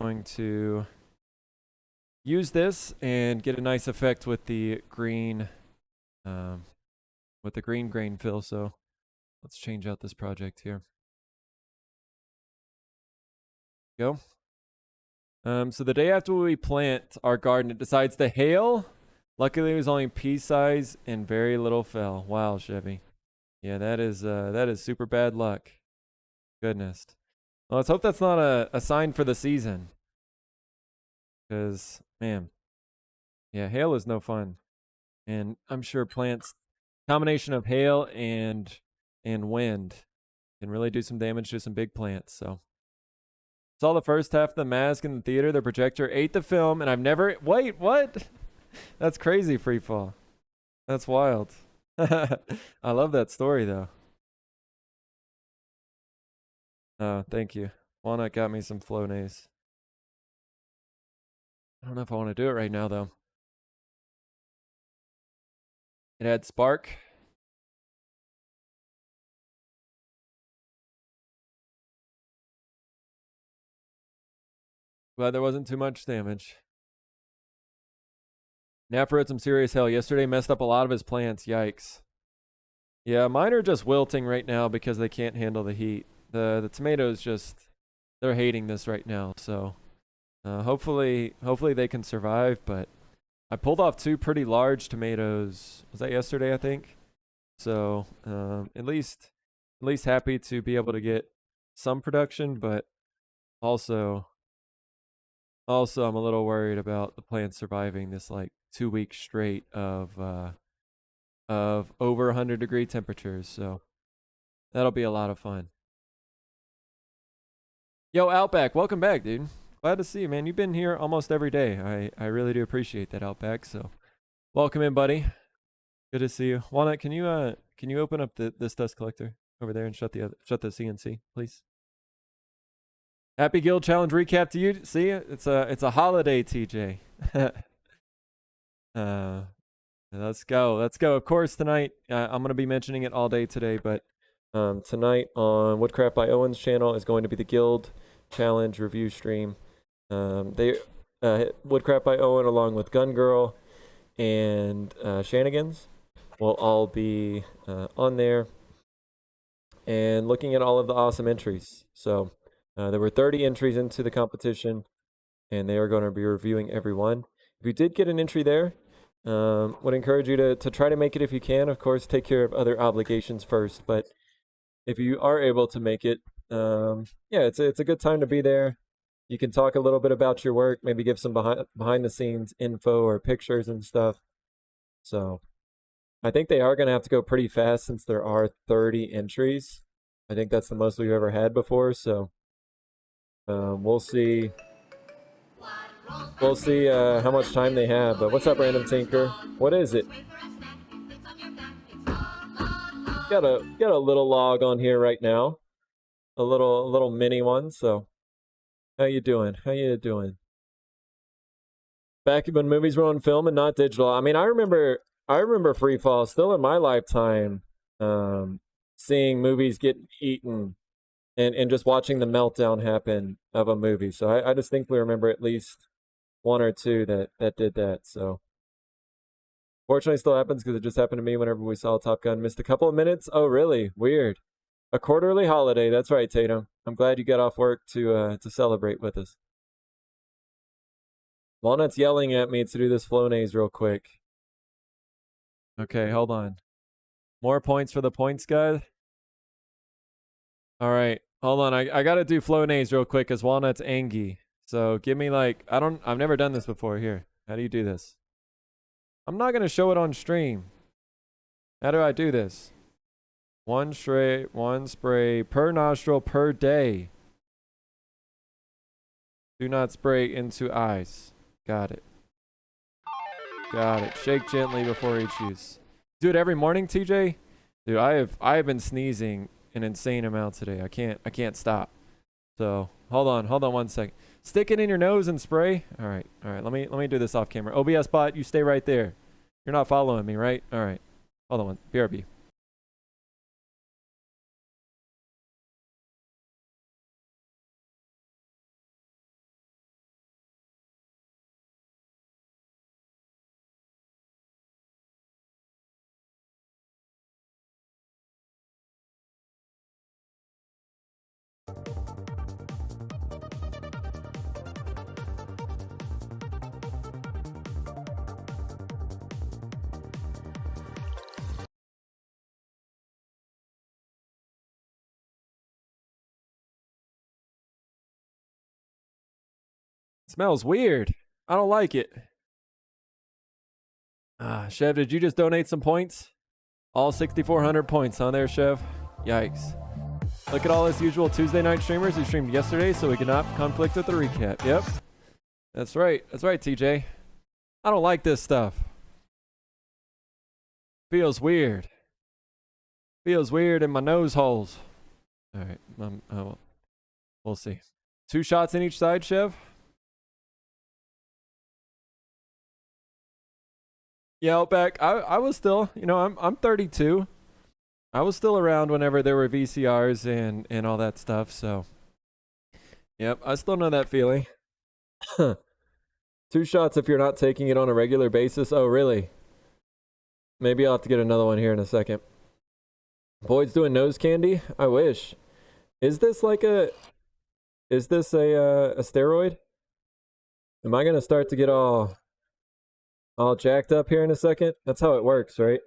going to use this and get a nice effect with the green grain fill. So let's change out this project here. Go. So the day after we plant our garden, it decides to hail. Luckily, it was only pea size and very little fell. Wow, Chevy. Yeah, that is super bad luck. Goodness. Well, let's hope that's not a sign for the season. Because, man, yeah, hail is no fun. And I'm sure plants, combination of hail and wind can really do some damage to some big plants. So saw the first half of The Mask in the theater. The projector ate the film, and I've never. Wait, what? That's crazy, Freefall. That's wild. I love that story, though. Oh, thank you. Walnut got me some Flonase. I don't know if I want to do it right now, though. It had spark. Glad there wasn't too much damage. Napper had some serious hell. Yesterday messed up a lot of his plants. Yikes. Yeah, mine are just wilting right now because they can't handle the heat. The tomatoes just, they're hating this right now. So hopefully they can survive. But I pulled off 2 pretty large tomatoes. Was that yesterday, I think? So at least happy to be able to get some production, but also I'm a little worried about the plants surviving this like 2 weeks straight of over 100-degree temperatures. So that'll be a lot of fun. Yo, Outback, welcome back, dude. Glad to see you, man. You've been here almost every day. I really do appreciate that, Outback. So welcome in, buddy. Good to see you. Walnut, can you open up this dust collector over there and shut the CNC, please? Happy Guild Challenge recap to you. See, it's a holiday, TJ. Let's go. Of course, tonight I'm gonna be mentioning it all day today, but tonight on Woodcraft by Owen's channel is going to be the Guild Challenge review stream. Woodcraft by Owen along with Gun Girl and Shanigans will all be on there and looking at all of the awesome entries. So there were 30 entries into the competition, and they are going to be reviewing every one. If you did get an entry there, would encourage you to try to make it if you can. Of course, take care of other obligations first, but if you are able to make it, yeah, it's a good time to be there. You can talk a little bit about your work, maybe give some behind the scenes info or pictures and stuff. So I think they are going to have to go pretty fast since there are 30 entries. I think that's the most we've ever had before. So we'll see. We'll see how much time they have. But what's up, Random Tinker? What is it? Got a little log on here right now, a little mini one. So how you doing? Back when movies were on film and not digital. I mean, I remember Free Fall still in my lifetime, seeing movies get eaten and just watching the meltdown happen of a movie. So I distinctly remember at least 1 or 2 that did that. So fortunately it still happens because it just happened to me whenever we saw Top Gun. Missed a couple of minutes. Oh, really? Weird. A quarterly holiday. That's right, Tatum. I'm glad you got off work to celebrate with us. Walnut's yelling at me to do this Flonase real quick. Okay, hold on. More points for the points guy. All right, hold on. I gotta do Flonase real quick because Walnut's angry. So give me like, I've never done this before. Here, how do you do this? I'm not gonna show it on stream. How do I do this? One spray per nostril per day. Do not spray into eyes. Got it. Shake gently before each use. Do it every morning, TJ? Dude, I have been sneezing an insane amount today. I can't stop. So hold on 1 second. Stick it in your nose and spray. All right. Let me do this off camera. OBS bot, you stay right there. You're not following me, right? All right. Hold on. BRB. Smells weird. I don't like it. Chev, did you just donate some points? All 6,400 points on there, Chev. Yikes. Look at all his usual Tuesday night streamers who streamed yesterday so we could not conflict with the recap. Yep. That's right. That's right, TJ. I don't like this stuff. Feels weird. Feels weird in my nose holes. All right. We'll see. 2 shots in each side, Chev. Yeah, Outback. I was still, I'm 32. I was still around whenever there were VCRs and all that stuff. So, yep, I still know that feeling. 2 shots if you're not taking it on a regular basis. Oh, really? Maybe I'll have to get another one here in a second. Boyd's doing nose candy? I wish. Is this a steroid? Am I gonna start to get all jacked up here in a second? That's how it works, right?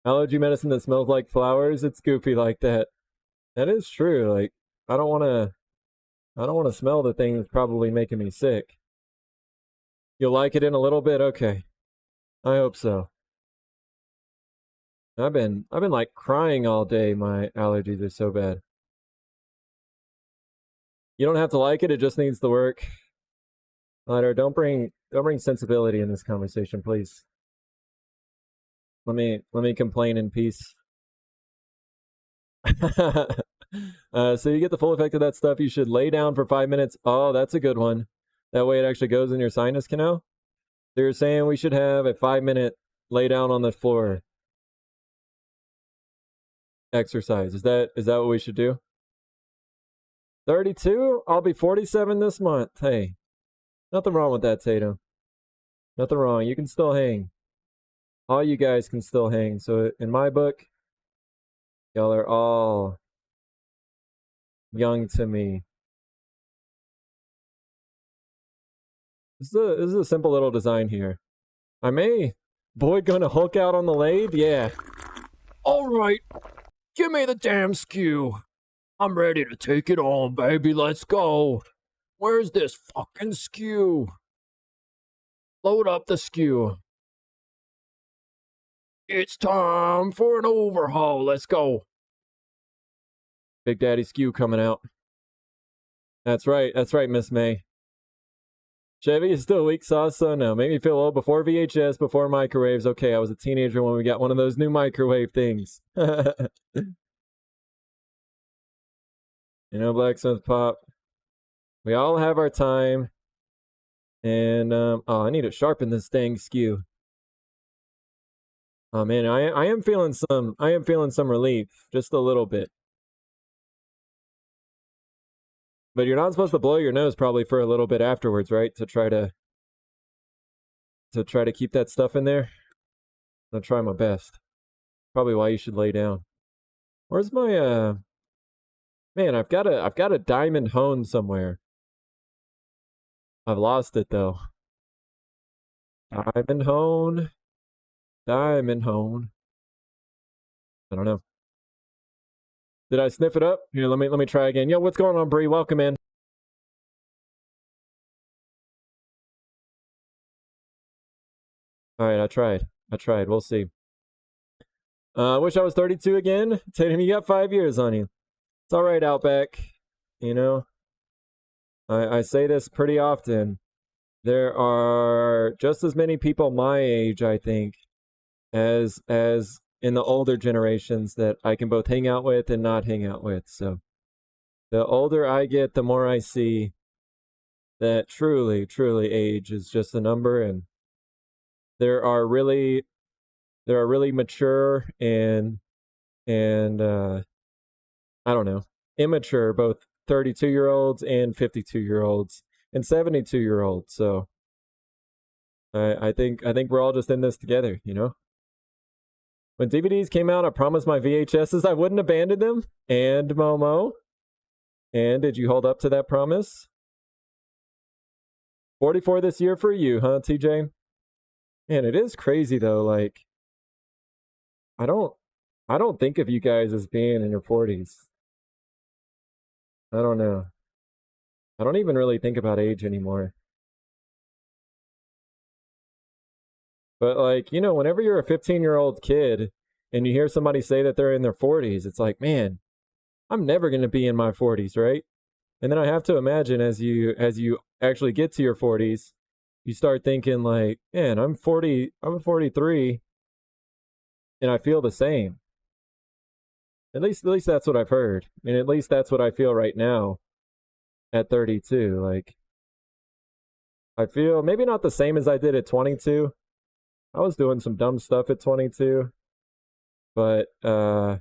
Allergy medicine that smells like flowers, it's goofy like that. That is true. Like, I don't wanna smell the thing that's probably making me sick. You'll like it in a little bit? Okay. I hope so. I've been like crying all day. My allergies are so bad. You don't have to like it, it just needs to work. Lighter, don't bring sensibility in this conversation, please. Let me complain in peace. So you get the full effect of that stuff. You should lay down for 5 minutes. Oh, that's a good one. That way it actually goes in your sinus canal. So you're saying we should have a 5-minute lay down on the floor exercise. Is that what we should do? 32? I'll be 47 this month. Hey, nothing wrong with that, Tatum. Nothing wrong. You can still hang. All you guys can still hang. So in my book, y'all are all young to me. This is a simple little design here. Boyd gonna Hulk out on the lathe? Yeah. Alright. Give me the damn skew. I'm ready to take it on, baby. Let's go. Where's this fucking skew? Load up the skew. It's time for an overhaul. Let's go. Big Daddy Skew coming out. That's right, Miss May. Chevy is still weak sauce, so no. Made me feel old before VHS, before microwaves. Okay, I was a teenager when we got one of those new microwave things. Blacksmith Pop. We all have our time. And, I need to sharpen this dang skew. Oh man, I am feeling some relief, just a little bit. But you're not supposed to blow your nose probably for a little bit afterwards, right? To try to keep that stuff in there. I'll try my best. Probably why you should lay down. Where's my man, I've got a diamond hone somewhere. I've lost it though. Diamond hone. Diamond hone. I don't know. Did I sniff it up? Here, let me try again. Yo, what's going on, Bree? Welcome in. All right, I tried. We'll see. I wish I was 32 again. Tatum, you got 5 years on you. It's all right, Outback. I say this pretty often. There are just as many people my age, I think, as in the older generations that I can both hang out with and not hang out with. So the older I get, the more I see that truly age is just a number, and there are really mature and I don't know, immature, both 32-year-olds and 52-year-olds and 72-year-olds. So I think we're all just in this together, When DVDs came out, I promised my VHSs I wouldn't abandon them. And Momo. And did you hold up to that promise? 44 this year for you, huh, TJ? Man, it is crazy though. Like, I don't think of you guys as being in your 40s. I don't know. I don't even really think about age anymore. But like, whenever you're a 15-year-old kid and you hear somebody say that they're in their 40s, it's like, man, I'm never going to be in my 40s, right? And then I have to imagine as you actually get to your 40s, you start thinking like, man, I'm 40, I'm 43 and I feel the same. At least that's what I've heard. And at least that's what I feel right now at 32. Like I feel maybe not the same as I did at 22. I was doing some dumb stuff at 22, but but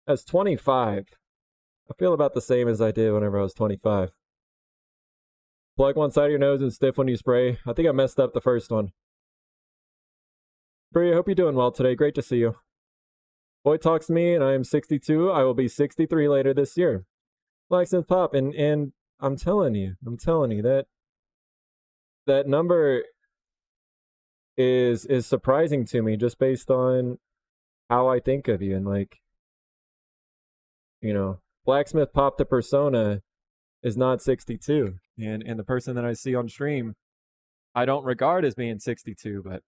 as 25, I feel about the same as I did whenever I was 25. Plug one side of your nose and stiff when you spray. I think I messed up the first one. Bree, I hope you're doing well today. Great to see you. Boy talks to me, and I am 62. I will be 63 later this year. Blacksmith Pop, and I'm telling you that number is surprising to me just based on how I think of you and like, Blacksmith Pop the persona is not 62, and the person that I see on stream, I don't regard as being 62, but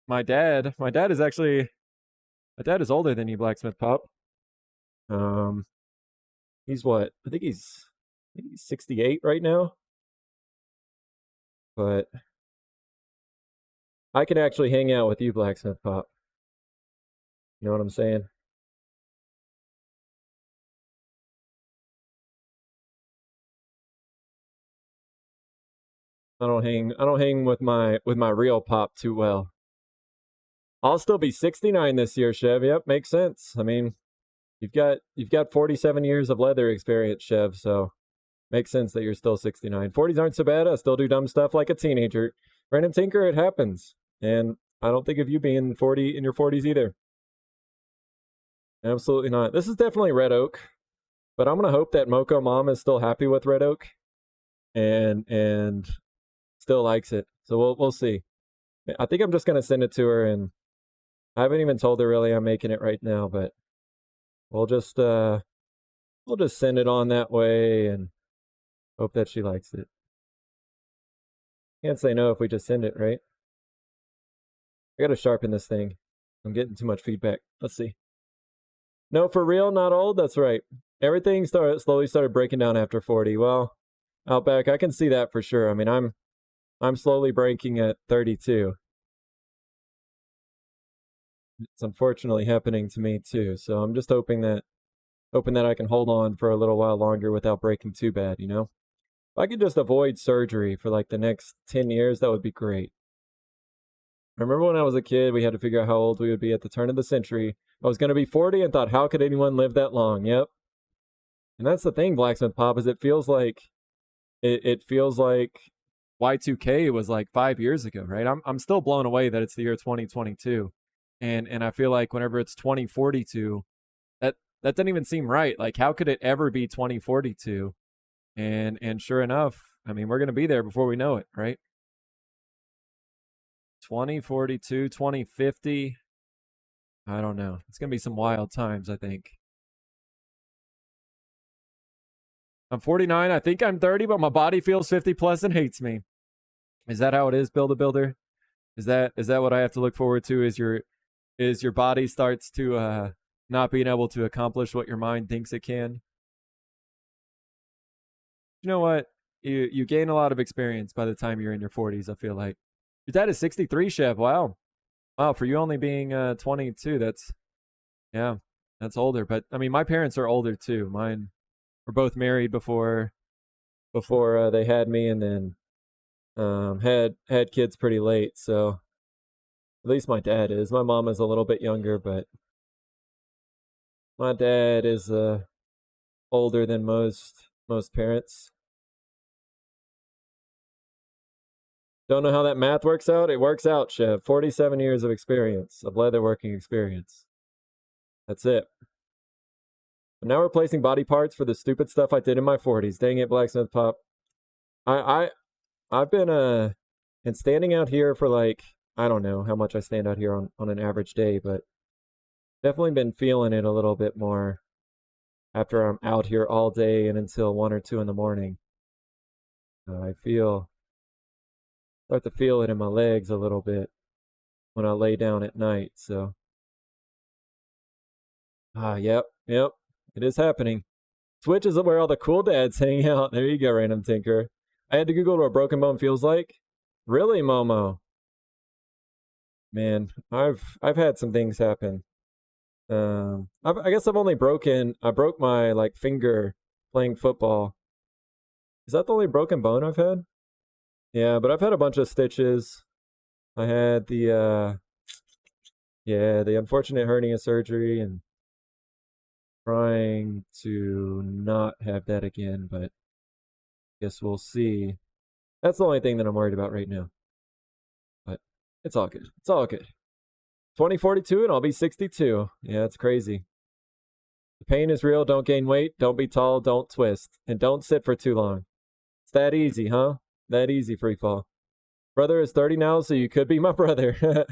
my dad is older than you, Blacksmith Pop. Um, he's what? I think he's 68 right now. But I can actually hang out with you, Blacksmith Pop. You know what I'm saying? I don't hang with my real pop too well. I'll still be 69 this year, Chev. Yep, makes sense. I mean, you've got 47 years of leather experience, Chev, so makes sense that you're still 69. 40s aren't so bad. I still do dumb stuff like a teenager. Random Tinker, it happens. And I don't think of you being 40 in your 40s either. Absolutely not. This is definitely Red Oak, but I'm gonna hope that MocoMom is still happy with Red Oak and still likes it. So we'll see. I think I'm just gonna send it to her, and I haven't even told her really I'm making it right now, but we'll just send it on that way and hope that she likes it. Can't say no if we just send it, right? I gotta sharpen this thing. I'm getting too much feedback. Let's see. No, for real, not old. That's right. Everything slowly started breaking down after 40. Well, Outback, I can see that for sure. I mean, I'm slowly breaking at 32. It's unfortunately happening to me too. So I'm just hoping that I can hold on for a little while longer without breaking too bad, If I could just avoid surgery for like the next 10 years, that would be great. I remember when I was a kid, we had to figure out how old we would be at the turn of the century. I was going to be 40 and thought, how could anyone live that long? Yep. And that's the thing, Blacksmith Pop, is it feels like Y2K was like 5 years ago, right? I'm still blown away that it's the year 2022. And I feel like whenever it's 2042, that doesn't even seem right. Like, how could it ever be 2042? And sure enough, I mean, we're gonna be there before we know it, right? 2042, 2050. I don't know. It's gonna be some wild times, I think. I'm 49. I think I'm 30, but my body feels 50 plus and hates me. Is that how it is, Build a Builder? Is that what I have to look forward to? Is your body starts to not being able to accomplish what your mind thinks it can? You know what? You gain a lot of experience by the time you're in your 40s, I feel like. Your dad is 63, Chef. Wow. Wow, for you only being 22, yeah, that's older. But I mean, my parents are older too. Mine were both married before they had me, and then had kids pretty late. So at least my dad is. My mom is a little bit younger, but my dad is older than most parents. Don't know how that math works out? It works out, Chef. 47 years of experience, of leatherworking experience. That's it. I'm now replacing body parts for the stupid stuff I did in my 40s. Dang it, Blacksmith Pop. I've been and standing out here for like I don't know how much I stand out here on an average day, but definitely been feeling it a little bit more after I'm out here all day and until 1 or 2 in the morning. I start to feel it in my legs a little bit when I lay down at night. So, yep, it is happening. Twitch is where all the cool dads hang out. There you go, Random Tinker. I had to Google what a broken bone feels like. Really, Momo? Man, I've had some things happen. I guess I broke my like finger playing football. Is that the only broken bone I've had? Yeah, but I've had a bunch of stitches. I had the unfortunate hernia surgery and trying to not have that again, but guess we'll see. That's the only thing that I'm worried about right now. But it's all good. It's all good. 2042 and I'll be 62. Yeah, it's crazy. The pain is real. Don't gain weight. Don't be tall. Don't twist. And don't sit for too long. It's that easy, huh? That easy, free fall. Brother is 30 now, so you could be my brother.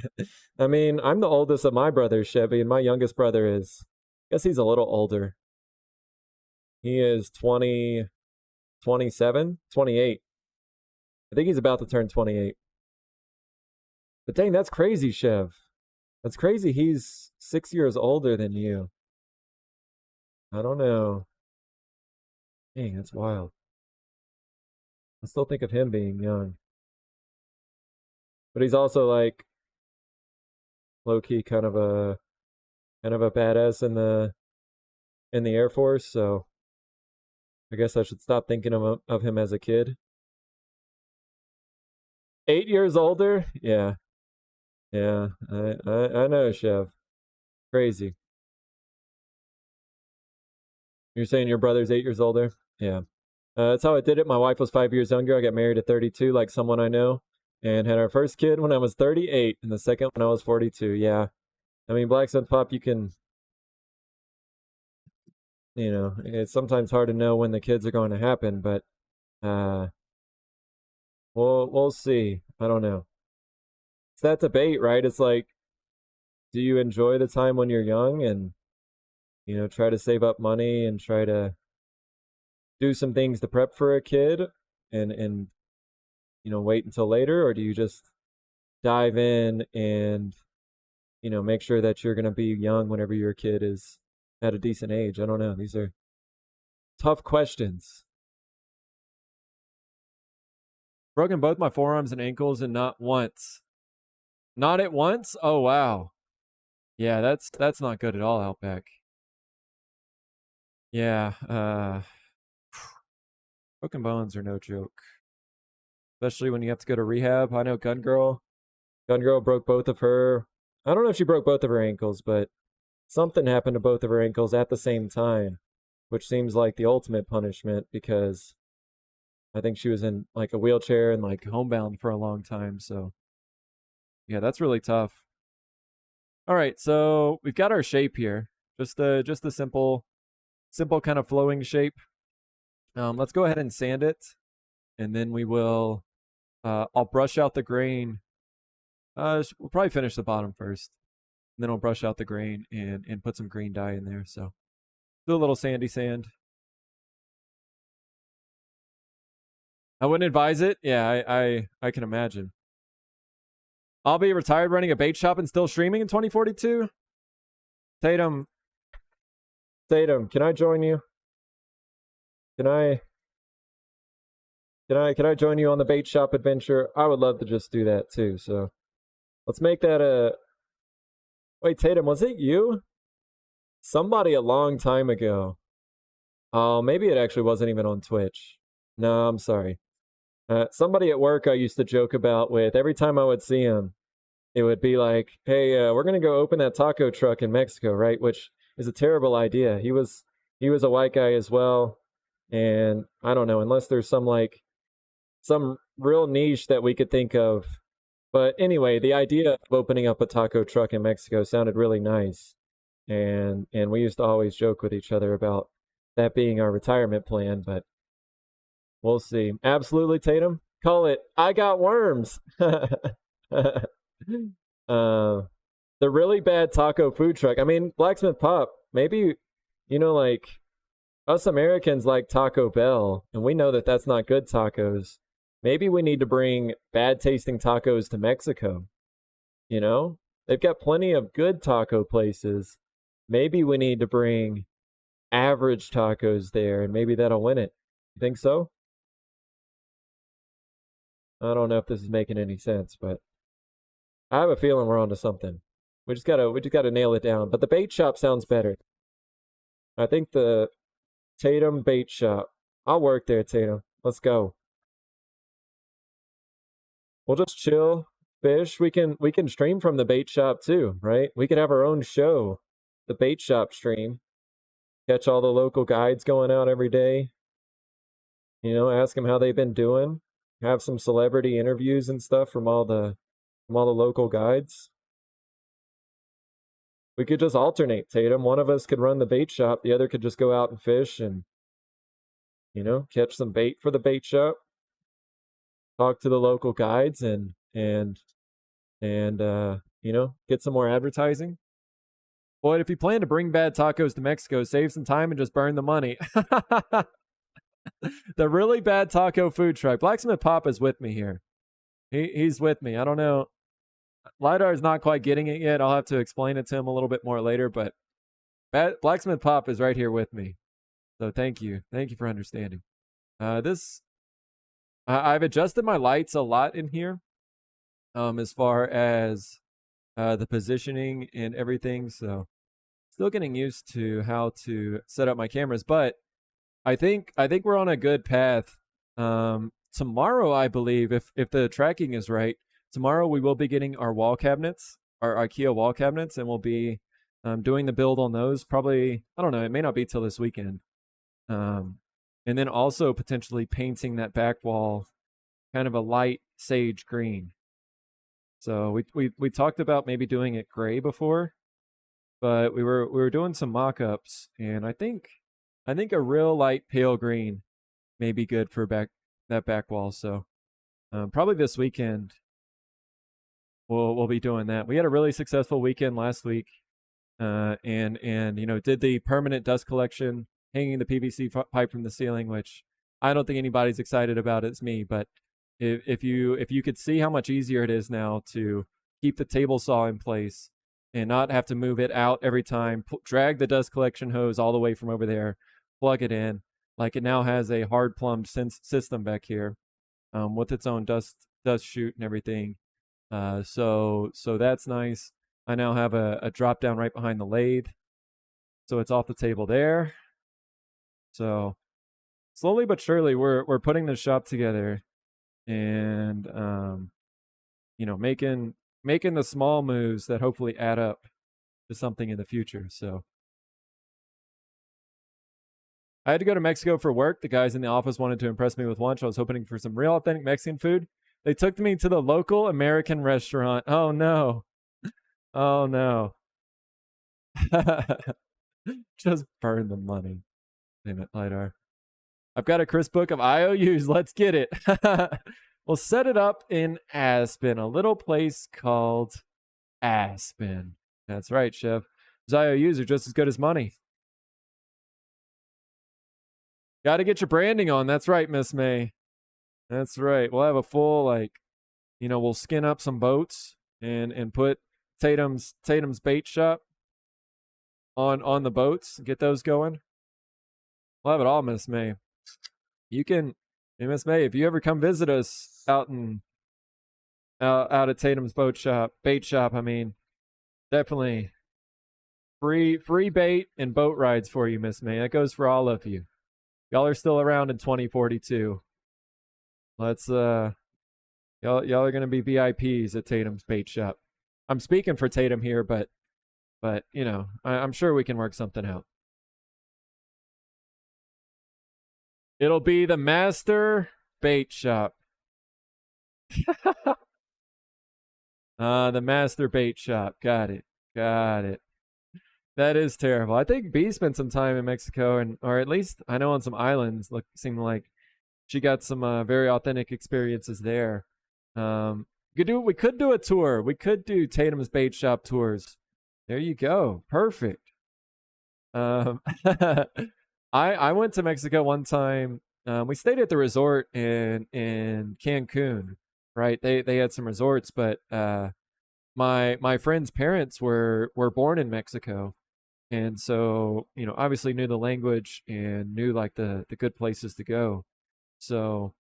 I mean, I'm the oldest of my brothers, Chevy, and my youngest brother is, I guess he's a little older. He is 20, 27, 28. I think he's about to turn 28. But dang, that's crazy, Chev. That's crazy. He's 6 years older than you. I don't know. Dang, that's wild. I still think of him being young. But he's also like low key kind of a badass in the Air Force, so I guess I should stop thinking of him as a kid. 8 years older? Yeah. Yeah. I know, Chev. Crazy. You're saying your brother's 8 years older? Yeah. That's how I did it. My wife was 5 years younger. I got married at 32, like someone I know, and had our first kid when I was 38, and the second when I was 42. Yeah. I mean, Blacksmith Pop, you can, it's sometimes hard to know when the kids are going to happen, but uh, we'll see. I don't know. It's that debate, right? It's like, do you enjoy the time when you're young and try to save up money and try to do some things to prep for a kid and wait until later, or do you just dive in and make sure that you're going to be young whenever your kid is at a decent age? I don't know. These are tough questions. Broken both my forearms and ankles and not once. Not at once? Oh wow. Yeah, that's not good at all, Outback. Yeah, broken bones are no joke. Especially when you have to go to rehab. I know Gun Girl broke both of her. I don't know if she broke both of her ankles, but something happened to both of her ankles at the same time, which seems like the ultimate punishment because I think she was in like a wheelchair and like homebound for a long time. So yeah, that's really tough. All right, so we've got our shape here. Just a simple kind of flowing shape. Let's go ahead and sand it, and then we will. I'll brush out the grain. We'll probably finish the bottom first, and then I'll brush out the grain and put some green dye in there. So do a little sandy sand. I wouldn't advise it. Yeah, I can imagine. I'll be retired running a bait shop and still streaming in 2042. Tatum, can I join you? Can I join you on the bait shop adventure? I would love to just do that too. So let's make that a. Wait, Tatum, was it you? Somebody a long time ago. Oh, maybe it actually wasn't even on Twitch. No, I'm sorry. Somebody at work I used to joke about with. Every time I would see him, it would be like, "Hey, we're gonna go open that taco truck in Mexico, right?" Which is a terrible idea. He was a white guy as well, and I don't know, unless there's some real niche that we could think of. But anyway, the idea of opening up a taco truck in Mexico sounded really nice, and we used to always joke with each other about that being our retirement plan. But we'll see. Absolutely, Tatum. Call it. I got worms. uh, the really bad taco food truck. I mean, Blacksmith Pop. Maybe like us Americans like Taco Bell, and we know that that's not good tacos. Maybe we need to bring bad tasting tacos to Mexico. You know, they've got plenty of good taco places. Maybe we need to bring average tacos there, and maybe that'll win it. You think so? I don't know if this is making any sense, but I have a feeling we're onto something. We just gotta nail it down. But the bait shop sounds better. I think the Tatum bait shop. I'll work there, Tatum. Let's go. We'll just chill, fish. We can stream from the bait shop too, right? We could have our own show, the bait shop stream. Catch all the local guides going out every day. Ask them how they've been doing. Have some celebrity interviews and stuff from all the local guides. We could just alternate, Tatum. One of us could run the bait shop, the other could just go out and fish and catch some bait for the bait shop. Talk to the local guides and get some more advertising. Boy, if you plan to bring bad tacos to Mexico, save some time and just burn the money. The really bad taco food truck. Blacksmith Pop is with me here. He's with me. I don't know. Lidar's not quite getting it yet. I'll have to explain it to him a little bit more later, but Blacksmith Pop is right here with me. So thank you. Thank you for understanding. I've adjusted my lights a lot in here, as far as the positioning and everything. So still getting used to how to set up my cameras, but I think we're on a good path. Tomorrow, I believe, if the tracking is right, tomorrow we will be getting our wall cabinets, our IKEA wall cabinets, and we'll be doing the build on those. Probably, I don't know, it may not be till this weekend. And then also potentially painting that back wall kind of a light sage green. So we talked about maybe doing it gray before, but we were doing some mock-ups, and I think a real light pale green may be good for that back wall. So probably this weekend we'll be doing that. We had a really successful weekend last week, and did the permanent dust collection, hanging the PVC pipe from the ceiling, which I don't think anybody's excited about. It's me, but if you could see how much easier it is now to keep the table saw in place and not have to move it out every time, drag the dust collection hose all the way from over there, plug it in, like it now has a hard plumbed system back here, with its own dust chute and everything. So that's nice. I now have a drop down right behind the lathe, so it's off the table there. So slowly but surely we're putting the shop together, and making the small moves that hopefully add up to something in the future. So I had to go to Mexico for work. The guys in the office wanted to impress me with lunch. I was hoping for some real authentic Mexican food. They took me to the local American restaurant. Oh no. Oh no. Just burn the money. Damn it, Lidar. I've got a crisp book of IOUs. Let's get it. We'll set it up in Aspen, a little place called Aspen. That's right, Chef. Those IOUs are just as good as money. Got to get your branding on. That's right, Miss May. That's right. We'll have a full, we'll skin up some boats and put Tatum's bait shop on the boats, get those going. We'll have it all, Miss May. You can, Miss May, if you ever come visit us out at Tatum's bait shop, I mean, definitely free bait and boat rides for you, Miss May. That goes for all of you. Y'all are still around in 2042. Let's y'all are gonna be VIPs at Tatum's bait shop. I'm speaking for Tatum here, but I'm sure we can work something out. It'll be the Master Bait Shop. The Master Bait Shop. Got it. That is terrible. I think B spent some time in Mexico, or at least I know on some islands. Seemed like she got some very authentic experiences there. We could do a tour. We could do Tatum's bait shop tours. There you go. Perfect. I went to Mexico one time. We stayed at the resort in Cancun, right? They had some resorts, but my friend's parents were born in Mexico, and so obviously knew the language and knew like the good places to go. So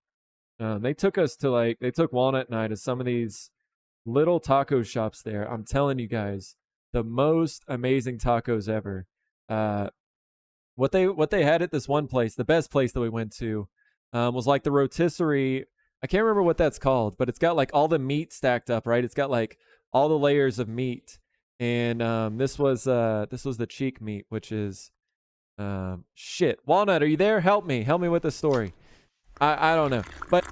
they took us to they took Walnut Night to some of these little taco shops there. I'm telling you guys, the most amazing tacos ever. What they had at this one place, the best place that we went to, was like the rotisserie. I can't remember what that's called, but it's got like all the meat stacked up, right? It's got like all the layers of meat, and this was the cheek meat, which is shit. Walnut, are you there? Help me with the story. I don't know, but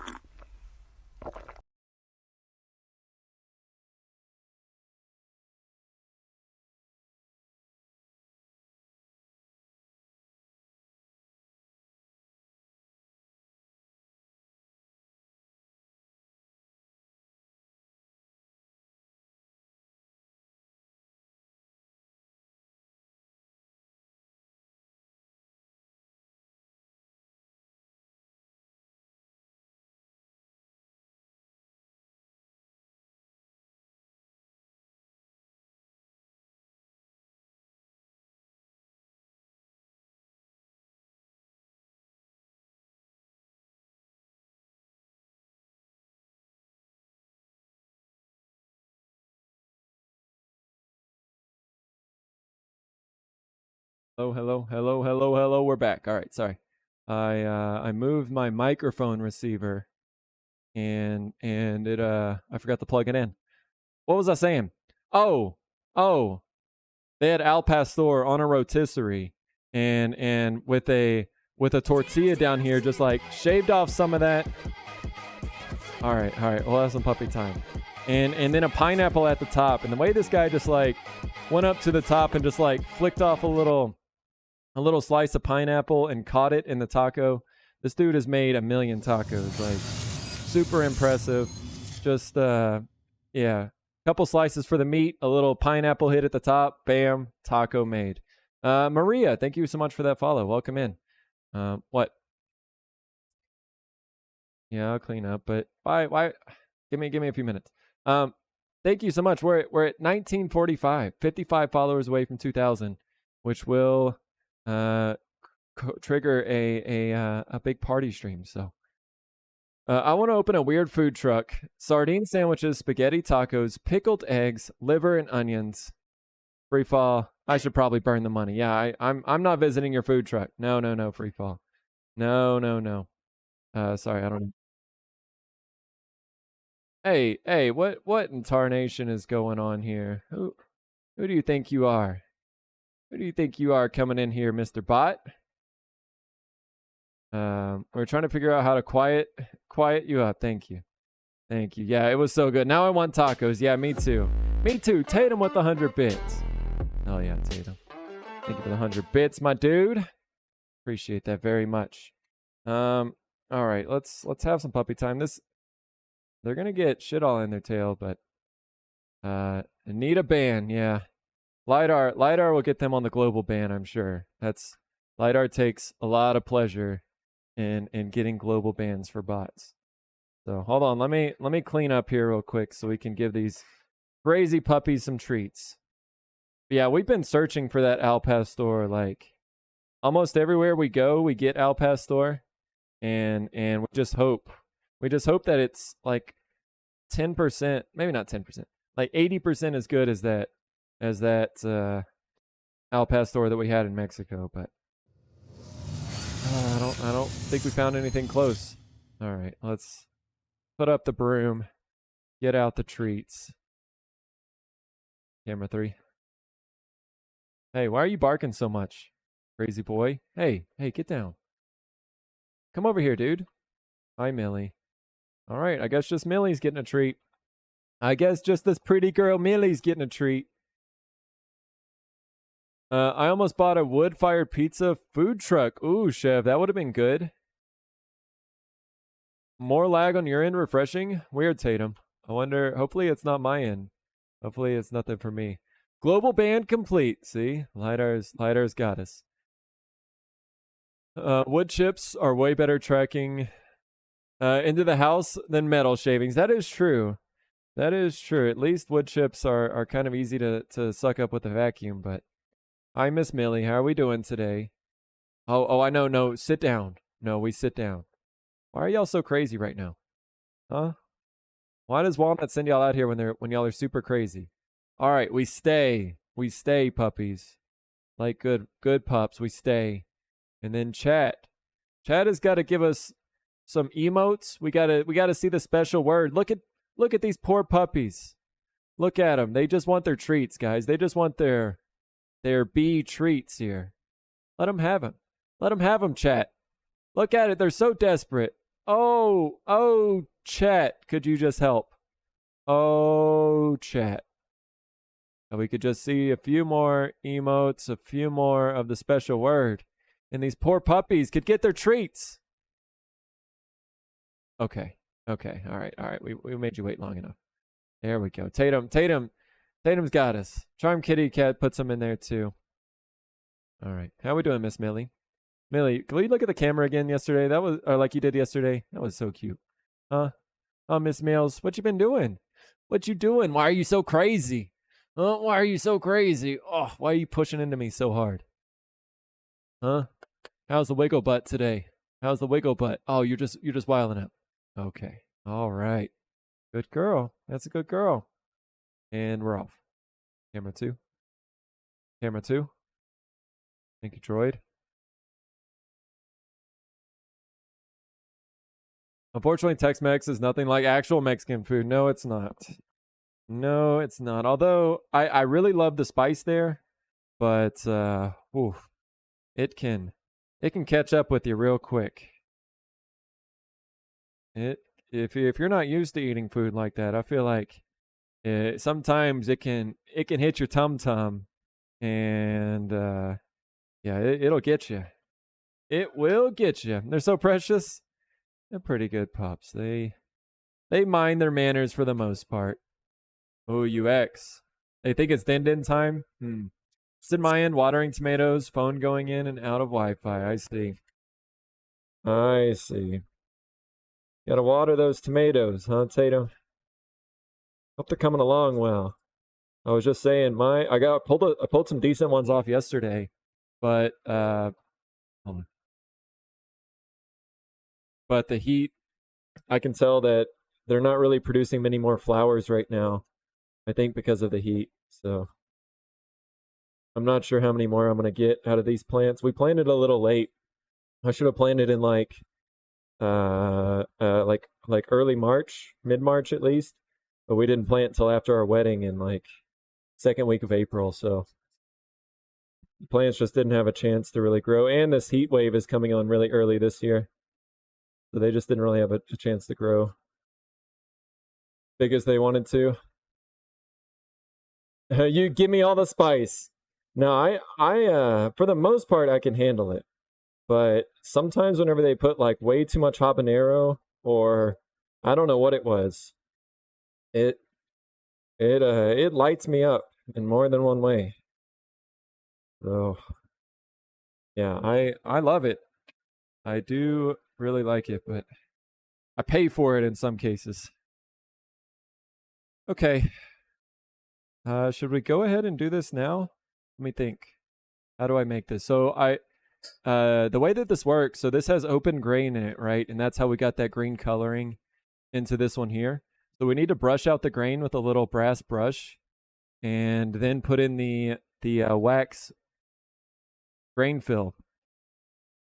hello. We're back. All right, sorry. I moved my microphone receiver and it I forgot to plug it in. What was I saying? Oh, oh, they had Al Pastor on a rotisserie and with a tortilla down here, just like shaved off some of that. All right, we'll have some puppy time. And then a pineapple at the top. And the way this guy just like went up to the top and just like flicked off a little slice of pineapple and caught it in the taco. This dude has made a million tacos. Like, super impressive. Just yeah. Couple slices for the meat, a little pineapple hit at the top, bam, taco made. Maria, thank you so much for that follow. Welcome in. What? Yeah, I'll clean up, but why give me a few minutes. Thank you so much. We're at 1945, 55 followers away from 2000, which will trigger a big party stream. So I want to open a weird food truck. Sardine sandwiches, spaghetti tacos, pickled eggs, liver and onions. Free fall. I should probably burn the money. Yeah, I'm not visiting your food truck. No, free fall. No. Sorry, I don't. Hey, what in tarnation is going on here? Who do you think you are? Who do you think you are coming in here, Mr. Bot? We're trying to figure out how to quiet you up. Thank you. Yeah, it was so good. Now I want tacos. Yeah, me too. Tatum with the 100 bits. Oh yeah, Tatum. Thank you for the 100 bits, my dude. Appreciate that very much. All right, let's have some puppy time. They're gonna get shit all in their tail, but need a ban. Yeah, lidar will get them on the global ban. I'm sure. Lidar takes a lot of pleasure in getting global bans for bots. So hold on, let me clean up here real quick so we can give these crazy puppies some treats. But yeah, we've been searching for that Al Pastor. Like almost everywhere we go, we get Al Pastor, and we just hope that it's like 10%, maybe not 10%, like 80% as good as that Al Pastor that we had in Mexico. But I don't think we found anything close. All right, let's put up the broom, get out the treats. Camera 3. Hey, why are you barking so much, crazy boy? Hey, get down. Come over here, dude. Hi, Millie. All right, I guess just Millie's getting a treat. I guess just this pretty girl Millie's getting a treat. I almost bought a wood-fired pizza food truck. Ooh, Chev, that would have been good. More lag on your end, refreshing? Weird, Tatum. I wonder, hopefully it's not my end. Hopefully it's nothing for me. Global band complete. See? LiDAR's got us. Wood chips are way better tracking into the house than metal shavings. That is true. That is true. At least wood chips are kind of easy to suck up with a vacuum. But hi, Miss Millie. How are we doing today? Oh, I know. No, sit down. No, we sit down. Why are y'all so crazy right now? Huh? Why does Walnut send y'all out here when y'all are super crazy? All right, we stay. We stay, puppies. Like good pups, we stay. And then chat. Chat has got to give us some emotes. We gotta see the special word. Look at these poor puppies. Look at them. They just want their treats, guys. They just want their bee treats here. Let them have them. Let them have them, chat. Look at it. They're so desperate. Oh, chat. Could you just help? Oh, chat. And we could just see a few more emotes, a few more of the special word. And these poor puppies could get their treats. Okay. All right. We made you wait long enough. There we go. Tatum's got us. Charm Kitty Cat puts them in there too. All right. How we doing, Miss Millie? Millie, can we look at the camera again yesterday? That was, or like you did yesterday. That was so cute. Huh? Oh, Miss Mills, what you been doing? What you doing? Why are you so crazy? Why are you so crazy? Oh, why are you pushing into me so hard? Huh? How's the wiggle butt today? How's the wiggle butt? Oh, you're just wilding out. Okay. All right. Good girl. That's a good girl. And we're off. Camera 2. Camera 2. Thank you, droid. Unfortunately, Tex-Mex is nothing like actual Mexican food. No, it's not. No, it's not. Although I really love the spice there, but oof, it can catch up with you real quick. If you're not used to eating food like that, I feel like sometimes it can hit your tum tum, and yeah, it'll get you. It will get you. They're so precious. They're pretty good pups. They mind their manners for the most part. Oh, UX. They think it's din time? It's in my end, watering tomatoes, phone going in and out of Wi-Fi. I see. I see. Gotta water those tomatoes, huh, Tatum? Hope they're coming along well. I was just saying, I pulled some decent ones off yesterday, but hold on. But the heat, I can tell that they're not really producing many more flowers right now. I think because of the heat. So I'm not sure how many more I'm gonna get out of these plants. We planted a little late. I should have planted in like early March, mid-March at least. But we didn't plant till after our wedding in like second week of April, so the plants just didn't have a chance to really grow. And this heat wave is coming on really early this year. So they just didn't really have a chance to grow big as they wanted to. You give me all the spice. No, I for the most part I can handle it. But sometimes whenever they put like way too much habanero, or I don't know what it was, it lights me up in more than one way. So yeah, I love it. I do really like it, but I pay for it in some cases. Okay. Should we go ahead and do this now? Let me think. How do I make this? So the way that this works, so this has open grain in it, right? And that's how we got that green coloring into this one here. So we need to brush out the grain with a little brass brush, and then put in the wax grain fill,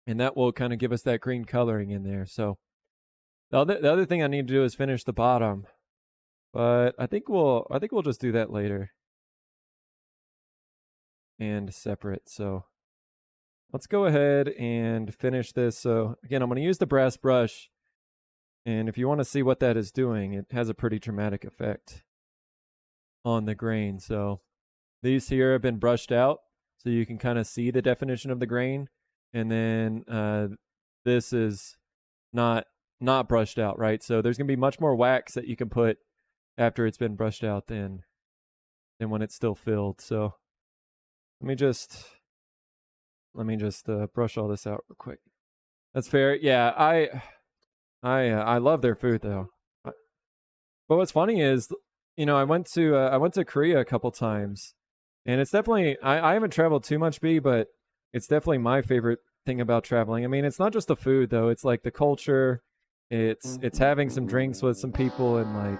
and that will kind of give us that green coloring in there. So the other thing I need to do is finish the bottom, but I think we'll just do that later and separate. So let's go ahead and finish this. So again, I'm going to use the brass brush, and if you want to see what that is doing, it has a pretty dramatic effect on the grain. So these here have been brushed out, so you can kind of see the definition of the grain. And then this is not brushed out, right? So there's going to be much more wax that you can put after it's been brushed out than when it's still filled. So let me just brush all this out real quick. That's fair. Yeah, I love their food though. But what's funny is, I went to Korea a couple times, and it's definitely I haven't traveled too much, B, but it's definitely my favorite thing about traveling. I mean, it's not just the food though; it's like the culture. It's having some drinks with some people and like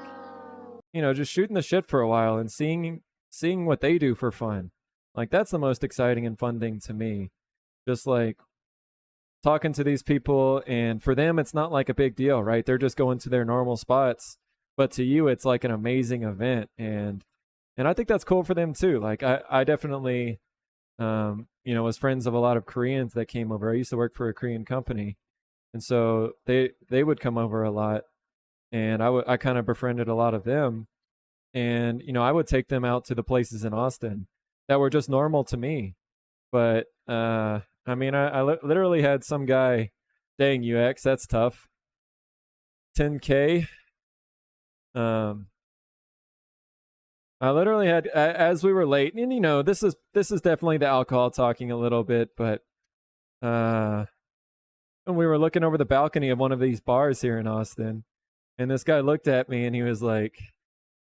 just shooting the shit for a while and seeing what they do for fun. Like that's the most exciting and fun thing to me. Just like talking to these people, and for them it's not like a big deal, right? They're just going to their normal spots, but to you it's like an amazing event, and I think that's cool for them too. Like I definitely was friends of a lot of Koreans that came over. I used to work for a Korean company, and so they would come over a lot, and I kind of befriended a lot of them, and I would take them out to the places in Austin that were just normal to me. But I mean, literally had some guy, dang UX, that's tough. 10K. Um, I literally had as we were late, and this is definitely the alcohol talking a little bit, but when we were looking over the balcony of one of these bars here in Austin, and this guy looked at me and he was like,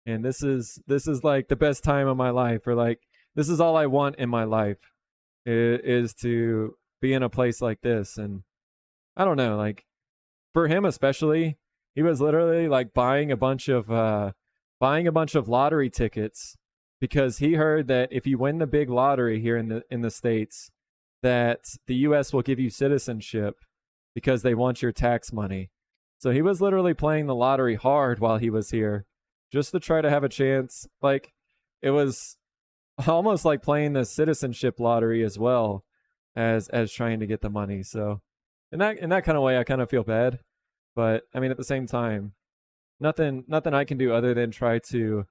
"And this is like the best time of my life," or like, "This is all I want in my life is to be in a place like this." And I don't know, like for him especially, he was literally like buying a bunch of lottery tickets because he heard that if you win the big lottery here in the States, that the US will give you citizenship because they want your tax money. So he was literally playing the lottery hard while he was here just to try to have a chance. Like it was almost like playing the citizenship lottery as well as trying to get the money. So in that kind of way I kind of feel bad. But I mean at the same time, nothing I can do other than try to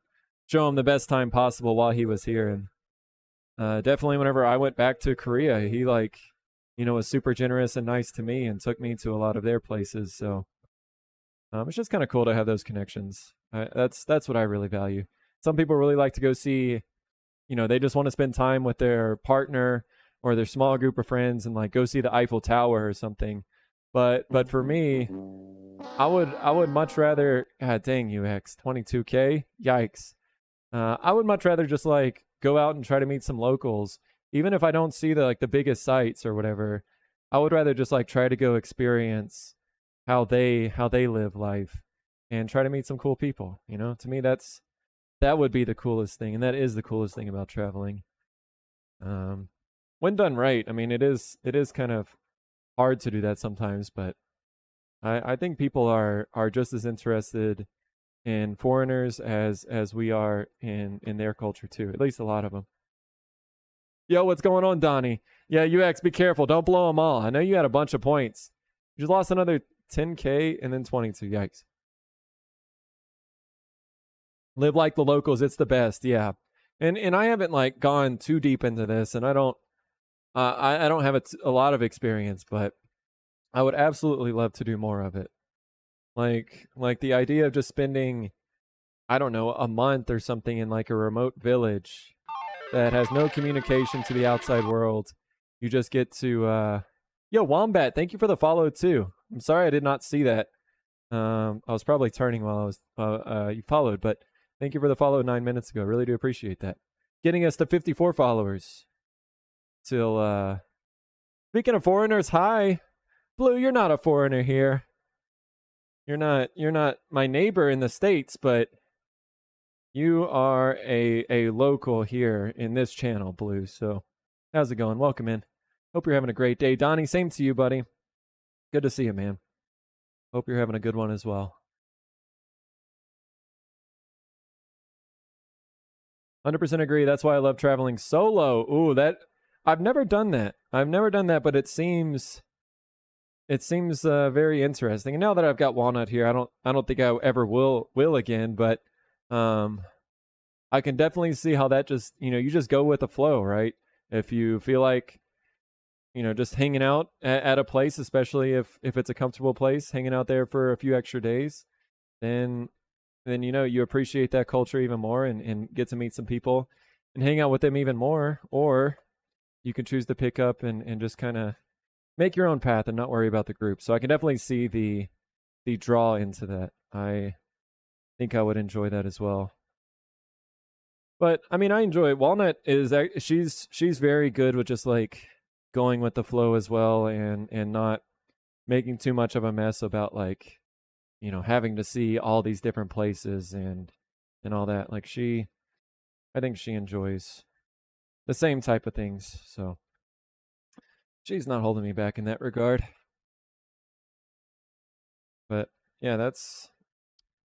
show him the best time possible while he was here. And definitely whenever I went back to Korea, he was super generous and nice to me and took me to a lot of their places. So it's just kind of cool to have those connections. That's what I really value. Some people really like to go see, they just want to spend time with their partner or their small group of friends and like go see the Eiffel Tower or something. But for me, I would much rather. God dang, UX 22K, yikes! I would much rather just like go out and try to meet some locals, even if I don't see the biggest sites or whatever. I would rather just like try to go experience how they live life and try to meet some cool people. To me that would be the coolest thing, and that is the coolest thing about traveling. When done right, I mean it is kind of hard to do that sometimes, but I think people are just as interested in foreigners as we are in their culture too. At least a lot of them. Yo, what's going on, Donnie? Yeah, UX, be careful. Don't blow them all. I know you had a bunch of points. You just lost another 10K and then 22. Yikes. Live like the locals. It's the best. Yeah. And I haven't like gone too deep into this, and I don't have a lot of experience, but I would absolutely love to do more of it. Like the idea of just spending, I don't know, a month or something in like a remote village that has no communication to the outside world. You just get to yo, Wombat, thank you for the follow too. I'm sorry I did not see that. I was probably turning while I was you followed, but thank you for the follow 9 minutes ago. Really do appreciate that. Getting us to 54 followers. Till speaking of foreigners, hi. Blue, you're not a foreigner here. You're not my neighbor in the States, but you are a local here in this channel, Blue. So how's it going? Welcome in. Hope you're having a great day. Donnie, same to you, buddy. Good to see you, man. Hope you're having a good one as well. 100% agree. That's why I love traveling solo. Ooh, I've never done that. But it seems very interesting. And now that I've got Walnut here, I don't think I ever will again, but I can definitely see how that just, you just go with the flow, right? If you feel like, just hanging out at a place, especially if it's a comfortable place, hanging out there for a few extra days, then then you appreciate that culture even more and get to meet some people and hang out with them even more. Or you can choose to pick up and just kind of make your own path and not worry about the group. So I can definitely see the draw into that. I think I would enjoy that as well. But I mean, I enjoy it. Walnut is she's very good with just like going with the flow as well and not making too much of a mess about like having to see all these different places and all that. Like I think she enjoys the same type of things. So she's not holding me back in that regard. But yeah,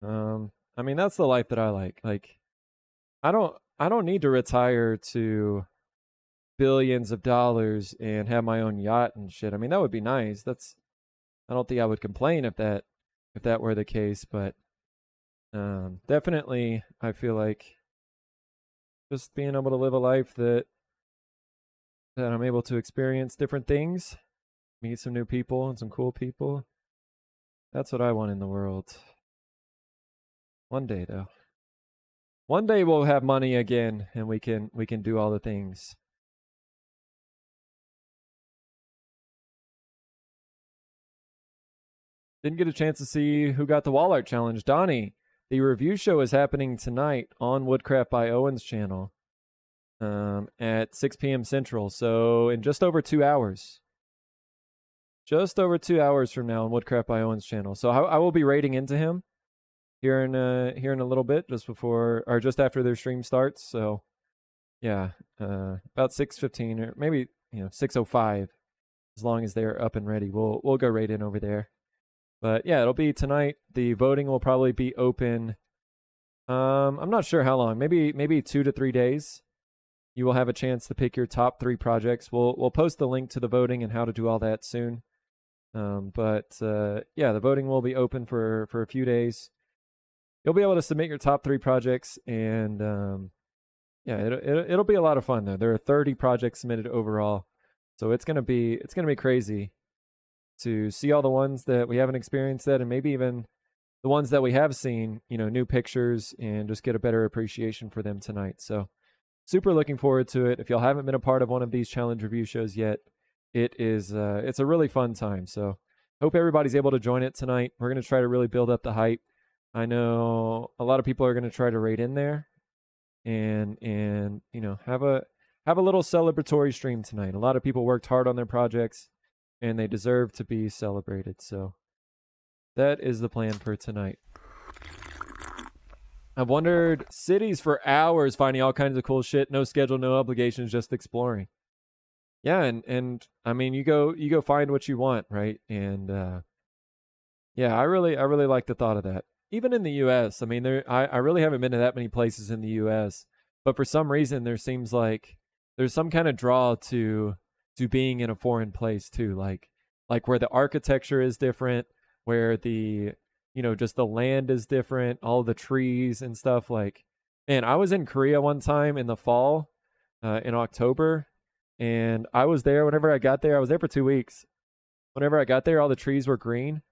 I mean that's the life that I like. Like I don't need to retire to billions of dollars and have my own yacht and shit. I mean that would be nice. I don't think I would complain if that were the case, but definitely I feel like just being able to live a life that I'm able to experience different things, meet some new people and some cool people. That's what I want in the world. One day though. One day we'll have money again and we can do all the things. Didn't get a chance to see who got the wall art challenge. Donnie, the review show is happening tonight on Woodcraft by Owen's channel at 6 p.m. Central. So in just over 2 hours. Just over 2 hours from now on Woodcraft by Owen's channel. So I will be raiding into him here in a little bit, just before or just after their stream starts. So yeah, about 6:15 or maybe 6:05, as long as they're up and ready. We'll go raid in over there. But yeah, it'll be tonight. The voting will probably be open. I'm not sure how long. Maybe 2 to 3 days. You will have a chance to pick your top 3 projects. We'll post the link to the voting and how to do all that soon. But yeah, the voting will be open for a few days. You'll be able to submit your top 3 projects, and yeah, it'll be a lot of fun though. There are 30 projects submitted overall, so it's gonna be crazy to see all the ones that we haven't experienced yet, and maybe even the ones that we have seen, new pictures, and just get a better appreciation for them tonight. So super looking forward to it. If y'all haven't been a part of one of these challenge review shows yet, it's a really fun time. So hope everybody's able to join it tonight. We're going to try to really build up the hype. I know a lot of people are going to try to raid in there and have a little celebratory stream tonight. A lot of people worked hard on their projects and they deserve to be celebrated. So that is the plan for tonight. I've wandered cities for hours finding all kinds of cool shit. No schedule, no obligations, just exploring. Yeah, and I mean you go find what you want, right? And yeah, I really like the thought of that. Even in the US, I mean I really haven't been to that many places in the US, but for some reason there seems like there's some kind of draw to being in a foreign place too, like where the architecture is different, where the just the land is different, all the trees and stuff. Like, man, I was in Korea one time in the fall, in October, and I was there whenever I got there. I was there for 2 weeks. Whenever I got there, all the trees were green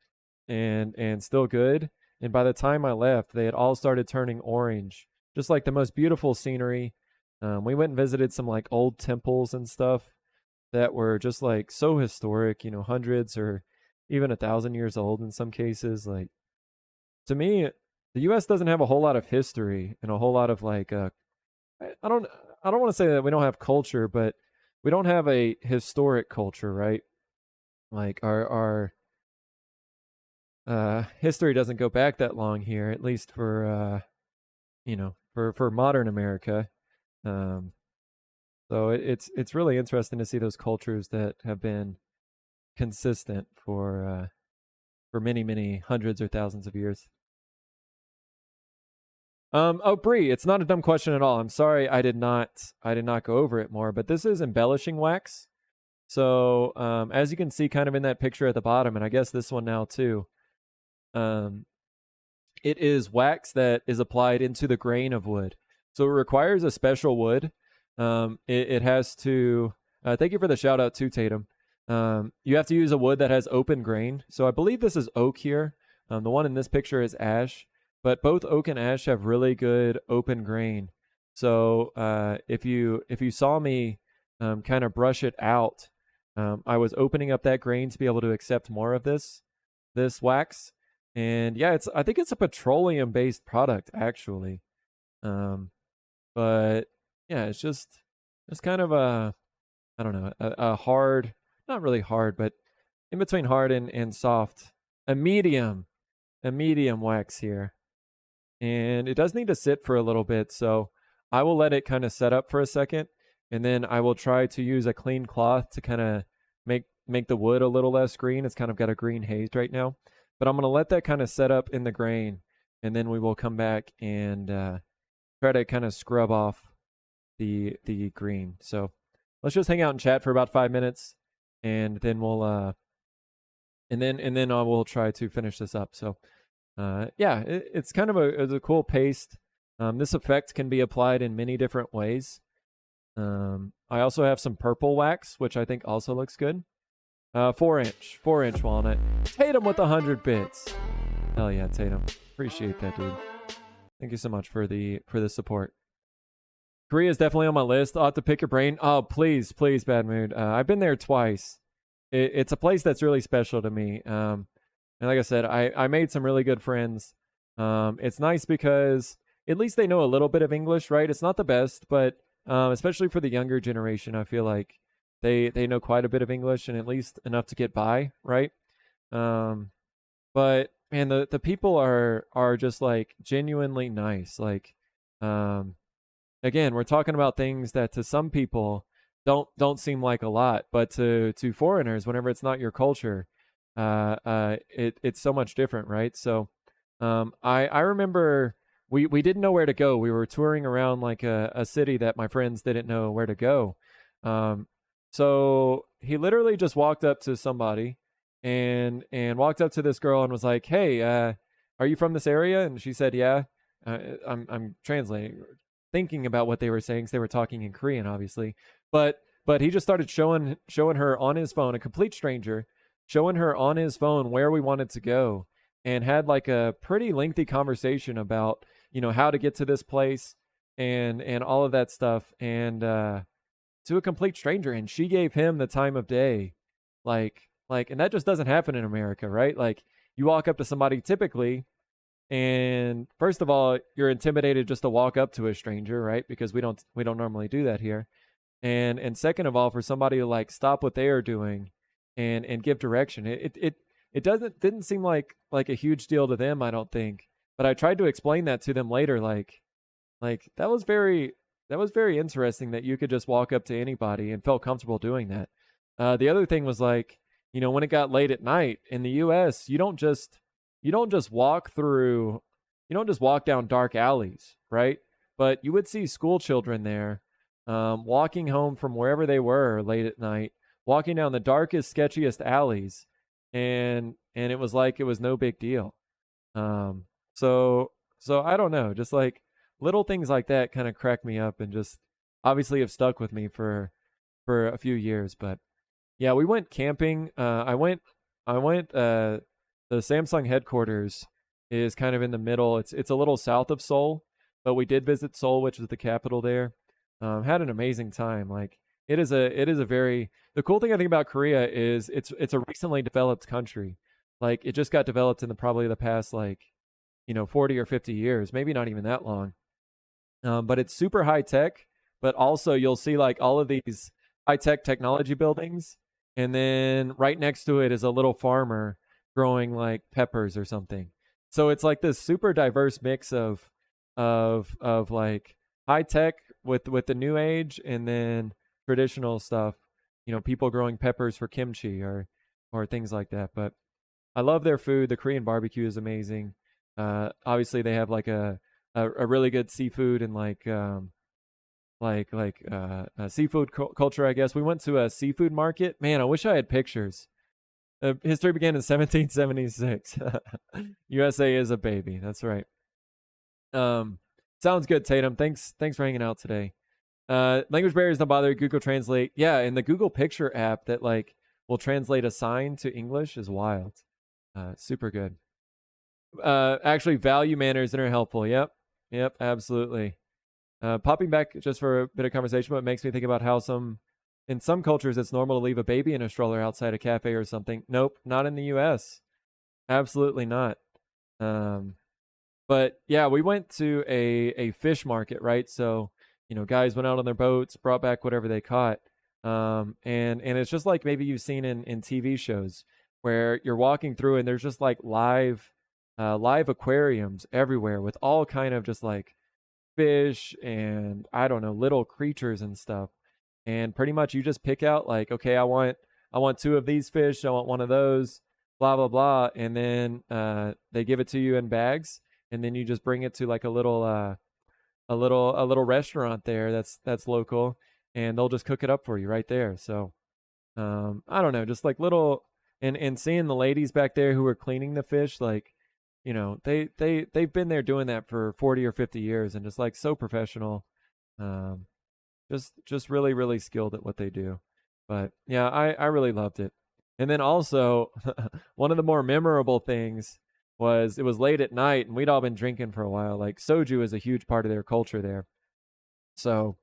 and still good. And by the time I left, they had all started turning orange, just like the most beautiful scenery. We went and visited some like old temples and stuff that were just like so historic, hundreds or even 1,000 years old in some cases. Like, to me, the U.S. doesn't have a whole lot of history and a whole lot of like, I don't want to say that we don't have culture, but we don't have a historic culture, right? Like our history doesn't go back that long here, at least for for modern America. So it's really interesting to see those cultures that have been consistent for many hundreds or thousands of years. Oh, Bree, it's not a dumb question at all. I'm sorry I did not go over it more, but this is embellishing wax. So as you can see kind of in that picture at the bottom, and I guess this one now too, it is wax that is applied into the grain of wood. So it requires a special wood. It has to, thank you for the shout out too, Tatum. You have to use a wood that has open grain. So I believe this is oak here. The one in this picture is ash. but both oak and ash have really good open grain. So if you saw me kind of brush it out, I was opening up that grain to be able to accept more of this wax. And yeah, I think it's a petroleum based product actually. Um, but yeah, it's kind of a, I don't know, a hard, not really hard, but in between hard and soft, a medium, a medium wax here. And it does need to sit for a little bit, so I will let it kind of set up for a second, and then I will try to use a clean cloth to kind of make the wood a little less green. It's kind of got a green haze right now, but I'm going to let that kind of set up in the grain, and then we will come back and try to kind of scrub off the green. So let's just hang out and chat for about 5 minutes, and then we'll and then I will try to finish this up. So yeah, it's kind of it's a cool paste. This effect can be applied in many different ways. I also have some purple wax, which I think also looks good. 4-inch walnut. Tatum with 100 bits. Hell yeah, Tatum. Appreciate that, dude. Thank you so much for the support. Korea is definitely on my list. I'll have to pick your brain. Oh, please, please, Bad Mood. I've been there twice. It's a place that's really special to me. And like I said, I made some really good friends. It's nice because at least they know a little bit of English, right? It's not the best, but especially for the younger generation, I feel like they know quite a bit of English and at least enough to get by, right? But man, the people are just like genuinely nice. Like, again, we're talking about things that to some people don't seem like a lot, but to foreigners, whenever it's not your culture, it's so much different, right? So, I remember we didn't know where to go. We were touring around like a city that my friends didn't know where to go. Um, so he literally just walked up to somebody and walked up to this girl and was like, "Hey, are you from this area?" And she said, "Yeah." I'm translating, thinking about what they were saying. 'Cause they were talking in Korean, obviously, but he just started showing her on his phone, a complete stranger, showing her on his phone where we wanted to go, and had like a pretty lengthy conversation about how to get to this place and all of that stuff, and to a complete stranger, and she gave him the time of day, and that just doesn't happen in America, right? Like you walk up to somebody typically, and first of all, you're intimidated just to walk up to a stranger, right? Because we don't normally do that here. And second of all, for somebody to like stop what they are doing and give direction, it didn't seem like a huge deal to them, I don't think. But I tried to explain that to them later, like that was very interesting that you could just walk up to anybody and felt comfortable doing that. The other thing was like, when it got late at night in the U.S., you don't just walk down dark alleys, right? But you would see school children there, walking home from wherever they were late at night, walking down the darkest, sketchiest alleys, and it was like it was no big deal. Um, so I don't know, just like little things like that kind of crack me up and just obviously have stuck with me for a few years. But yeah, we went camping. I went. The Samsung headquarters is kind of in the middle. It's a little south of Seoul, but we did visit Seoul, which is the capital there. Had an amazing time. Like it is a very the cool thing I think about Korea is it's a recently developed country. Like it just got developed in probably the past 40 or 50 years, maybe not even that long. But it's super high tech, but also you'll see like all of these high tech technology buildings, and then right next to it is a little farmer growing like peppers or something. So it's like this super diverse mix of like high tech with the new age, and then traditional stuff. People growing peppers for kimchi or things like that. But I love their food. The Korean barbecue is amazing. Obviously they have like a really good seafood and seafood culture, I guess. We went to a seafood market. Man, I wish I had pictures. History began in 1776. USA is a baby. That's right. Um, Sounds good, Tatum. Thanks for hanging out today. Language barriers don't bother. Google Translate. Yeah, and the Google Picture app that like will translate a sign to English is wild. Super good. Actually, value manners that are helpful. Yep, yep, absolutely. Popping back just for a bit of conversation, but it makes me think about how in some cultures, it's normal to leave a baby in a stroller outside a cafe or something. Nope, not in the U.S. Absolutely not. Um, but yeah, we went to a fish market, right? So, guys went out on their boats, brought back whatever they caught. And it's just like maybe you've seen in TV shows where you're walking through and there's just like live aquariums everywhere with all kind of just like fish and I don't know, little creatures and stuff. And pretty much you just pick out like, okay, I want two of these fish, I want one of those, blah blah blah, and then they give it to you in bags, and then you just bring it to like a little restaurant there that's local, and they'll just cook it up for you right there. So I don't know, just like little and seeing the ladies back there who were cleaning the fish, like they've been there doing that for 40 or 50 years and just like so professional. Um, just really really skilled at what they do. But yeah, I really loved it. And then also one of the more memorable things was it was late at night and we'd all been drinking for a while. Like soju is a huge part of their culture there. So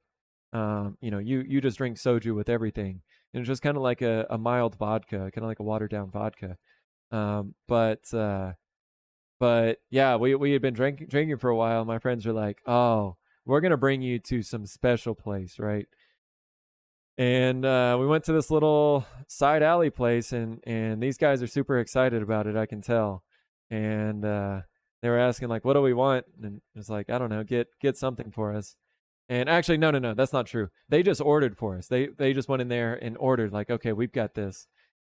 you just drink soju with everything. And it's just kind of like a mild vodka, kind of like a watered down vodka. But yeah, we had been drinking for a while. My friends were like, "Oh, we're gonna bring you to some special place, right?" And we went to this little side alley place, and these guys are super excited about it. I can tell. And they were asking like, "What do we want?" And it's like, "I don't know. Get something for us." And actually, no, no, no, that's not true. They just ordered for us. They just went in there and ordered like, "Okay, we've got this."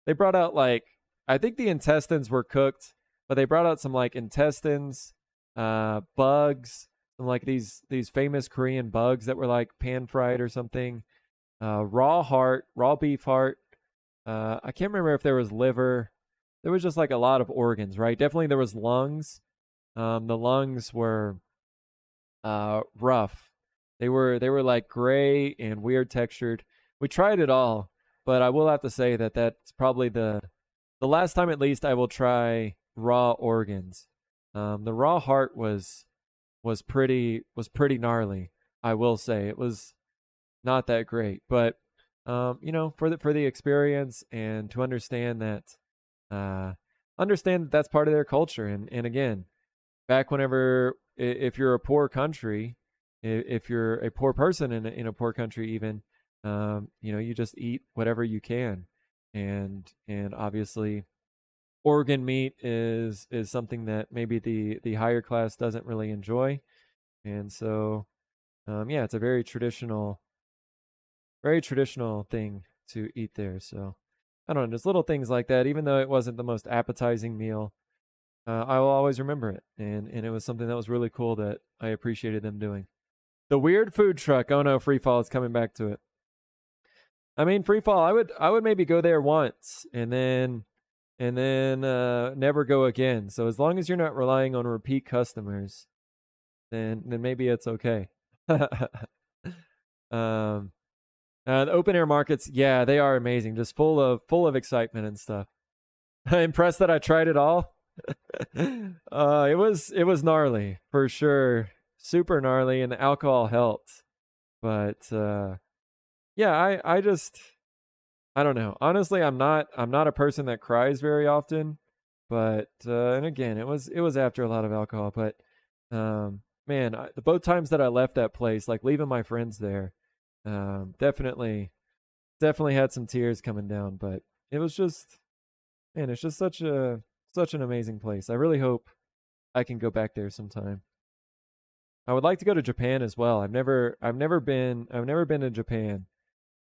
They brought out like I think the intestines were cooked, but they brought out some like intestines, bugs, some like these famous Korean bugs that were like pan fried or something. Raw heart, raw beef heart. I can't remember if there was liver. There was just like a lot of organs, right? Definitely there was lungs. The lungs were rough. They were like gray and weird textured. We tried it all, but I will have to say that that's probably the last time at least I will try raw organs. The raw heart was pretty gnarly. I will say it was not that great, but for the experience and to uh, understand that that's part of their culture. And again, back whenever if you're a poor country, if you're a poor person in a poor country, even you just eat whatever you can, and obviously organ meat is something that maybe the higher class doesn't really enjoy, and so yeah, it's a very traditional thing to eat there. So I don't know, just little things like that. Even though it wasn't the most appetizing meal, I will always remember it, and it was something that was really cool that I appreciated them doing. The weird food truck. Oh no, free fall is coming back to it. I mean, free fall. I would maybe go there once and then never go again. So as long as you're not relying on repeat customers, then maybe it's okay. um, the open air markets, yeah, they are amazing. Just full of excitement and stuff. I'm impressed that I tried it all. It was gnarly for sure, super gnarly, and the alcohol helped. But yeah, I don't know. Honestly, I'm not a person that cries very often, but and again, it was after a lot of alcohol. But man, the both times that I left that place, like leaving my friends there, definitely had some tears coming down. But it was just man, it's just such an amazing place. I really hope I can go back there sometime. I would like to go to Japan as well. I've never been to Japan,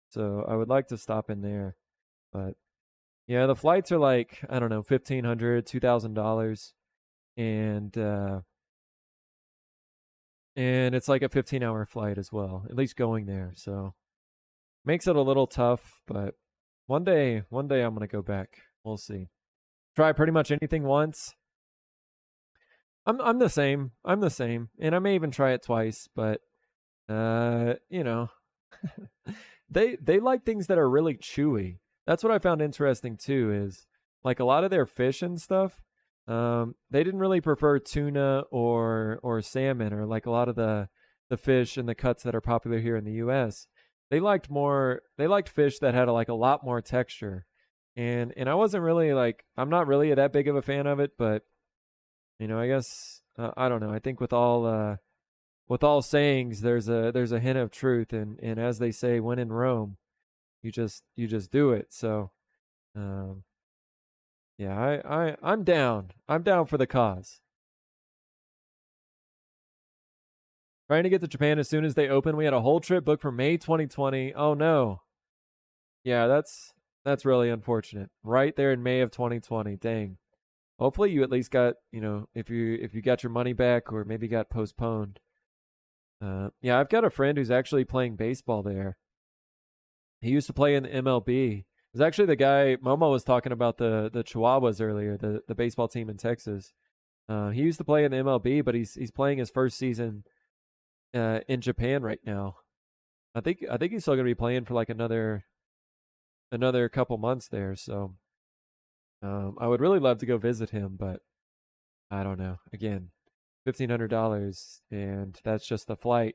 so I would like to stop in there. But yeah, the flights are like I don't know, $1,500, $2,000, and and it's like a 15-hour flight as well, at least going there. So makes it a little tough, but one day I'm gonna go back. We'll see. Try pretty much anything once. I'm the same. I'm the same, and I may even try it twice. But uh, you know, they like things that are really chewy. That's what I found interesting too. Is like a lot of their fish and stuff. they didn't really prefer tuna or salmon or like a lot of the fish and the cuts that are popular here in the U.S. They liked fish that had like a lot more texture, and I wasn't really like I'm not really that big of a fan of it, but I guess I don't know. I think with all sayings, there's a hint of truth, and as they say, when in Rome, you just do it. So um, yeah, I'm down. I'm down for the cause. Trying to get to Japan as soon as they open. We had a whole trip booked for May 2020. Oh no. Yeah, that's really unfortunate. Right there in May of 2020. Dang. Hopefully you at least got, if you got your money back or maybe got postponed. Yeah, I've got a friend who's actually playing baseball there. He used to play in the MLB. It was actually the guy Momo was talking about the Chihuahuas earlier, the baseball team in Texas. He used to play in the MLB, but he's playing his first season in Japan right now. I think he's still gonna be playing for like another couple months there. So I would really love to go visit him, but I don't know. Again, $1,500, and that's just the flight.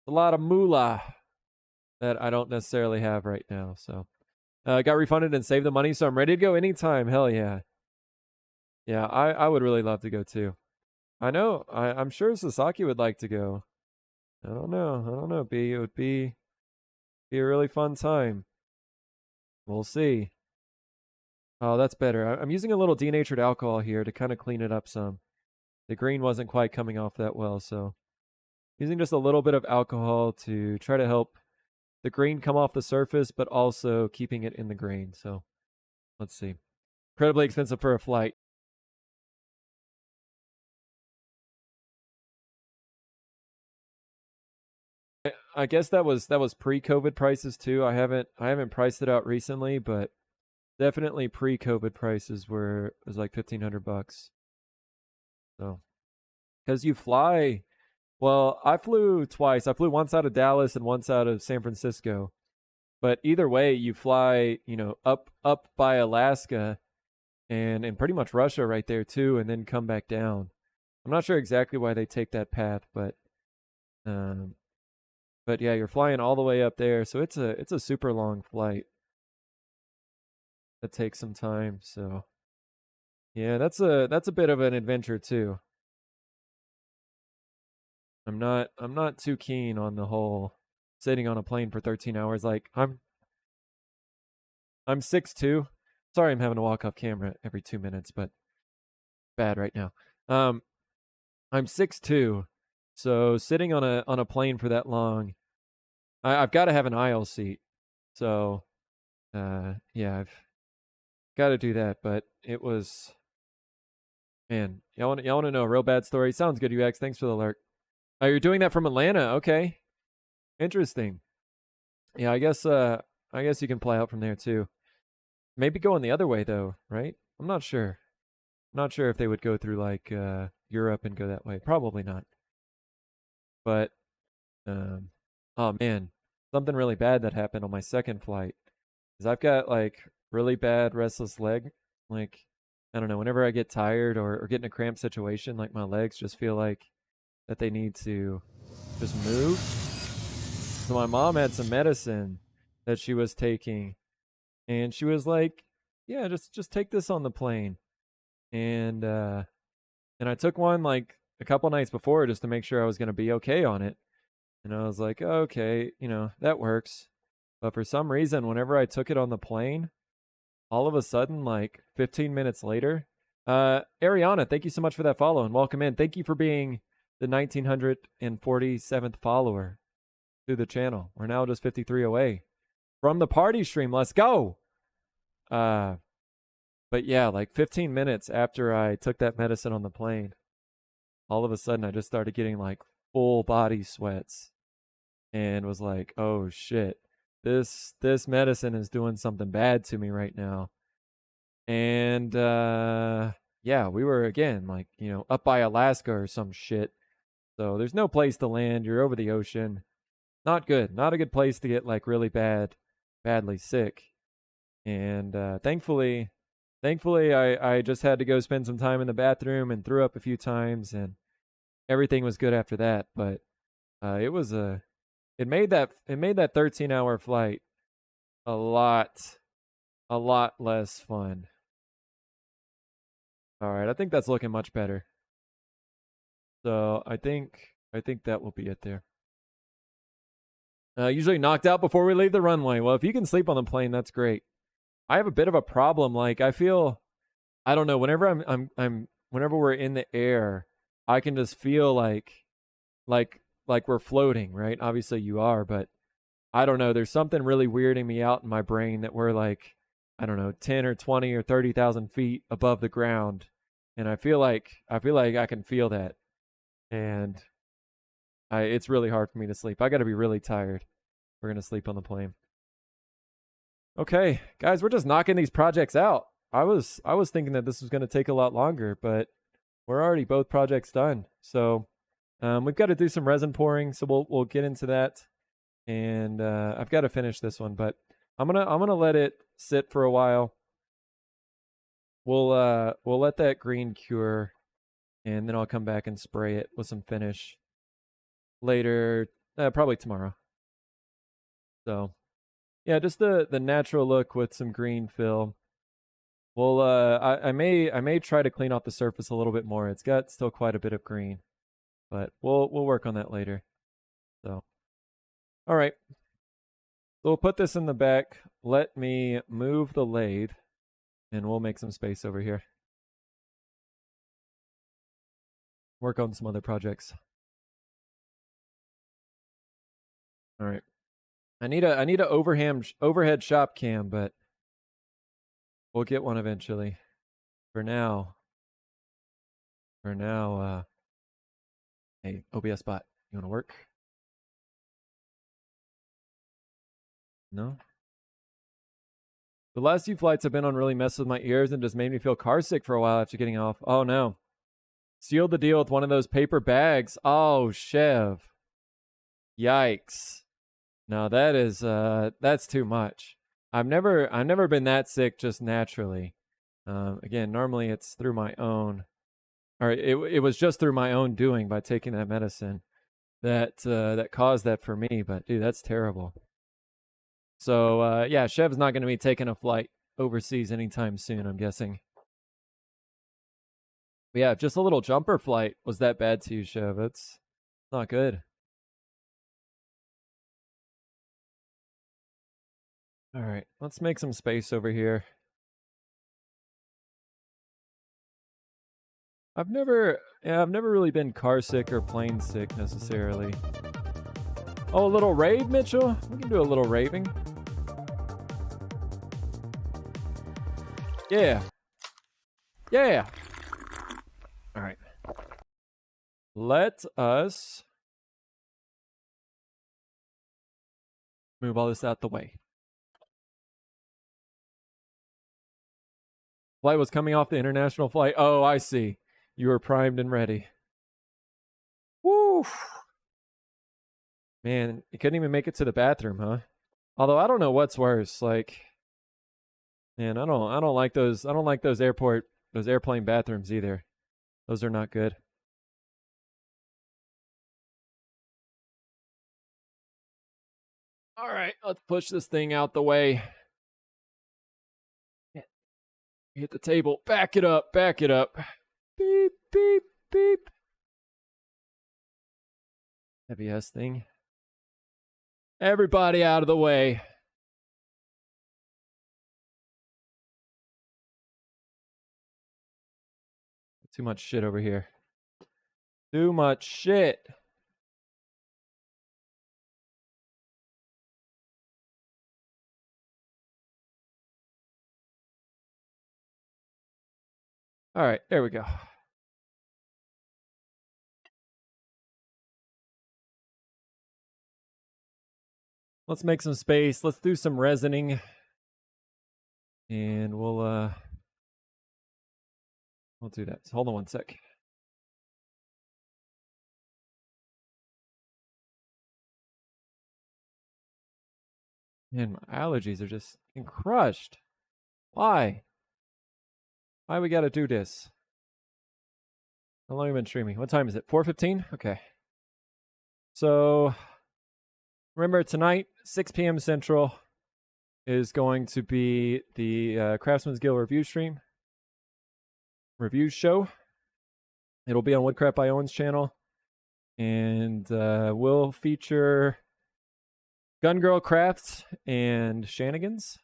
A lot of moolah that I don't necessarily have right now. So got refunded and saved the money, so I'm ready to go anytime. Hell yeah, yeah. I would really love to go too. I know. I'm sure Sasaki would like to go. I don't know. I don't know. It would be a really fun time. We'll see. Oh, that's better. I'm using a little denatured alcohol here to kind of clean it up some. The green wasn't quite coming off that well, so using just a little bit of alcohol to try to help the green come off the surface, but also keeping it in the grain. So let's see. Incredibly expensive for a flight. I guess that was pre-COVID prices too. I haven't priced it out recently, but definitely pre-COVID prices was like $1,500. So because you fly, well, I flew twice. I flew once out of Dallas and once out of San Francisco. But either way, you fly, up by Alaska and pretty much Russia right there too, and then come back down. I'm not sure exactly why they take that path, um, but yeah, you're flying all the way up there, so it's a super long flight that takes some time. So yeah, that's a bit of an adventure too. I'm not too keen on the whole sitting on a plane for 13 hours. Like I'm 6'2". Sorry, I'm having to walk off camera every 2 minutes, but bad right now. Um, I'm 6'2", so sitting on a plane for that long, I've got to have an aisle seat. So, yeah, I've got to do that. But it was, man, y'all want to know a real bad story? Sounds good, UX. Thanks for the alert. Oh, you're doing that from Atlanta? Okay, interesting. Yeah, I guess you can fly out from there too. Maybe going the other way though, right? I'm not sure. Not sure if they would go through like Europe and go that way. Probably not. But um, oh man, something really bad that happened on my second flight is I've got like really bad restless leg. Like I don't know, whenever I get tired or get in a cramped situation, like my legs just feel like that they need to just move. So my mom had some medicine that she was taking, and she was like, "Yeah, just take this on the plane." And and I took one like a couple nights before just to make sure I was going to be okay on it. And I was like, oh, okay, that works. But for some reason, whenever I took it on the plane, all of a sudden, like 15 minutes later, Ariana, thank you so much for that follow and welcome in. Thank you for being the 1947th follower through the channel. We're now just 53 away from the party stream. Let's go. Uh, but yeah, like 15 minutes after I took that medicine on the plane, all of a sudden I just started getting like full body sweats and was like, "Oh shit. This medicine is doing something bad to me right now." And yeah, we were again like, up by Alaska or some shit. So there's no place to land. You're over the ocean. Not good. Not a good place to get like really badly sick. And thankfully thankfully, I just had to go spend some time in the bathroom and threw up a few times, and everything was good after that. But it was it made that 13-hour flight a lot less fun. All right, I think that's looking much better. So I think that will be it there. Usually knocked out before we leave the runway. Well, if you can sleep on the plane, that's great. I have a bit of a problem. Like I feel, I don't know. Whenever whenever we're in the air, I can just feel like we're floating, right? Obviously you are, but I don't know. There's something really weirding me out in my brain that we're like, I don't know, 10 or 20 or 30,000 feet above the ground, and I feel like I can feel that, and it's really hard for me to sleep. I got to be really tired. We're gonna sleep on the plane. Okay, guys, we're just knocking these projects out. I was thinking that this was gonna take a lot longer, but we're already both projects done. So we've got to do some resin pouring, so we'll get into that. And I've got to finish this one, but I'm gonna let it sit for a while. We'll let that green cure, and then I'll come back and spray it with some finish later, probably tomorrow. So yeah, just the natural look with some green fill. Well, I may try to clean off the surface a little bit more. It's got still quite a bit of green, but we'll work on that later. So, all right. So we'll put this in the back. Let me move the lathe, and we'll make some space over here. Work on some other projects. All right. I need a overhead shop cam, but we'll get one eventually. For now, hey, OBS bot, you want to work? No. The last few flights I've been on really messed with my ears and just made me feel car sick for a while after getting off. Oh no. Sealed the deal with one of those paper bags. Oh, Chev. Yikes. No, that is that's too much. I've never been that sick just naturally. Again, normally it's through my own, or it was just through my own doing by taking that medicine that caused that for me. But dude, that's terrible. So yeah, Chev's not going to be taking a flight overseas anytime soon, I'm guessing. But yeah, just a little jumper flight was that bad to you, Chev. It's not good. All right, let's make some space over here. I've never really been car sick or plane sick necessarily. Oh, a little rave, Mitchell? We can do a little raving. Yeah. Yeah. All right. Let us move all this out the way. Flight was coming off the international flight. Oh, I see. You were primed and ready. Woo! Man, you couldn't even make it to the bathroom, huh? Although I don't know what's worse. Like, man, I don't like those airplane bathrooms either. Those are not good. All right, let's push this thing out the way. Hit the table. Back it up. Back it up. Beep, beep, beep. Heavy ass thing. Everybody out of the way. Too much shit over here. Too much shit. All right, there we go. Let's make some space. Let's do some resining. And we'll do that. So hold on one sec. Man, my allergies are just getting crushed. Why? Why we gotta do this? How long have you been streaming? What time is it? 4:15? Okay. So, remember tonight, 6 p.m. Central, is going to be the Craftsman's Guild review stream. Review show. It'll be on Woodcraft by Owen's channel. And we'll feature Gun Girl Crafts and Shenanigans.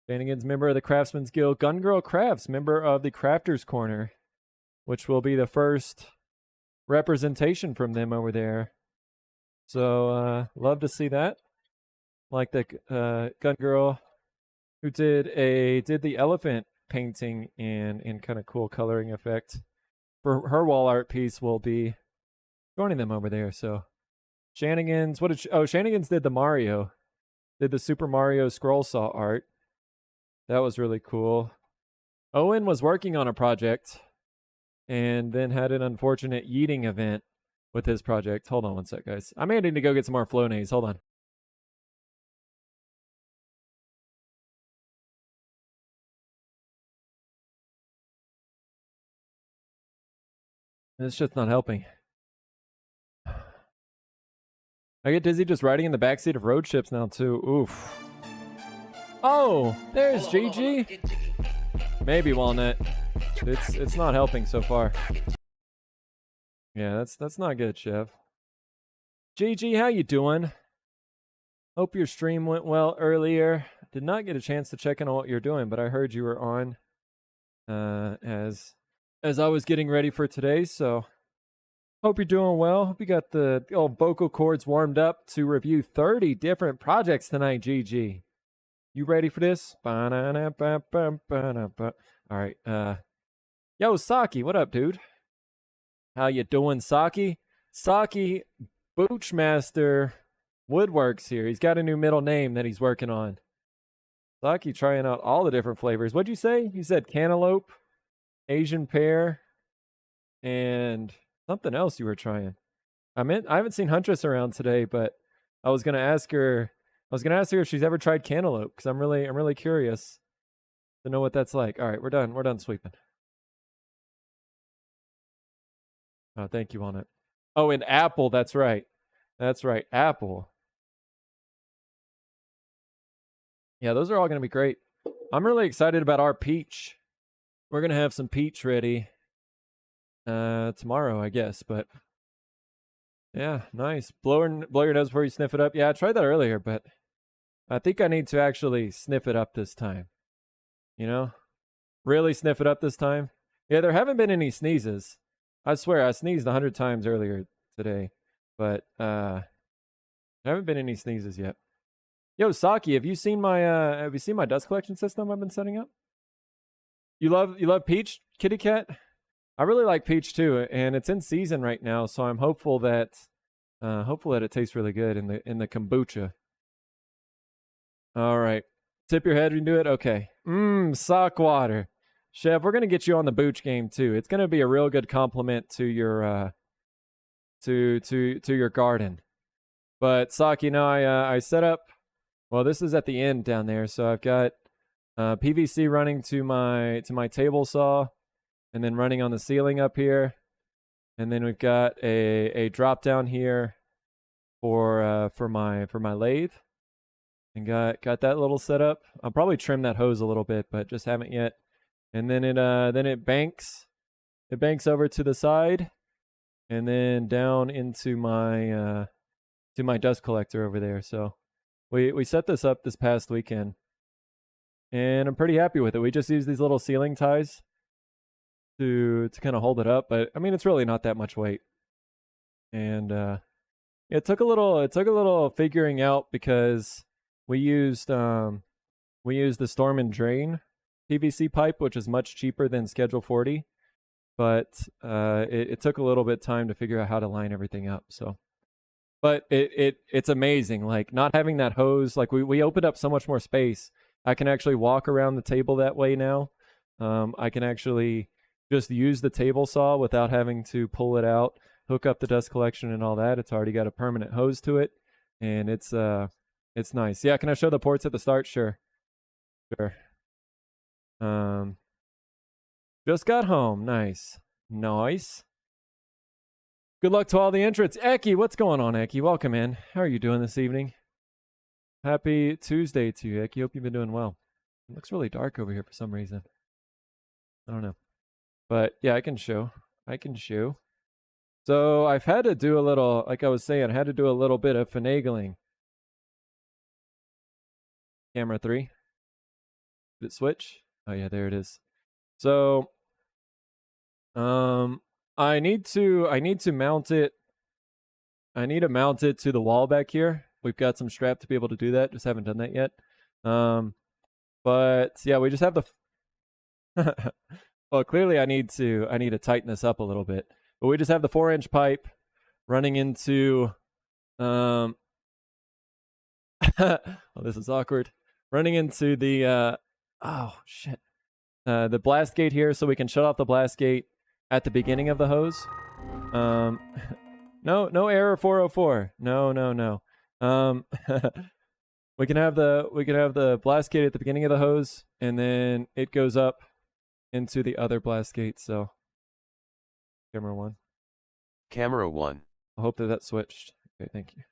Shenanigans, member of the Craftsman's Guild. Gun Girl Crafts, member of the Crafters Corner, which will be the first representation from them over there. So, love to see that. Like the Gun Girl who did the elephant painting in kind of cool coloring effect. For her wall art piece, will be joining them over there. So, Shenanigans, Shenanigans did the Super Mario scroll saw art. That was really cool. Owen was working on a project and then had an unfortunate yeeting event with his project. Hold on one sec, guys. I'm mandating to go get some more Flonase. Hold on. This shit's not helping. I get dizzy just riding in the backseat of road ships now, too. Oof. Oh, there's GG. Maybe Walnut. It's not helping so far. Yeah, that's not good, Chef. GG, how you doing? Hope your stream went well earlier. Did not get a chance to check in on what you're doing, but I heard you were on as I was getting ready for today, so hope you're doing well. Hope you got the old vocal cords warmed up to review 30 different projects tonight, GG. You ready for this? All right. Yo, Saki, what up, dude? How you doing, Saki? Saki Boochmaster Woodworks here. He's got a new middle name that he's working on. Saki trying out all the different flavors. What'd you say? You said cantaloupe, Asian pear, and something else you were trying. I haven't seen Huntress around today, but I was gonna ask her if she's ever tried cantaloupe, because I'm really curious to know what that's like. All right, we're done sweeping. Oh, thank you, Walnut. Oh, and apple, that's right. That's right, apple. Yeah, those are all going to be great. I'm really excited about our peach. We're going to have some peach ready tomorrow, I guess, but yeah, nice. Blow your nose before you sniff it up. Yeah, I tried that earlier, but I think I need to actually sniff it up this time. You know? Really sniff it up this time. Yeah, there haven't been any sneezes. I swear, I sneezed 100 times earlier today, but there haven't been any sneezes yet. Yo, Saki, have you seen my dust collection system I've been setting up? You love peach, kitty cat? I really like peach too, and it's in season right now, so I'm hopeful that it tastes really good in the kombucha. All right, tip your head and do it. Okay. Sock water. Chef, we're gonna get you on the booch game too. It's gonna be a real good compliment to your to your garden. But Saki, I set up. Well, this is at the end down there, so I've got PVC running to my table saw, and then running on the ceiling up here, and then we've got a drop down here for my lathe, and got that little setup. I'll probably trim that hose a little bit, but just haven't yet. And then it banks over to the side, and then down into my to my dust collector over there. So we set this up this past weekend, and I'm pretty happy with it. We just use these little ceiling ties to kind of hold it up, but I mean it's really not that much weight. And it took a little figuring out, because we used the storm and drain PVC pipe, which is much cheaper than Schedule 40, but it took a little bit time to figure out how to line everything up. So, but it's amazing. Like, not having that hose, like we opened up so much more space. I can actually walk around the table that way now. I can actually just use the table saw without having to pull it out, hook up the dust collection and all that. It's already got a permanent hose to it, and it's nice. Yeah, can I show the ports at the start? Sure. Just got home. Nice. Nice. Good luck to all the entrants. Eki, what's going on, Eki? Welcome in. How are you doing this evening? Happy Tuesday to you, Eki. Hope you've been doing well. It looks really dark over here for some reason. I don't know. But yeah, I can show. So I've had to do a little, like I was saying, I had to do a little bit of finagling. Camera 3. Did it switch? Oh yeah, there it is. So I need to mount it. I need to mount it to the wall back here. We've got some strap to be able to do that. Just haven't done that yet. But yeah, we just have the well, clearly I need to tighten this up a little bit. But we just have the 4-inch pipe running into oh, this is awkward. Running into the oh shit. The blast gate here, so we can shut off the blast gate at the beginning of the hose. No error 404. No. we can have the blast gate at the beginning of the hose, and then it goes up into the other blast gate. So camera 1. Camera 1. I hope that switched. Okay, thank you.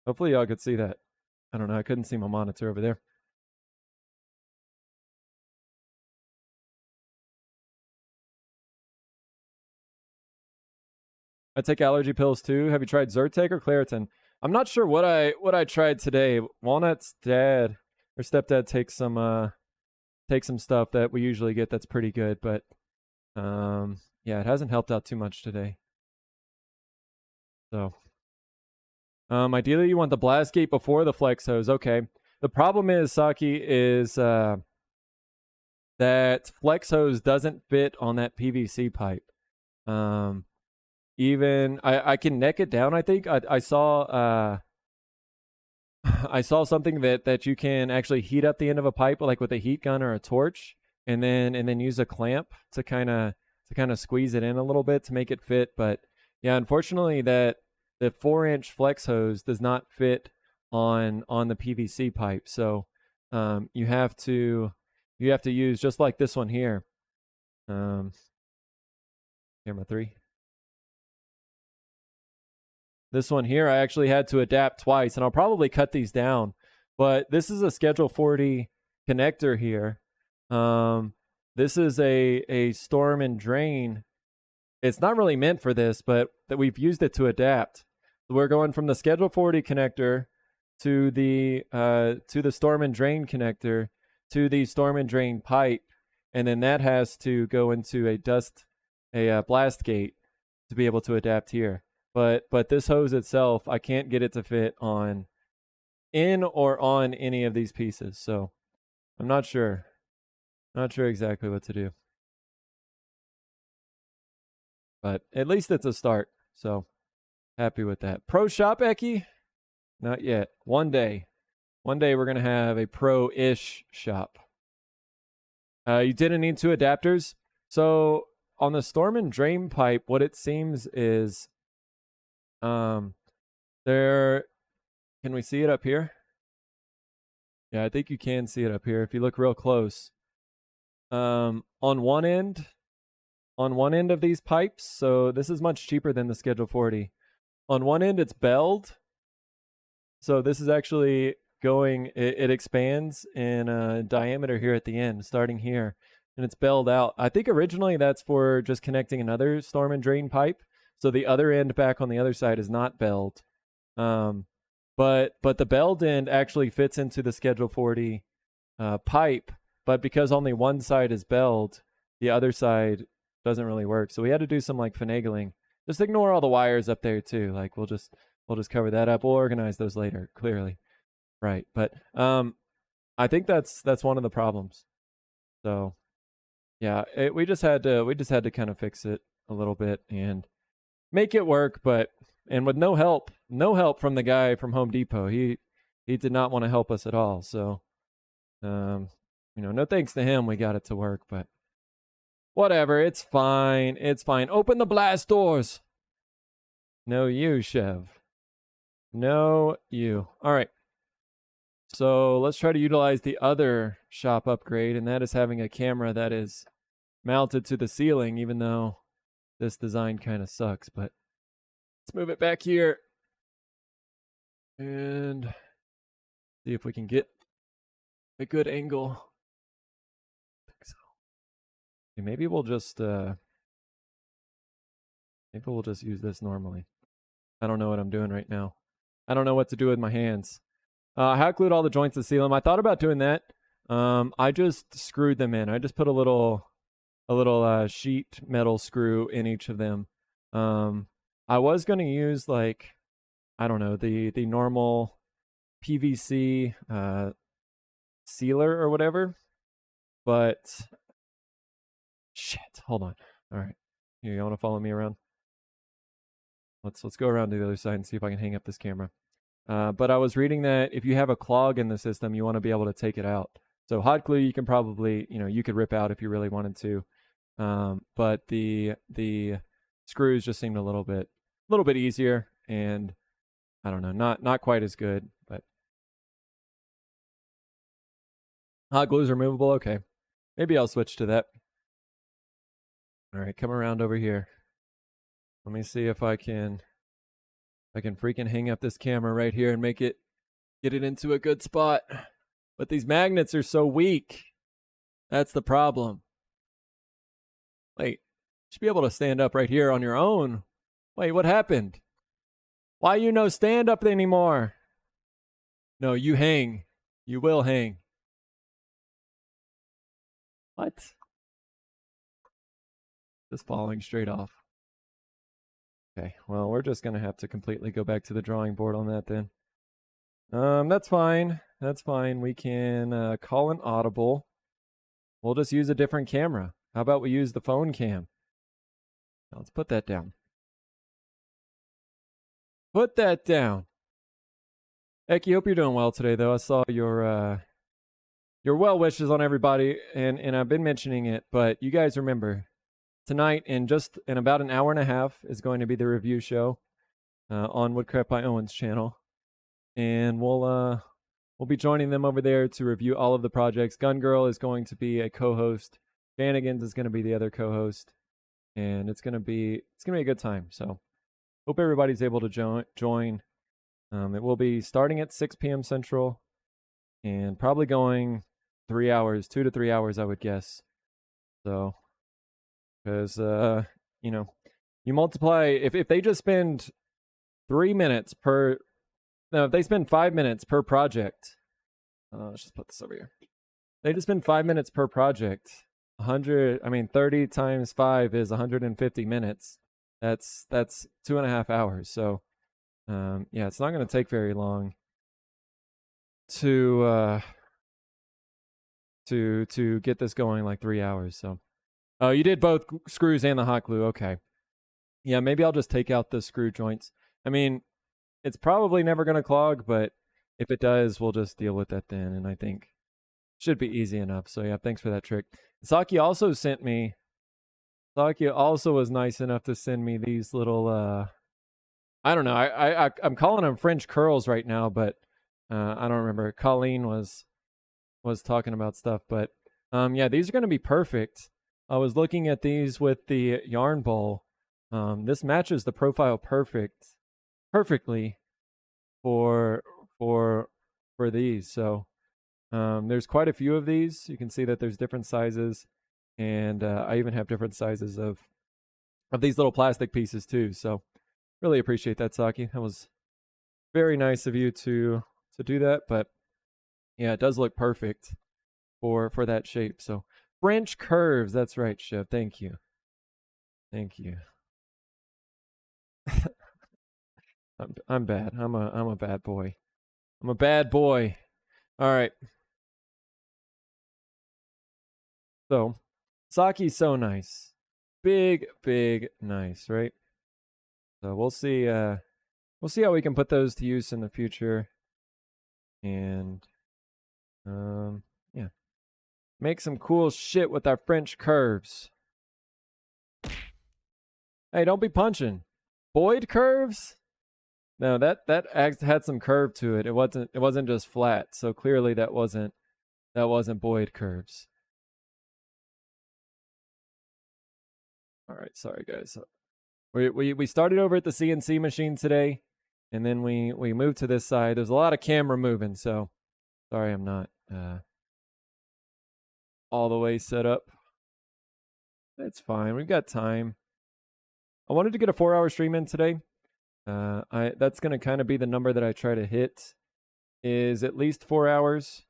Hopefully y'all could see that. I don't know. I couldn't see my monitor over there. I take allergy pills too. Have you tried Zyrtec or Claritin? I'm not sure what I tried today. Walnut's dad or stepdad takes some stuff that we usually get that's pretty good, but yeah, it hasn't helped out too much today. So ideally you want the blast gate before the flex hose. Okay. The problem is, Saki, is that flex hose doesn't fit on that PVC pipe. Even I can neck it down. I think I saw I saw something that you can actually heat up the end of a pipe like with a heat gun or a torch, and then use a clamp to kind of squeeze it in a little bit to make it fit. But yeah, unfortunately, that the 4-inch flex hose does not fit on the PVC pipe. So you have to use just like this one here. Camera 3. This one here, I actually had to adapt twice, and I'll probably cut these down. But this is a Schedule 40 connector here. This is a storm and drain. It's not really meant for this, but that we've used it to adapt. We're going from the Schedule 40 connector to the storm and drain connector to the storm and drain pipe, and then that has to go into a blast gate to be able to adapt here. But this hose itself, I can't get it to fit in or on any of these pieces. So I'm not sure. Not sure exactly what to do. But at least it's a start. So happy with that. Pro shop, Eki? Not yet. One day we're going to have a pro-ish shop. You didn't need 2 adapters. So on the storm and drain pipe, what it seems is there, can we see it up here? Yeah, I think you can see it up here if you look real close. On one end of these pipes, so this is much cheaper than the Schedule 40. On one end, it's belled. So this is actually going, it expands in diameter here at the end, starting here, and it's belled out. I think originally that's for just connecting another storm and drain pipe. So the other end back on the other side is not belled. But the belled end actually fits into the Schedule 40 pipe, but because only one side is belled, the other side doesn't really work. So we had to do some like finagling. Just ignore all the wires up there too. Like we'll just cover that up. We'll organize those later, clearly. Right. But I think that's one of the problems. So yeah, we just had to kind of fix it a little bit and make it work, and with no help from the guy from Home Depot. He did not want to help us at all. So, no thanks to him, we got it to work, but whatever. It's fine. Open the blast doors. No, you, Chev. No, you. All right. So let's try to utilize the other shop upgrade, and that is having a camera that is mounted to the ceiling, even though this design kind of sucks. But let's move it back here and see if we can get a good angle. I think so. Okay, maybe we'll just use this normally. I don't know what I'm doing right now. I don't know what to do with my hands. I hot glued all the joints to seal them. I thought about doing that. I just screwed them in. I just put a little sheet metal screw in each of them. I was going to use like, I don't know, the normal PVC sealer or whatever, but shit, hold on. All right, you want to follow me around? Let's go around to the other side and see if I can hang up this camera. But I was reading that if you have a clog in the system, you want to be able to take it out. So hot glue, you can probably, you could rip out if you really wanted to. But the screws just seemed a little bit easier, and I don't know, not quite as good. But hot glue is removable. Okay, maybe I'll switch to that. All right, come around over here. Let me see if I can freaking hang up this camera right here and get it into a good spot. But these magnets are so weak. That's the problem. Wait, you should be able to stand up right here on your own. Wait, what happened? Why you no stand up anymore? No, you hang. You will hang. What? Just falling straight off. Okay, well, we're just going to have to completely go back to the drawing board on that then. That's fine. That's fine. We can call an audible. We'll just use a different camera. How about we use the phone cam? Now let's put that down. Put that down. Eki, hope you're doing well today, though. I saw your well wishes on everybody, and I've been mentioning it, but you guys remember, tonight in about an hour and a half is going to be the review show on Woodcraft by Owen's channel, and we'll be joining them over there to review all of the projects. Gun Girl is going to be a co-host. Shenanigans is going to be the other co-host, and it's gonna be a good time. So hope everybody's able to join. It will be starting at 6 p.m. Central, and probably going 3 hours, 2 to 3 hours, I would guess. So, because you multiply if they just spend 3 minutes per. No, if they spend 5 minutes per project. Let's just put this over here. They just spend 5 minutes per project. 30 times 5 is 150 minutes. That's 2.5 hours. So, yeah, it's not going to take very long to get this going, like 3 hours. So, oh, you did both screws and the hot glue. Okay. Yeah, maybe I'll just take out the screw joints. I mean, it's probably never going to clog, but if it does, we'll just deal with that then. And I think should be easy enough. So yeah, thanks for that trick. Saki also was nice enough to send me these little, I don't know. I'm calling them French curls right now, but I don't remember. Colleen was talking about stuff, but yeah, these are going to be perfect. I was looking at these with the yarn bowl. This matches the profile perfectly for these. So there's quite a few of these. You can see that there's different sizes, and I even have different sizes of these little plastic pieces too. So really appreciate that, Saki. That was very nice of you to do that. But yeah, it does look perfect for that shape. So French curves, that's right, Chef. Thank you. I'm bad. I'm a bad boy. I'm a bad boy. All right. So, Saki's so nice. Big nice, right? So we'll see how we can put those to use in the future. And yeah. Make some cool shit with our French curves. Hey, don't be punching. Boyd curves? No, that had some curve to it. It wasn't just flat. So clearly that wasn't Boyd curves. All right, sorry guys. We started over at the CNC machine today, and then we moved to this side. There's a lot of camera moving, so sorry I'm not all the way set up. It's fine. We've got time. I wanted to get a 4-hour stream in today. That's gonna kind of be the number that I try to hit, is at least 4 hours.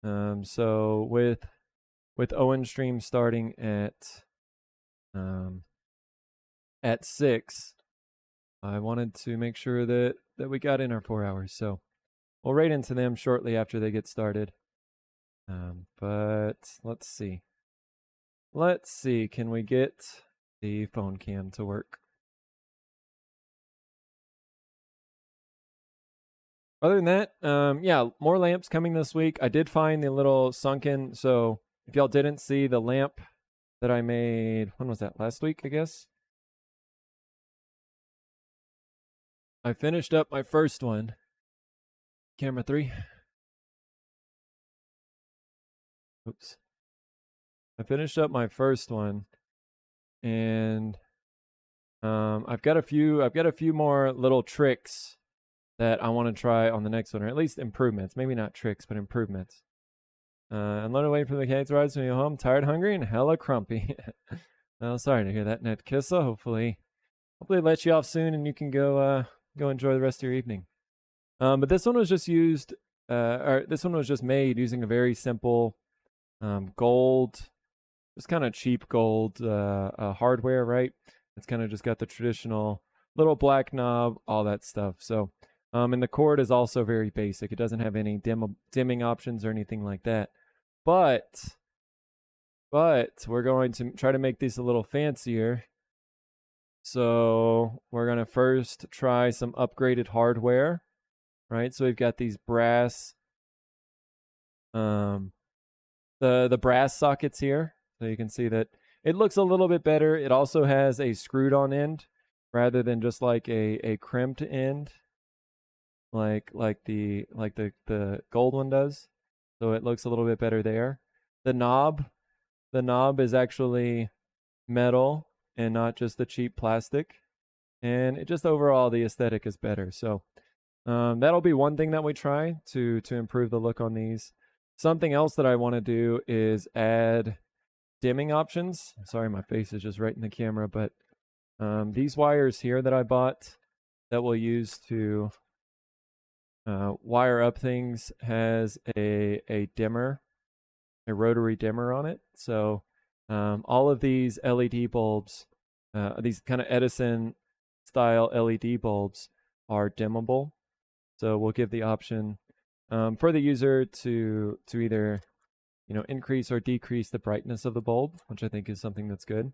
So with Owen stream starting at 6, I wanted to make sure that we got in our 4 hours. So we'll raid into them shortly after they get started. But let's see. Can we get the phone cam to work? Other than that, yeah, more lamps coming this week. I did find the little sunken, so if y'all didn't see the lamp that I made, when was that? Last week, I guess? I finished up my first one. Camera 3. Oops. I finished up my first one, and I've got a few more little tricks that I want to try on the next one, or at least improvements. Maybe not tricks, but improvements. I'm not waiting for the mechanics to ride to me home. Tired, hungry, and hella crumpy. Well, sorry to hear that, Ned Kissa. Hopefully let you off soon, and you can go enjoy the rest of your evening. But this one was just used, or this one was just made using a very simple gold, just kind of cheap gold hardware, right? It's kind of just got the traditional little black knob, all that stuff. So, and the cord is also very basic. It doesn't have any dimming options or anything like that. But we're going to try to make these a little fancier. So we're going to first try some upgraded hardware, right? So we've got these brass, the brass sockets here. So you can see that it looks a little bit better. It also has a screwed on end rather than just like a crimped end, like the gold one does. So it looks a little bit better there. The knob is actually metal and not just the cheap plastic. And it just overall the aesthetic is better. So that'll be one thing that we try to improve the look on these. Something else that I want to do is add dimming options. Sorry, my face is just right in the camera, but these wires here that I bought that we'll use to wire up things has a dimmer, a rotary dimmer on it. So all of these LED bulbs, these kind of Edison style LED bulbs are dimmable. So we'll give the option for the user to either increase or decrease the brightness of the bulb, which I think is something that's good.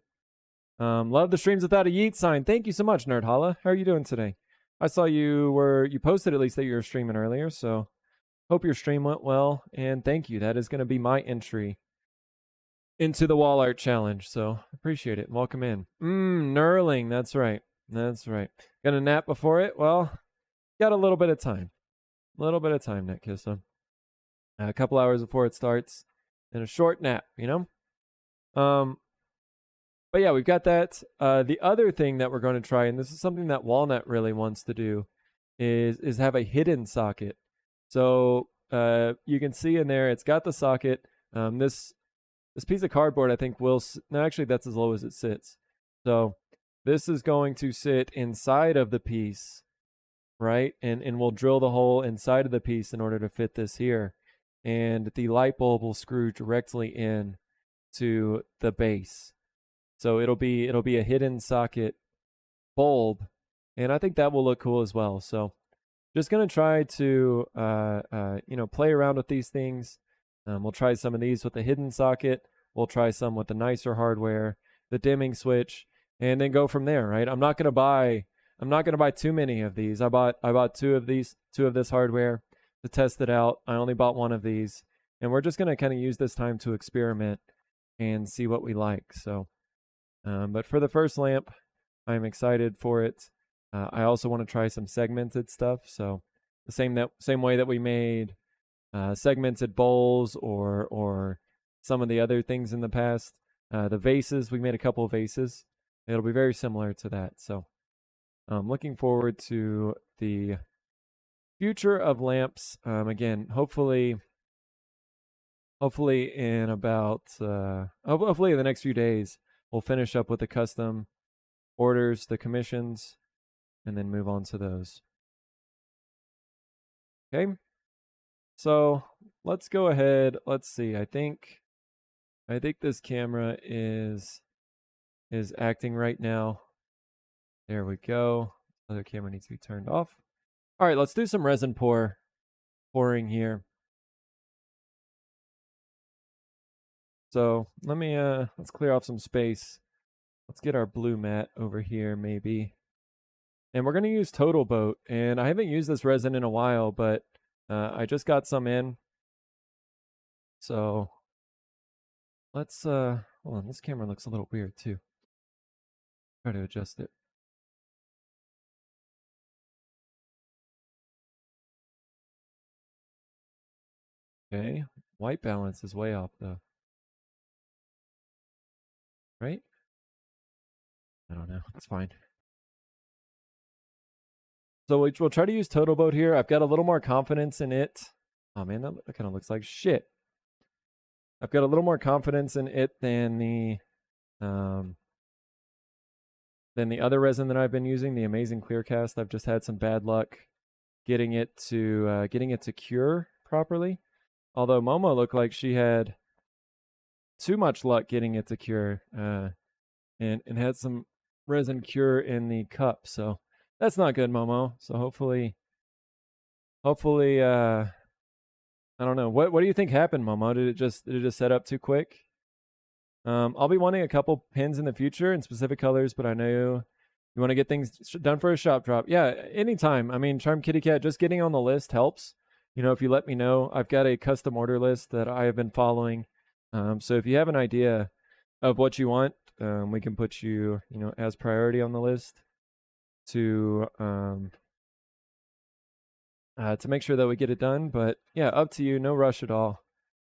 Love the streams without a yeet sign. Thank you so much, Nerd Holla. How are you doing today? I saw you posted at least that you were streaming earlier, so hope your stream went well, and thank you. That is going to be my entry into the wall art challenge, so appreciate it. Welcome in. Knurling, that's right. Gonna nap before it? Well, got a little bit of time. Netkissa. A couple hours before it starts, and a short nap, But yeah, we've got that. The other thing that we're going to try, and this is something that Walnut really wants to do, is have a hidden socket. So you can see in there, it's got the socket. This piece of cardboard, I think, no, actually, that's as low as it sits. So this is going to sit inside of the piece, right? And we'll drill the hole inside of the piece in order to fit this here. And the light bulb will screw directly in to the base. So it'll be a hidden socket bulb, and I think that will look cool as well. So just gonna try to play around with these things. We'll try some of these with the hidden socket. We'll try some with the nicer hardware, the dimming switch, and then go from there. Right? I'm not gonna buy too many of these. I bought two of this hardware to test it out. I only bought one of these, and we're just gonna kind of use this time to experiment and see what we like. So. But for the first lamp, I'm excited for it. I also want to try some segmented stuff. So the same way that we made segmented bowls or some of the other things in the past. The vases, we made a couple of vases. It'll be very similar to that. So I'm looking forward to the future of lamps. Again, hopefully in about hopefully in the next few days we'll finish up with the custom orders, the commissions, and then move on to those. Okay. So let's go ahead. Let's see. I think this camera is acting right now. There we go. Other camera needs to be turned off. All right, let's do some resin pouring here. So let's clear off some space. Let's get our blue mat over here maybe. And we're gonna use Total Boat. And I haven't used this resin in a while, but I just got some in. So let's hold on, this camera looks a little weird too. Try to adjust it. Okay, white balance is way off though. Right? I don't know. It's fine. So we'll try to use Total Boat here. I've got a little more confidence in it. Oh man, that kind of looks like shit. I've got a little more confidence in it than the other resin that I've been using, the Amazing Clear Cast. I've just had some bad luck getting it to cure properly. Although Momo looked like she had too much luck getting it to cure, and had some resin cure in the cup. So that's not good, Momo. So hopefully, I don't know. What do you think happened, Momo? Did it just set up too quick? I'll be wanting a couple pins in the future in specific colors, but I know you want to get things done for a shop drop. Yeah, anytime. I mean, Charm Kitty Cat, just getting on the list helps. You know, if you let me know, I've got a custom order list that I have been following. So if you have an idea of what you want, we can put you, as priority on the list to make sure that we get it done. But yeah, up to you. No rush at all.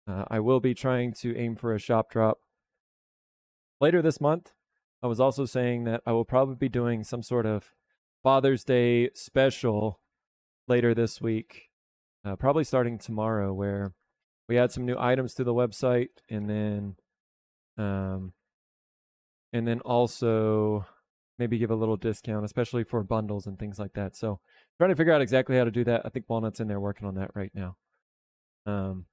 I will be trying to aim for a shop drop later this month. I was also saying that I will probably be doing some sort of Father's Day special later this week, probably starting tomorrow, where we add some new items to the website, and then also maybe give a little discount, especially for bundles and things like that. So trying to figure out exactly how to do that. I think Walnut's in there working on that right now. Now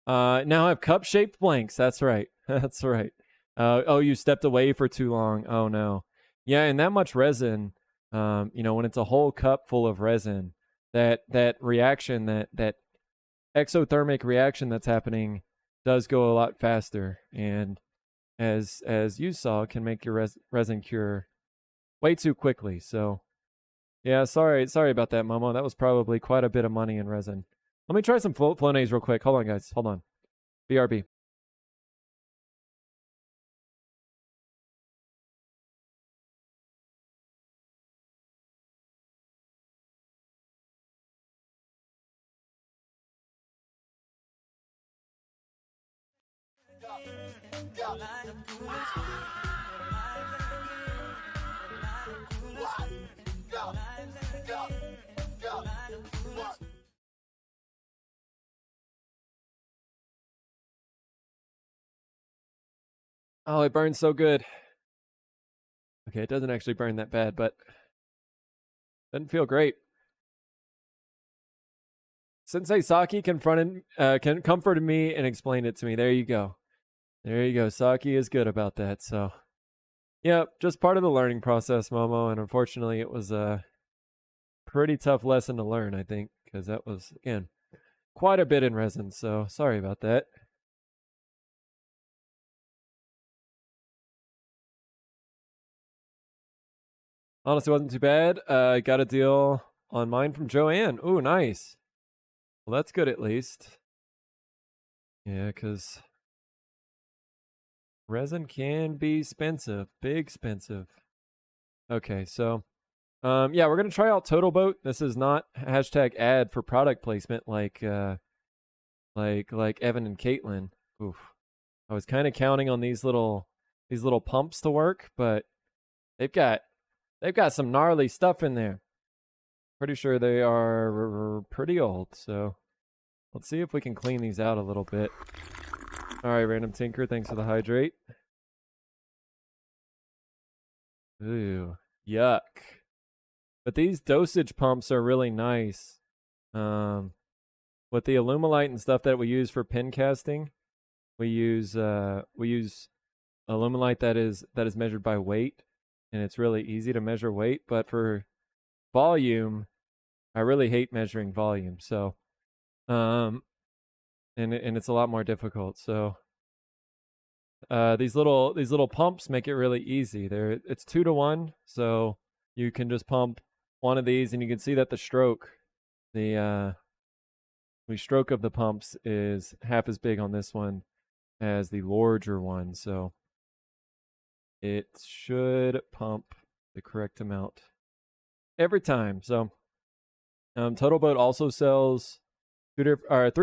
I have cup-shaped blanks. That's right. That's right. Oh, you stepped away for too long. Oh no. Yeah, and that much resin, when it's a whole cup full of resin, that reaction, that exothermic reaction that's happening does go a lot faster, and as you saw, can make your resin cure way too quickly. So yeah, sorry about that, Momo. That was probably quite a bit of money in resin. Let me try some Flonase real quick. Hold on, guys. Hold on. BRB. Oh, it burns so good. Okay, it doesn't actually burn that bad, but doesn't feel great. Sensei Saki comforted me and explained it to me. There you go. There you go. Saki is good about that. So, yeah, just part of the learning process, Momo. And unfortunately, it was a pretty tough lesson to learn, I think, because that was, again, quite a bit in resin. So, sorry about that. Honestly, wasn't too bad. I got a deal on mine from Joanne. Ooh, nice. Well, that's good at least. Yeah, because resin can be expensive. Big expensive. Okay, so Yeah, we're gonna try out Total Boat. This is not hashtag ad for product placement like Evan and Caitlin. Oof. I was kind of counting on these little pumps to work, but they've got some gnarly stuff in there. Pretty sure they are pretty old, so let's see if we can clean these out a little bit. All right, Random Tinker, thanks for the hydrate. Ooh, yuck. But these dosage pumps are really nice. With the Alumilite and stuff that we use for pin casting, we use Alumilite that is measured by weight, and it's really easy to measure weight. But for volume, I really hate measuring volume. So, and it's a lot more difficult. So, these little pumps make it really easy. It's 2-to-1, so you can just pump one of these, and you can see that the stroke of the pumps is half as big on this one as the larger one. So it should pump the correct amount every time. So Total Boat also sells 3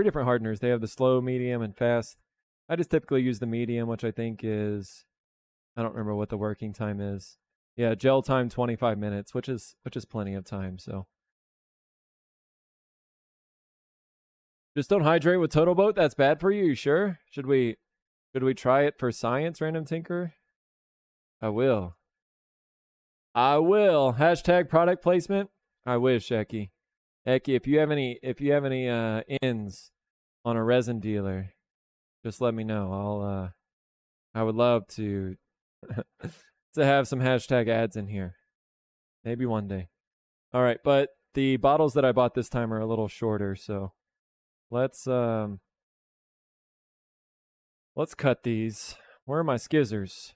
different hardeners. They have the slow, medium, and fast. I just typically use the medium, which I think is, I don't remember what the working time is. Yeah, gel time 25 minutes, which is plenty of time. So just don't hydrate with Total Boat. That's bad for you. You sure? Should we try it for science, Random Tinker? I will. Hashtag product placement. I wish, Eki. Eki, if you have any ins on a resin dealer, just let me know. I would love to to have some hashtag ads in here. Maybe one day. All right, but the bottles that I bought this time are a little shorter, so let's cut these. Where are my skizzers?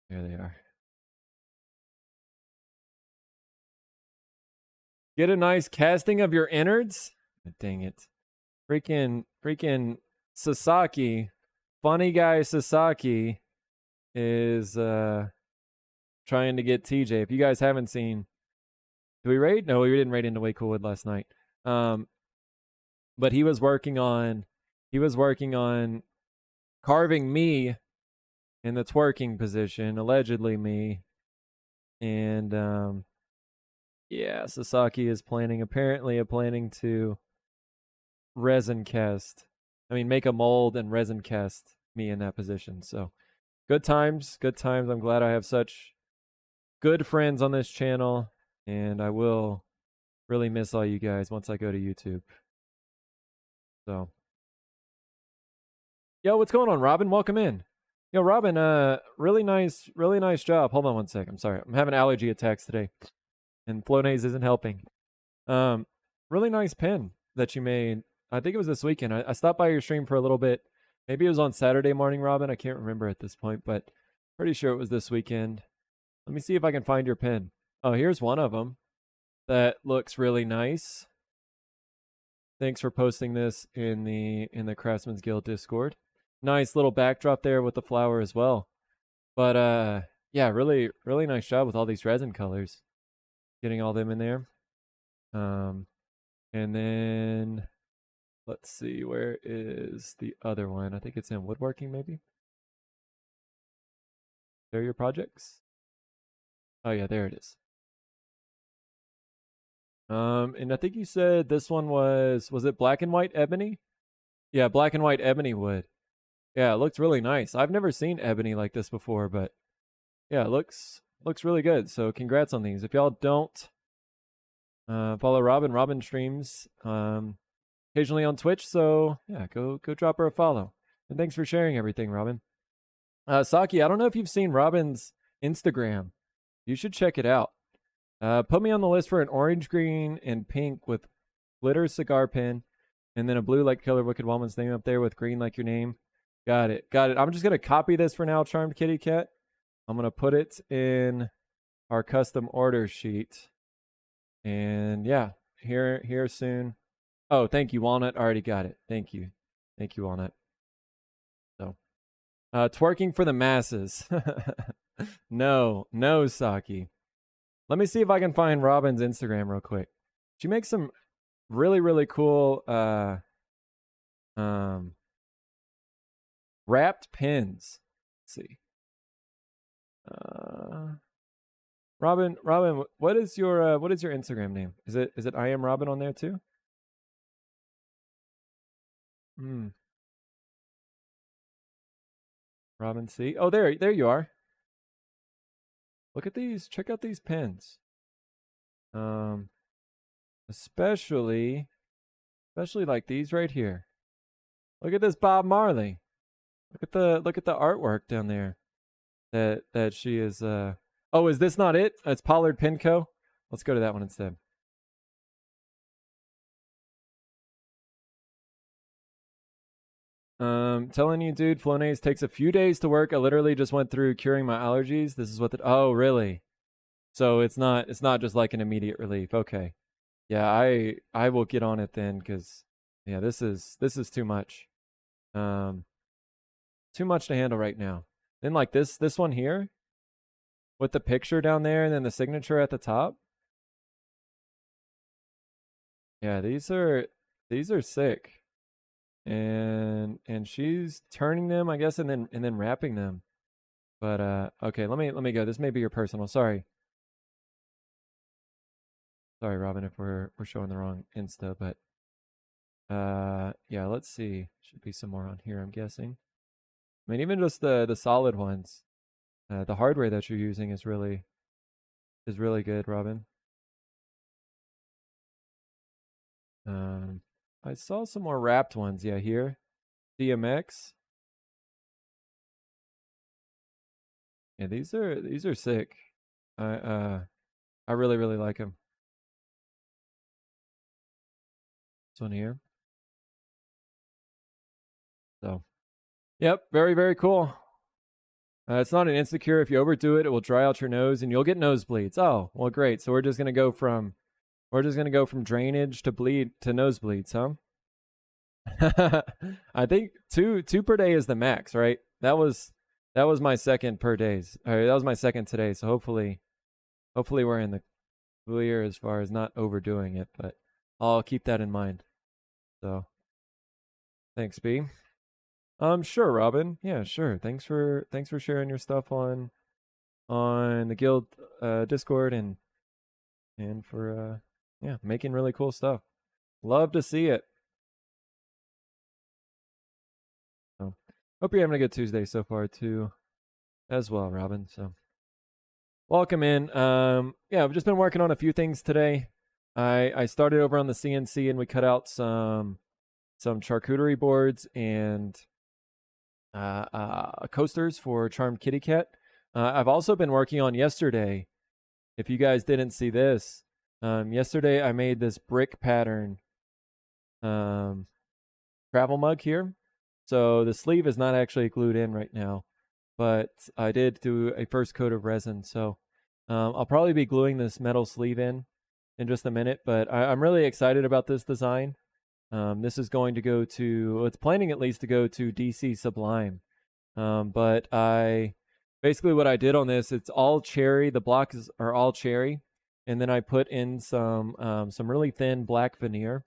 There they are. Get a nice casting of your innards? Dang it. Freaking Sasaki, funny guy Sasaki is trying to get TJ. If you guys haven't seen, did we raid? No, we didn't raid into Way Coolwood last night. But he was working on carving me in the twerking position, allegedly me. And yeah, Sasaki is apparently planning to resin cast. I mean, make a mold and resin cast me in that position. So good times. I'm glad I have such good friends on this channel, and I will really miss all you guys once I go to YouTube. So, yo, what's going on, Robin? Welcome in. Yo, Robin, really nice job. Hold on one sec. I'm sorry. I'm having allergy attacks today, and Flonase isn't helping. Really nice pen that you made. I think it was this weekend. I stopped by your stream for a little bit. Maybe it was on Saturday morning, Robin. I can't remember at this point, but pretty sure it was this weekend. Let me see if I can find your pen. Oh, here's one of them that looks really nice. Thanks for posting this in the Craftsman's Guild Discord. Nice little backdrop there with the flower as well. But yeah, really nice job with all these resin colors. Getting all them in there. And then let's see, where is the other one? I think it's in woodworking, maybe. There are your projects. Oh yeah, there it is. And I think you said this one was it black and white ebony? Yeah, black and white ebony wood. Yeah, it looks really nice. I've never seen ebony like this before, but yeah, it looks really good. So congrats on these. If y'all don't follow Robin streams occasionally on Twitch, so yeah, go drop her a follow. And thanks for sharing everything, Robin. Saki, I don't know if you've seen Robin's Instagram. You should check it out. Put me on the list for an orange, green, and pink with glitter cigar pin, and then a blue like color Wicked Woman's name up there with green like your name. Got it. I'm just gonna copy this for now, Charmed Kitty Cat. I'm gonna put it in our custom order sheet, and yeah, here soon. Oh, thank you, Walnut. Already got it. Thank you, Walnut. So, twerking for the masses. No, Saki. Let me see if I can find Robin's Instagram real quick. She makes some really cool um wrapped pins. Let's see. Robin, what is your Instagram name? Is it I am Robin on there too? Hmm. Robin C. Oh, there you are. Look at these. Check out these pins. Um, especially like these right here. Look at this Bob Marley. Look at the artwork down there. That she is. Oh, is this not it? It's Pollard Pinco. Let's go to that one instead. Telling you, dude, Flonase takes a few days to work. I literally just went through curing my allergies. This is what the. Oh, really? So it's not just like an immediate relief. Okay. Yeah, I will get on it then, because yeah, this is too much. Too much to handle right now. Then like this one here with the picture down there and then the signature at the top. Yeah, these are sick. And she's turning them, I guess, and then wrapping them. But okay, let me go. This may be your personal. Sorry, Robin, if we're showing the wrong Insta, but yeah, let's see. Should be some more on here, I'm guessing. I mean, even just the solid ones. The hardware that you're using is really good, Robin. I saw some more wrapped ones. Yeah, here, DMX. Yeah, these are sick. I really like them. This one here. So, yep, very cool. It's not an insecure. If you overdo it, it will dry out your nose and you'll get nosebleeds. Oh, well, great. So we're just gonna go from drainage to bleed to nosebleeds, huh? I think two per day is the max, right? That was my second per days. That was my second today. So hopefully we're in the clear as far as not overdoing it. But I'll keep that in mind. So thanks, B. Sure, Robin. Yeah, sure. Thanks for sharing your stuff on the guild Discord and for yeah, making really cool stuff. Love to see it. So hope you're having a good Tuesday so far too, as well, Robin. So welcome in. Yeah, I've just been working on a few things today. I started over on the CNC and we cut out some charcuterie boards and coasters for Charmed Kitty Cat. I've also been working on yesterday. If you guys didn't see this, yesterday I made this brick pattern travel mug here. So the sleeve is not actually glued in right now, but I did do a first coat of resin. So I'll probably be gluing this metal sleeve in just a minute, but I'm really excited about this design. This is going to go to, it's planning at least to go to DC Sublime. But basically what I did on this, it's all cherry. The blocks are all cherry. And then I put in some really thin black veneer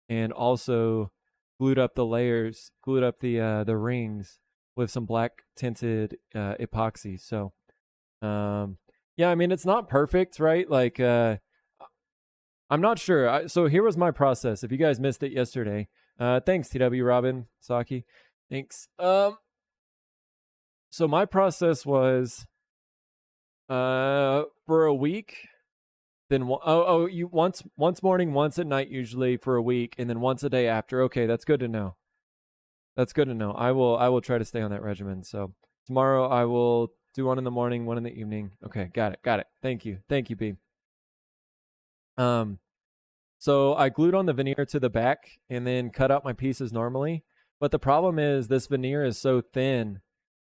and also glued up the layers, glued up the rings with some black tinted epoxy. So, yeah, I mean, it's not perfect, right? Like, I'm not sure. So here was my process. If you guys missed it yesterday, thanks TW Robin Saki, thanks. So my process was, for a week, then you once morning, once at night, usually for a week, and then once a day after. Okay, that's good to know. That's good to know. I will try to stay on that regimen. So tomorrow I will do one in the morning, one in the evening. Okay, got it. Thank you, B. So I glued on the veneer to the back and then cut out my pieces normally. But the problem is this veneer is so thin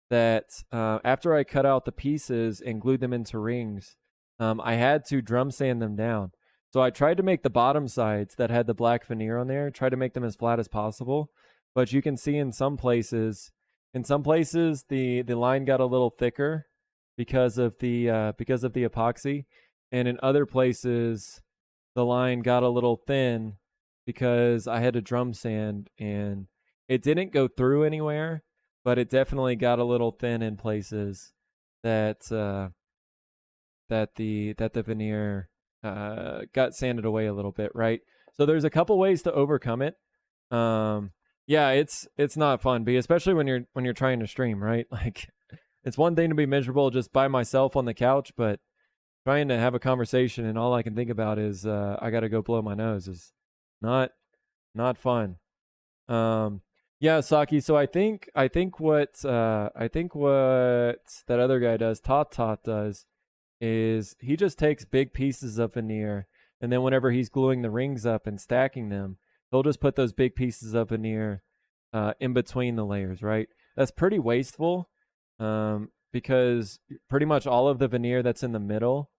that after I cut out the pieces and glued them into rings, I had to drum sand them down. So I tried to make the bottom sides that had the black veneer on there, try to make them as flat as possible. But you can see in some places the line got a little thicker because of the epoxy. and in other places the line got a little thin because I had to drum sand, and it didn't go through anywhere, but it definitely got a little thin in places that that the veneer got sanded away a little bit, right? So there's a couple ways to overcome it. Yeah, it's not fun, but especially when you're trying to stream, right? Like, it's one thing to be miserable just by myself on the couch, but trying to have a conversation and all I can think about is I got to go blow my nose is not not fun. Um, yeah, Saki. So I think what that other guy does, Tot does, is he just takes big pieces of veneer, and then whenever he's gluing the rings up and stacking them, he'll just put those big pieces of veneer in between the layers, right? That's pretty wasteful, because pretty much all of the veneer that's in the middle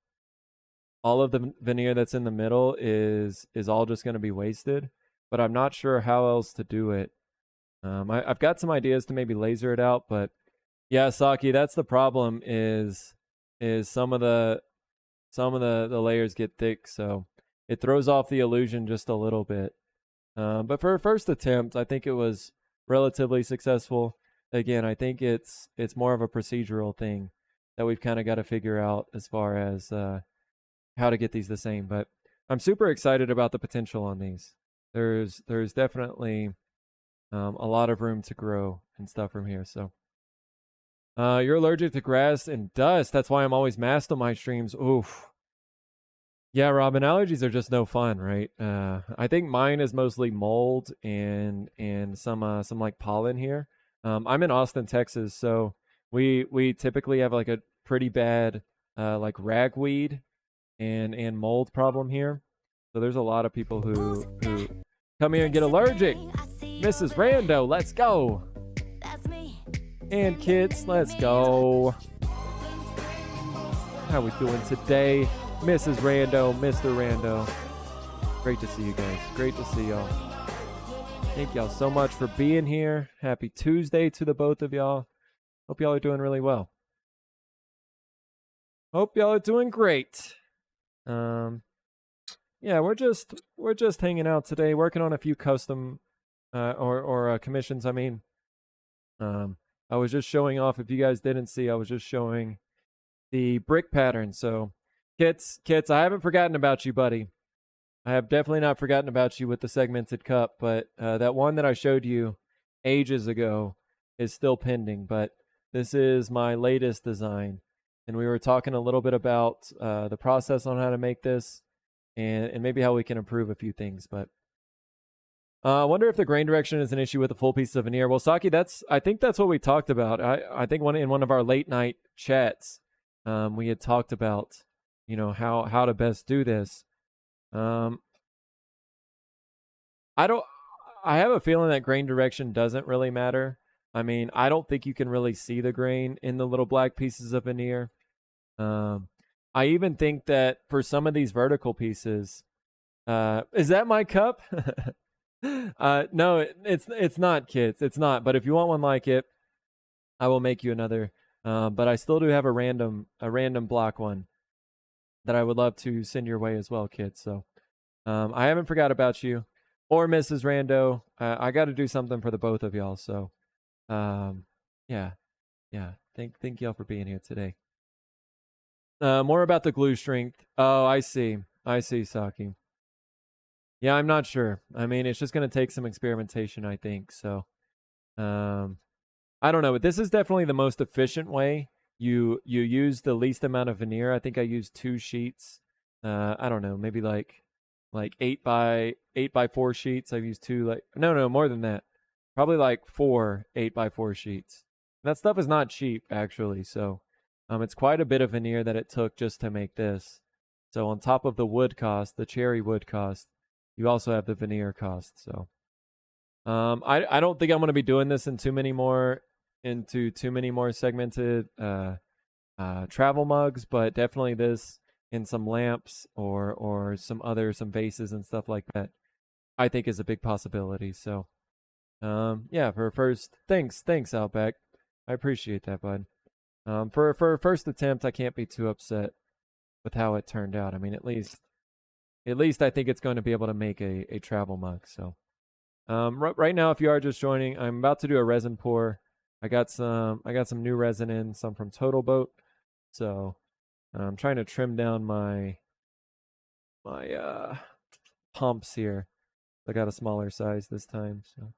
is all just going to be wasted. But I'm not sure how else to do it. I've got some ideas to maybe laser it out, but yeah, Saki, that's the problem. Is some of the layers get thick, so it throws off the illusion just a little bit. But for a first attempt, I think it was relatively successful. Again, I think it's more of a procedural thing that we've kind of got to figure out as far as how to get these the same. But I'm super excited about the potential on these. There's definitely a lot of room to grow and stuff from here. So you're allergic to grass and dust. That's why I'm always masked on my streams. Oof. Yeah, Robin, allergies are just no fun, right? I think mine is mostly mold and some like pollen here. I'm in Austin, Texas, so we typically have like a pretty bad like ragweed and mold problem here. So there's a lot of people who come here and get allergic. Mrs. Rando, let's go. And kids, let's go. How we doing today? Mrs. Rando, Mr. Rando. Great to see you guys. Great to see y'all. Thank y'all so much for being here. Happy Tuesday to the both of y'all. Hope y'all are doing really well. Hope y'all are doing great. Yeah, we're just hanging out today, working on a few custom or commissions. I mean, I was just showing off. If you guys didn't see, I was just showing the brick pattern. So, Kits, I haven't forgotten about you, buddy. I have definitely not forgotten about you with the segmented cup, but that one that I showed you ages ago is still pending. But this is my latest design, and we were talking a little bit about the process on how to make this, and maybe how we can improve a few things. But I wonder if the grain direction is an issue with the full piece of veneer. Well, Saki, I think that's what we talked about. I think in one of our late night chats, we had talked about, how to best do this. I have a feeling that grain direction doesn't really matter. I mean, I don't think you can really see the grain in the little black pieces of veneer. I even think that for some of these vertical pieces, is that my cup? No, it's not, kids. It's not. But if you want one like it, I will make you another. But I still do have a random block one that I would love to send your way as well, kids. So I haven't forgot about you or Mrs. Rando. I got to do something for the both of y'all. So yeah. Thank y'all for being here today. More about the glue strength. Oh, I see, Saki. Yeah, I'm not sure. I mean, it's just going to take some experimentation, I think. So, I don't know, but this is definitely the most efficient way. You use the least amount of veneer. I think I used 2 sheets. I don't know, maybe like 8x4 sheets. I've used 2, like no, more than that. Probably like 4 8x4 sheets. That stuff is not cheap, actually. So, it's quite a bit of veneer that it took just to make this. So on top of the wood cost, the cherry wood cost, you also have the veneer cost. So I don't think I'm going to be doing this into too many more segmented travel mugs, but definitely this in some lamps or some vases and stuff like that, I think is a big possibility. So yeah, for first, thanks Outback. I appreciate that, bud. For a first attempt, I can't be too upset how it turned out. I mean, at least I think it's going to be able to make a travel mug. So right now, if you are just joining, I'm about to do a resin pour. I got some new resin in, some from Total Boat. So I'm trying to trim down my pumps here. I got a smaller size this time. So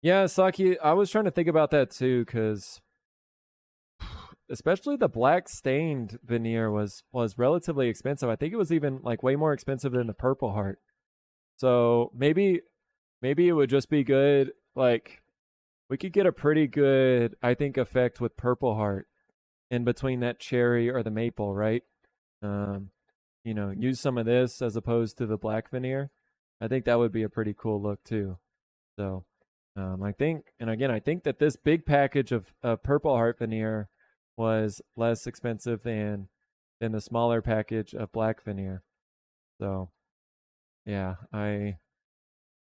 yeah, Saki, I was trying to think about that too, because especially the black stained veneer was relatively expensive. I think it was even like way more expensive than the Purple Heart. So maybe it would just be good, like we could get a pretty good, I think, effect with Purple Heart in between that cherry or the maple, right? Um, use some of this as opposed to the black veneer. I think that would be a pretty cool look too. So I think, and again, I think that this big package of Purple Heart veneer was less expensive than the smaller package of black veneer. So yeah,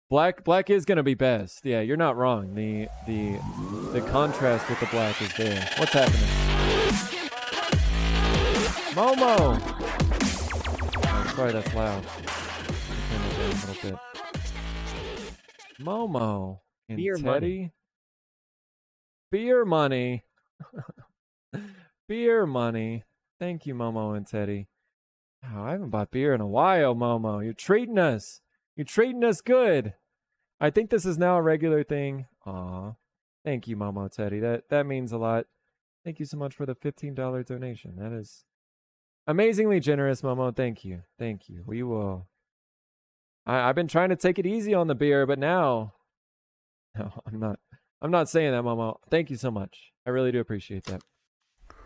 black is gonna be best. Yeah, you're not wrong. The contrast with the black is there. What's happening? Momo! Oh, sorry, that's loud. Turn it down a little bit. Momo and Beer Teddy. money. Beer money. Beer money. Thank you, Momo and Teddy. Oh, I haven't bought beer in a while, Momo. You're treating us. You're treating us good. I think this is now a regular thing. Aw. Thank you, Momo Teddy. That means a lot. Thank you so much for the $15 donation. That is amazingly generous, Momo. Thank you. Thank you. We will. I've been trying to take it easy on the beer, but now. No, I'm not. I'm not saying that, Momo. Thank you so much. I really do appreciate that.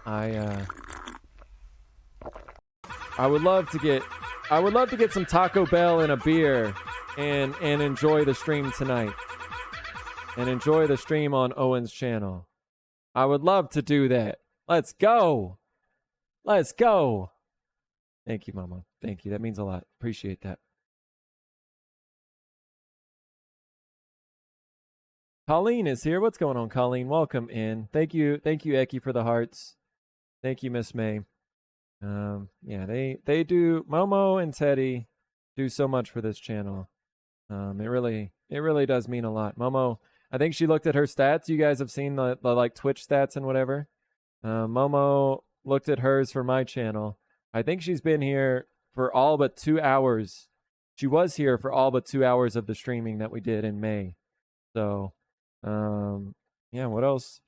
I would love to get some Taco Bell and a beer and enjoy the stream tonight. And enjoy the stream on Owen's channel. I would love to do that. Let's go. Let's go. Thank you, Mama. Thank you. That means a lot. Appreciate that. Colleen is here. What's going on, Colleen? Welcome in. Thank you, Eki, for the hearts. Thank you, Miss May. Yeah, they do. Momo and Teddy do so much for this channel. It really does mean a lot. Momo, I think she looked at her stats. You guys have seen the like Twitch stats and whatever. Momo looked at hers for my channel. I think she's been here for all but 2 hours. She was here for all but 2 hours of the streaming that we did in May. So, yeah, what else?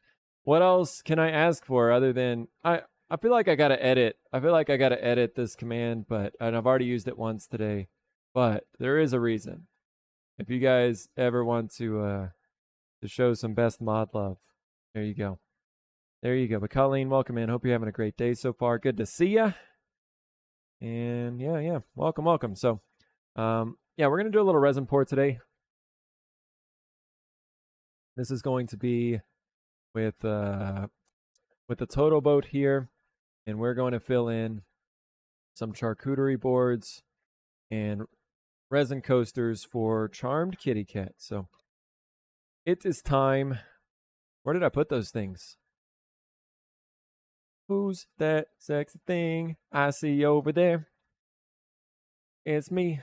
What else can I ask for other than I feel like I gotta edit. I feel like I gotta edit this command, and I've already used it once today. But there is a reason. If you guys ever want to show some best mod love, there you go. There you go. But Colleen, welcome in. Hope you're having a great day so far. Good to see ya. And yeah, welcome. So, yeah, we're gonna do a little resin pour today. This is going to be with the Total Boat here, and we're going to fill in some charcuterie boards and resin coasters for Charmed Kitty Cat. So it is time. Where did I put those things? Who's that sexy thing I see over there? It's me.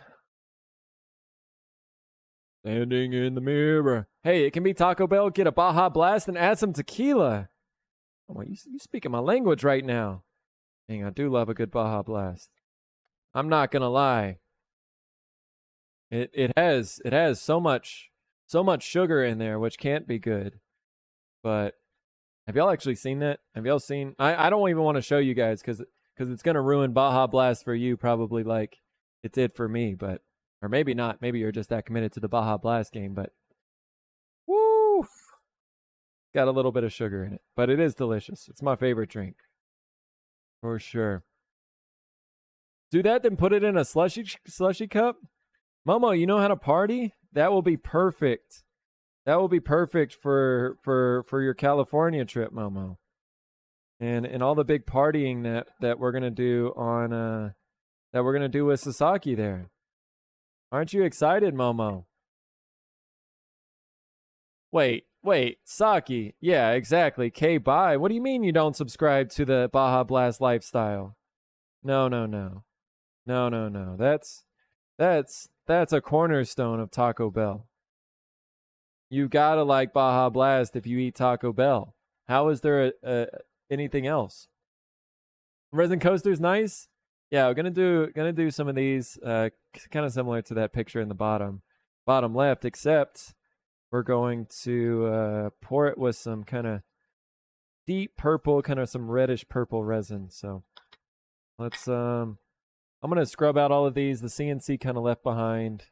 Standing in the mirror. Hey, it can be Taco Bell. Get a Baja Blast and add some tequila. Oh, you speaking my language right now. Dang, I do love a good Baja Blast. I'm not gonna lie. It has so much sugar in there, which can't be good. But have y'all actually seen that? Have y'all seen? I don't even want to show you guys because it's gonna ruin Baja Blast for you probably like it did for me, but or maybe not. Maybe you're just that committed to the Baja Blast game, but woo, got a little bit of sugar in it, but it is delicious. It's my favorite drink for sure. Do that, then put it in a slushy cup. Momo, you know how to party? That will be perfect. That will be perfect for your California trip, Momo. And all the big partying that we're gonna do on that we're gonna do with Sasaki there. Aren't you excited, Momo? Wait, Wait, Saki. Yeah, exactly. K bye. What do you mean you don't subscribe to the Baja Blast lifestyle? No, no, no. No, no, no. That's a cornerstone of Taco Bell. You gotta like Baja Blast if you eat Taco Bell. How is there anything else? Resin coaster's nice. Yeah, we're gonna do some of these, kind of similar to that picture in the bottom left, except we're going to pour it with some kind of deep purple, kind of some reddish purple resin. So let's I'm gonna scrub out all of these. The CNC kind of left behind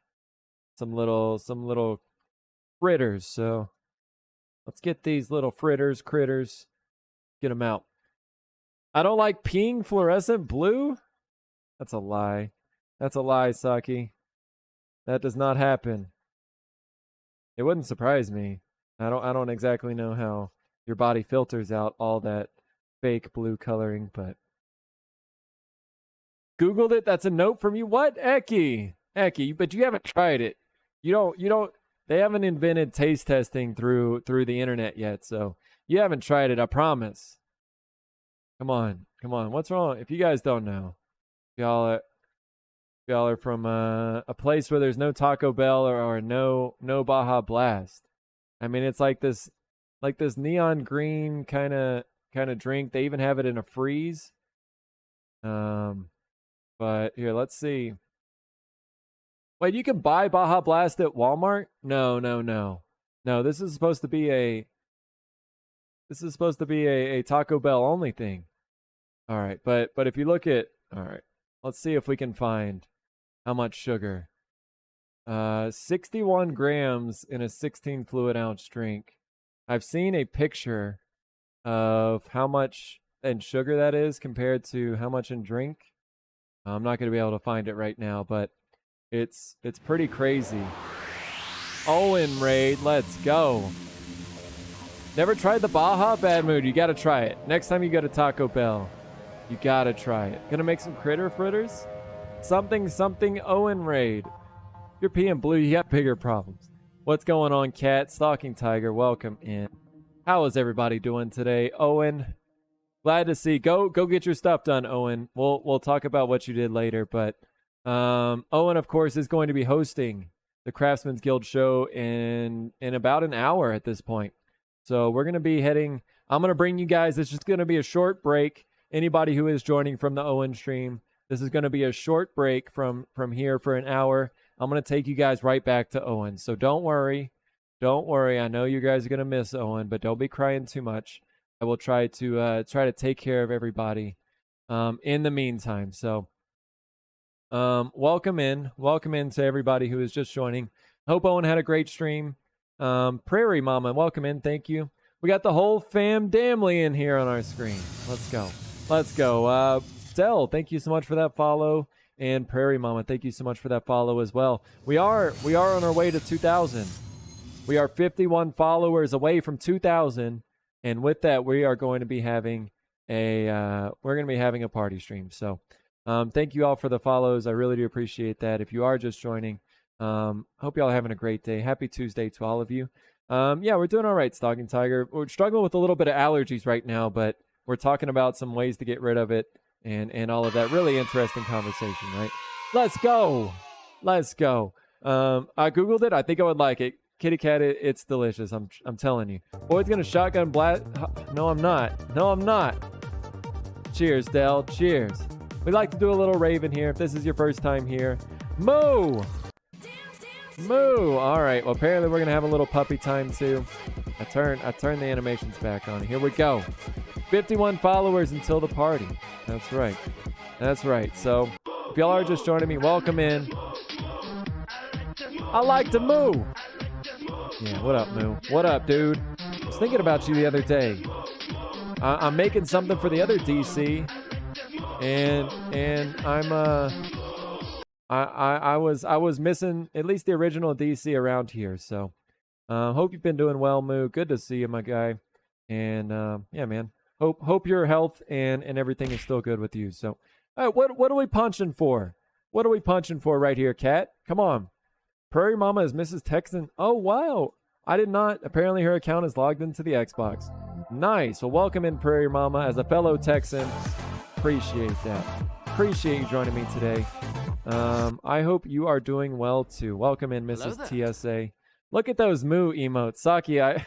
some little fritters. So let's get these little critters, get them out. I don't like peeing fluorescent blue. That's a lie. That's a lie, Saki. That does not happen. It wouldn't surprise me. I don't exactly know how your body filters out all that fake blue coloring, but Googled it. That's a note from you. What? Eki, but you haven't tried it. You don't they haven't invented taste testing through the internet yet, so you haven't tried it, I promise. Come on. What's wrong? If you guys don't know, y'all are from a place where there's no Taco Bell or no Baja Blast. I mean, it's like this neon green kind of drink. They even have it in a freeze. But here, let's see. Wait, you can buy Baja Blast at Walmart? No. No, this is supposed to be a Taco Bell only thing. All right, but if you look at, all right, let's see if we can find how much sugar. 61 grams in a 16 fluid ounce drink. I've seen a picture of how much in sugar that is compared to how much in drink. I'm not going to be able to find it right now, but it's pretty crazy. Owen Raid, let's go. Never tried the Baja? Bad mood. You got to try it. Next time you go to Taco Bell, you got to try it. Gonna make some critter fritters? Something Owen Raid. You're peeing blue, you got bigger problems. What's going on, Cat? Stalking Tiger, welcome in. How is everybody doing today? Owen, glad to see. Go get your stuff done, Owen. We'll talk about what you did later, but Owen, of course, is going to be hosting the Craftsman's Guild show in about an hour at this point. So we're going to be heading, I'm going to bring you guys, it's just going to be a short break. Anybody who is joining from the Owen stream, this is going to be a short break from here for an hour. I'm going to take you guys right back to Owen. So don't worry. I know you guys are going to miss Owen, but don't be crying too much. I will try to take care of everybody in the meantime. So welcome in to everybody who is just joining. Hope Owen had a great stream. Prairie Mama, welcome in. Thank you. We got the whole fam damly in here on our screen. Let's go. Dell, thank you so much for that follow. And Prairie Mama, thank you so much for that follow as well. We are on our way to 2,000. We are 51 followers away from 2,000. And with that, we are going to be having a party stream. So thank you all for the follows. I really do appreciate that. If you are just joining, hope y'all are having a great day. Happy Tuesday to all of you. Yeah, we're doing all right, Stalking Tiger. We're struggling with a little bit of allergies right now, but we're talking about some ways to get rid of it and all of that. Really interesting conversation, right? Let's go. I Googled it. I think I would like it. Kitty cat, it's delicious. I'm telling you. Boyd's gonna shotgun blast. No, I'm not. Cheers, Dell. Cheers. We like to do a little Raven here. If this is your first time here, moo. All right. Well, apparently we're gonna have a little puppy time too. I turn the animations back on. Here we go. 51 followers until the party. That's right. So if y'all are just joining me, welcome in. I like to moo. Yeah, what up, Moo? What up, dude? I was thinking about you the other day. I'm making something for the other DC, and I was missing at least the original DC around here. So hope you've been doing well, Moo. Good to see you, my guy. And yeah, man. Hope your health and everything is still good with you. So, all right, what are we punching for? What are we punching for right here, Cat? Come on. Prairie Mama is Mrs. Texan. Oh, wow. I did not. Apparently her account is logged into the Xbox. Nice. Well, welcome in, Prairie Mama, as a fellow Texan. Appreciate that. Appreciate you joining me today. I hope you are doing well too. Welcome in, Mrs. TSA. Look at those Moo emotes. Saki, I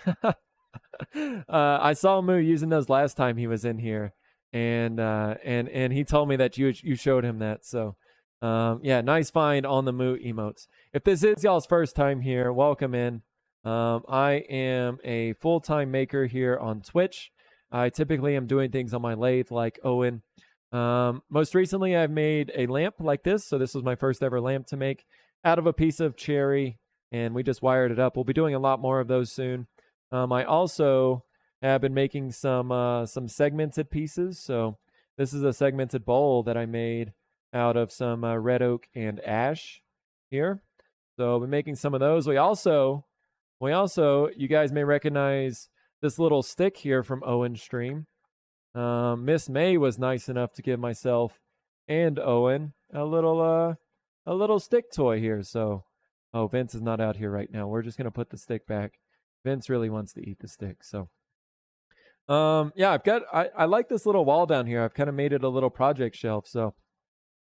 saw Moo using those last time he was in here, and he told me that you showed him that. So, yeah, nice find on the Moo emotes. If this is y'all's first time here, welcome in. I am a full-time maker here on Twitch. I typically am doing things on my lathe like Owen. Most recently, I've made a lamp like this. So this was my first ever lamp to make out of a piece of cherry, and we just wired it up. We'll be doing a lot more of those soon. I also have been making some segmented pieces. So this is a segmented bowl that I made out of some red oak and ash here. So I've been making some of those. We also, you guys may recognize this little stick here from Owen's stream. Miss May was nice enough to give myself and Owen a little stick toy here. So, oh, Vince is not out here right now. We're just gonna put the stick back. Vince really wants to eat the stick. So, yeah, I like this little wall down here. I've kind of made it a little project shelf. So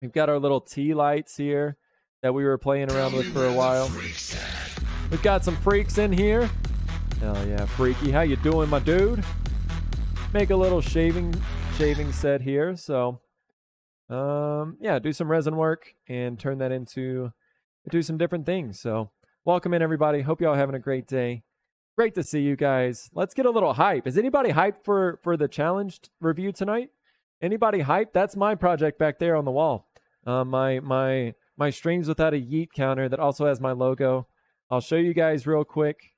we've got our little tea lights here that we were playing around with for a while. We've got some freaks in here. Hell yeah, Freaky. How you doing, my dude? Make a little shaving set here. So, yeah, do some resin work and turn that into do some different things. So, welcome in, everybody. Hope y'all having a great day. Great to see you guys. Let's get a little hype. Is anybody hyped for the challenged review tonight? Anybody hyped? That's my project back there on the wall. My streams without a yeet counter that also has my logo. I'll show you guys real quick.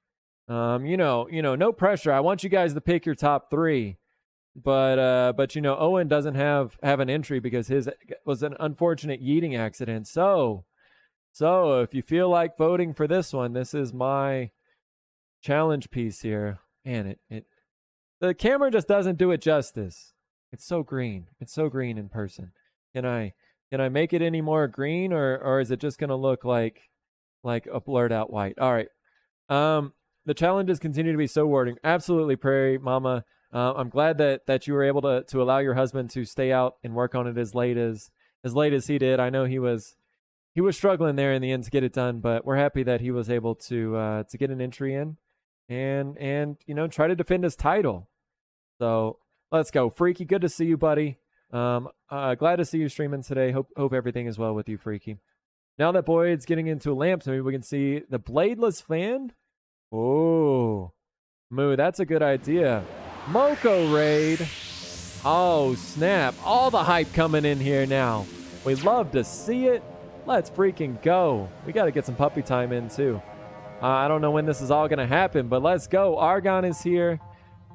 You know, no pressure. I want you guys to pick your top 3. But Owen doesn't have an entry because his was an unfortunate yeeting accident. So if you feel like voting for this one, this is my challenge piece here. Man, the camera just doesn't do it justice. It's so green. It's so green in person. Can I make it any more green, or is it just gonna look like a blurred out white? All right. The challenges continue to be so rewarding. Absolutely, Prairie Mama. I'm glad that you were able to allow your husband to stay out and work on it as late as he did. I know he was struggling there in the end to get it done, but we're happy that he was able to get an entry in and try to defend his title. So let's go, Freaky. Good to see you, buddy. Glad to see you streaming today. Hope everything is well with you, Freaky. Now that Boyd's getting into lamps, maybe we can see the bladeless fan. Oh, Moo, that's a good idea. Moco raid. Oh, snap. All the hype coming in here now. We love to see it. Let's freaking go. We got to get some puppy time in, too. I don't know when this is all going to happen, but let's go. Argon is here.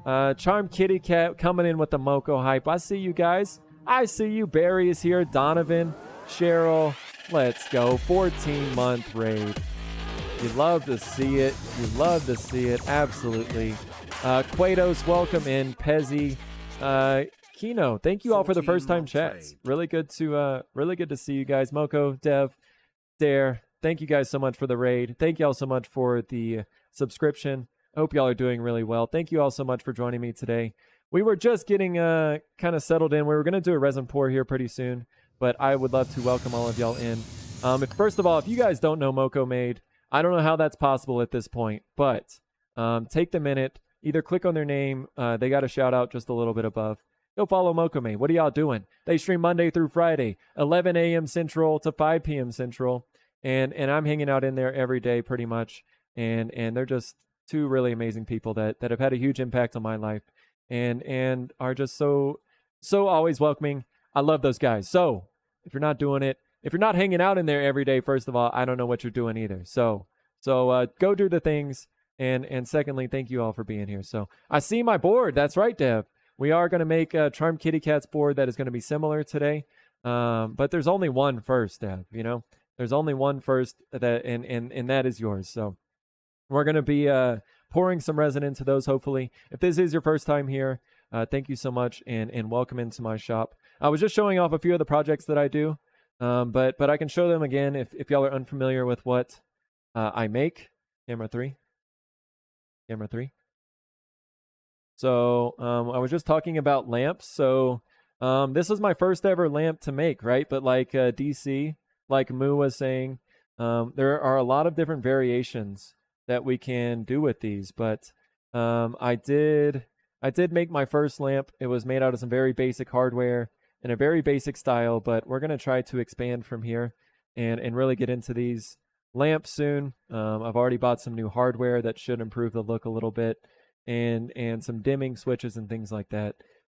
Charm Kitty Cat coming in with the Moco hype. I see you guys. I see you. Barry is here. Donovan, Cheryl. Let's go. 14-month raid. You love to see it. You love to see it. Absolutely. Quados, welcome in. Pezzy, Kino, thank you all for the first time chats. Really good to see you guys. Moco, Dev, Dare, thank you guys so much for the raid. Thank you all so much for the subscription. I hope y'all are doing really well. Thank you all so much for joining me today. We were just getting kind of settled in. We were going to do a resin pour here pretty soon, but I would love to welcome all of y'all in. First of all, if you guys don't know Moco Made, I don't know how that's possible at this point, but take the minute. Either click on their name. They got a shout out just a little bit above. Go follow MocoMom. What are y'all doing? They stream Monday through Friday, 11 a.m. Central to 5 p.m. Central. And I'm hanging out in there every day pretty much. And they're just 2 really amazing people that have had a huge impact on my life and are just so always welcoming. I love those guys. So if you're not doing it, if you're not hanging out in there every day, first of all, I don't know what you're doing either. So go do the things. And secondly, thank you all for being here. So I see my board. That's right, Dev. We are going to make a Charm Kitty Cat's board that is going to be similar today. But there's only one first, Dev. There's only one first and that is yours. So we're going to be pouring some resin into those, hopefully. If this is your first time here, thank you so much and welcome into my shop. I was just showing off a few of the projects that I do, but I can show them again if y'all are unfamiliar with what I make. Camera 3. camera 3. So I was just talking about lamps. So this is my first ever lamp to make, right? But like DC, like Moo was saying, there are a lot of different variations that we can do with these. But I did make my first lamp. It was made out of some very basic hardware in a very basic style. But we're gonna try to expand from here and really get into these lamps soon. I've already bought some new hardware that should improve the look a little bit and some dimming switches and things like that.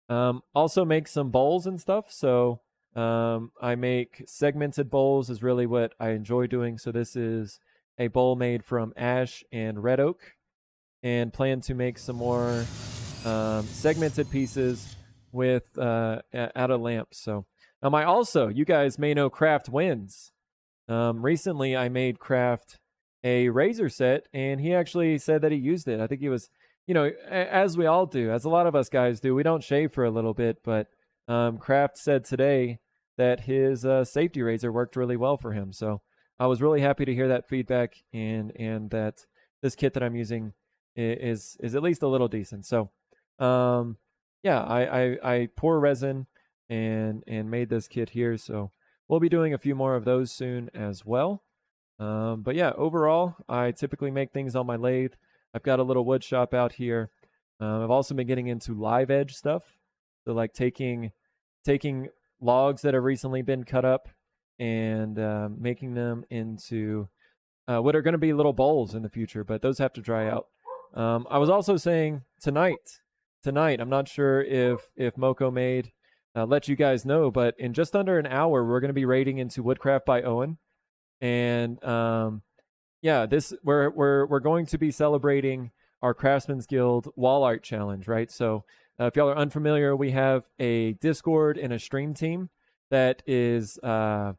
Also make some bowls and stuff. So I make segmented bowls is really what I enjoy doing. So this is a bowl made from ash and red oak, and plan to make some more segmented pieces with out of lamps. So I also, you guys may know Craft Wins. Recently I made Craft a razor set, and he actually said that he used it. I think he was, as we all do, as a lot of us guys do, we don't shave for a little bit, but Kraft said today that his safety razor worked really well for him. So I was really happy to hear that feedback, and that this kit that I'm using is at least a little decent. So yeah, I pour resin and made this kit here. So we'll be doing a few more of those soon as well. But yeah, overall, I typically make things on my lathe. I've got a little wood shop out here. I've also been getting into live edge stuff. So like taking logs that have recently been cut up and making them into what are going to be little bowls in the future, but those have to dry out. I was also saying tonight, I'm not sure if Moco made let you guys know, but in just under an hour, we're going to be raiding into Woodcraft by Owen. And yeah, this we're going to be celebrating our Craftsman's Guild Wall Art Challenge, right? So if y'all are unfamiliar, we have a Discord and a stream team that is called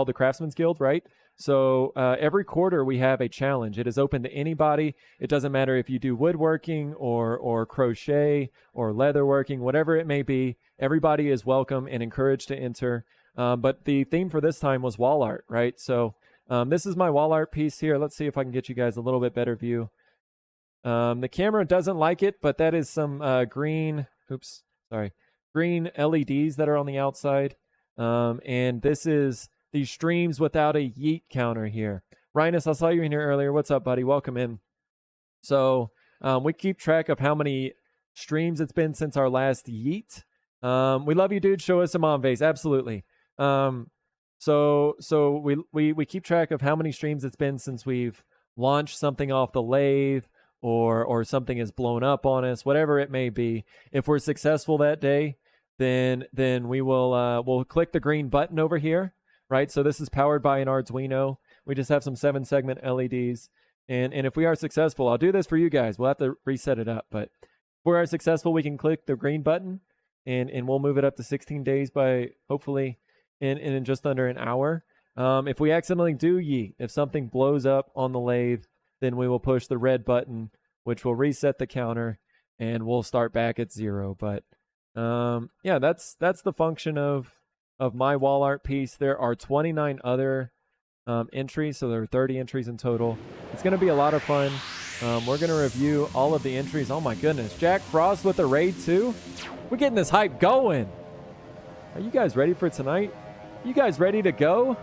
the Craftsman's Guild, right? So every quarter we have a challenge. It is open to anybody. It doesn't matter if you do woodworking or crochet or leatherworking, whatever it may be. Everybody is welcome and encouraged to enter. But the theme for this time was wall art, right? So this is my wall art piece here. Let's see if I can get you guys a little bit better view. The camera doesn't like it, but that is some green LEDs that are on the outside. And this is these streams without a yeet counter here. Rhinus, I saw you in here earlier. What's up, buddy? Welcome in. So we keep track of how many streams it's been since our last yeet. We love you, dude. Show us some on Vase. Absolutely. So we keep track of how many streams it's been since we've launched something off the lathe, or something is blown up on us, whatever it may be. If we're successful that day, then we will we'll click the green button over here, right? So this is powered by an Arduino. We just have some 7-segment LEDs, and if we are successful, I'll do this for you guys. We'll have to reset it up, but if we are successful, we can click the green button, and we'll move it up to 16 days by hopefully in just under an hour. If we accidentally do yeet, if something blows up on the lathe, then we will push the red button, which will reset the counter, and we'll start back at 0. But yeah, that's the function of my wall art piece. There are 29 other entries, so there are 30 entries in total. It's going to be a lot of fun. We're going to review all of the entries. Oh my goodness, Jack Frost with the raid too? We're getting this hype going. Are you guys ready for tonight? You guys ready to go?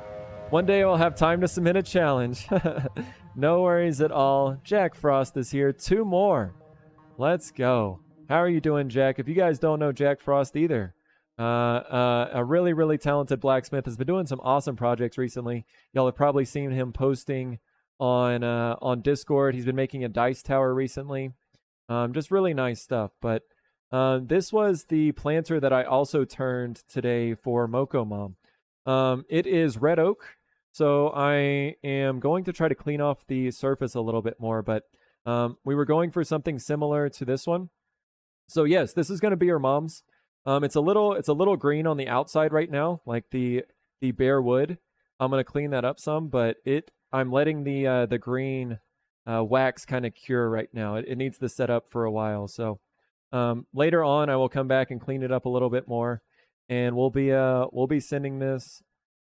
One day I'll have time to submit a challenge. No worries at all. Jack Frost is here. 2 more. Let's go. How are you doing, Jack? If you guys don't know Jack Frost either, a really, really talented blacksmith, has been doing some awesome projects recently. Y'all have probably seen him posting on Discord. He's been making a dice tower recently. Just really nice stuff. But this was the planter that I also turned today for MocoMom. It is red oak. So I am going to try to clean off the surface a little bit more, but we were going for something similar to this one. So yes, this is going to be your mom's. It's a little green on the outside right now, like the bare wood. I'm going to clean that up some, but I'm letting the green wax kind of cure right now. It needs to set up for a while. So later on, I will come back and clean it up a little bit more, and we'll be sending this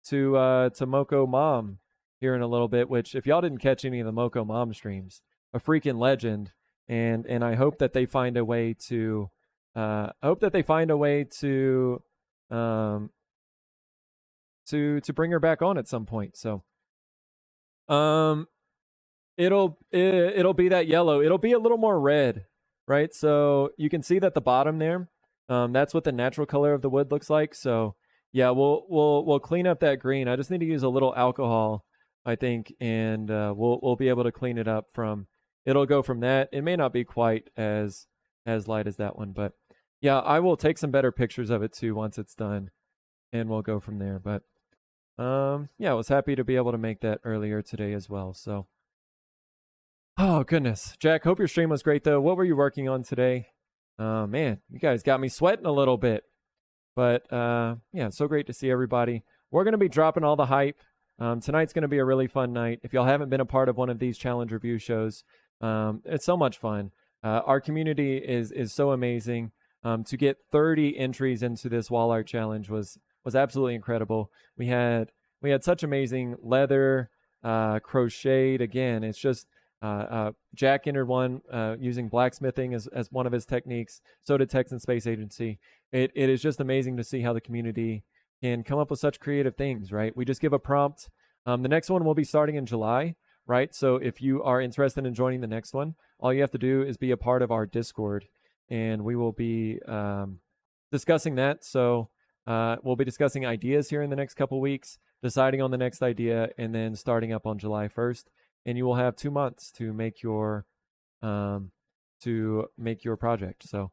to MocoMom here in a little bit, which if y'all didn't catch any of the MocoMom streams, a freaking legend. and I hope that they find a way to I hope that they find a way um to bring her back on at some point. So um it'll be that yellow. It'll be a little more red, right? So you can see that the bottom there, that's what the natural color of the wood looks like. So yeah, we'll clean up that green. I just need to use a little alcohol, I think, and we'll be able to clean it up from. It'll go from that. It may not be quite as light as that one, but yeah, I will take some better pictures of it too once it's done, and we'll go from there. But yeah, I was happy to be able to make that earlier today as well. So. Oh goodness, Jack. Hope your stream was great though. What were you working on today? Man, you guys got me sweating a little bit. But yeah, so great to see everybody. We're gonna be dropping all the hype. Tonight's gonna be a really fun night. If y'all haven't been a part of one of these challenge review shows, it's so much fun. Our community is so amazing. To get 30 entries into this wall art challenge was absolutely incredible. We had such amazing leather, crocheted. Again, it's just Jack entered one using blacksmithing as one of his techniques. So did Texan Space Agency. It is just amazing to see how the community can come up with such creative things, right? We just give a prompt. The next one will be starting in July, right? So if you are interested in joining the next one, all you have to do is be a part of our Discord, and we will be discussing that. So we'll be discussing ideas here in the next couple weeks, deciding on the next idea, and then starting up on July 1st. And you will have 2 months to make your project. So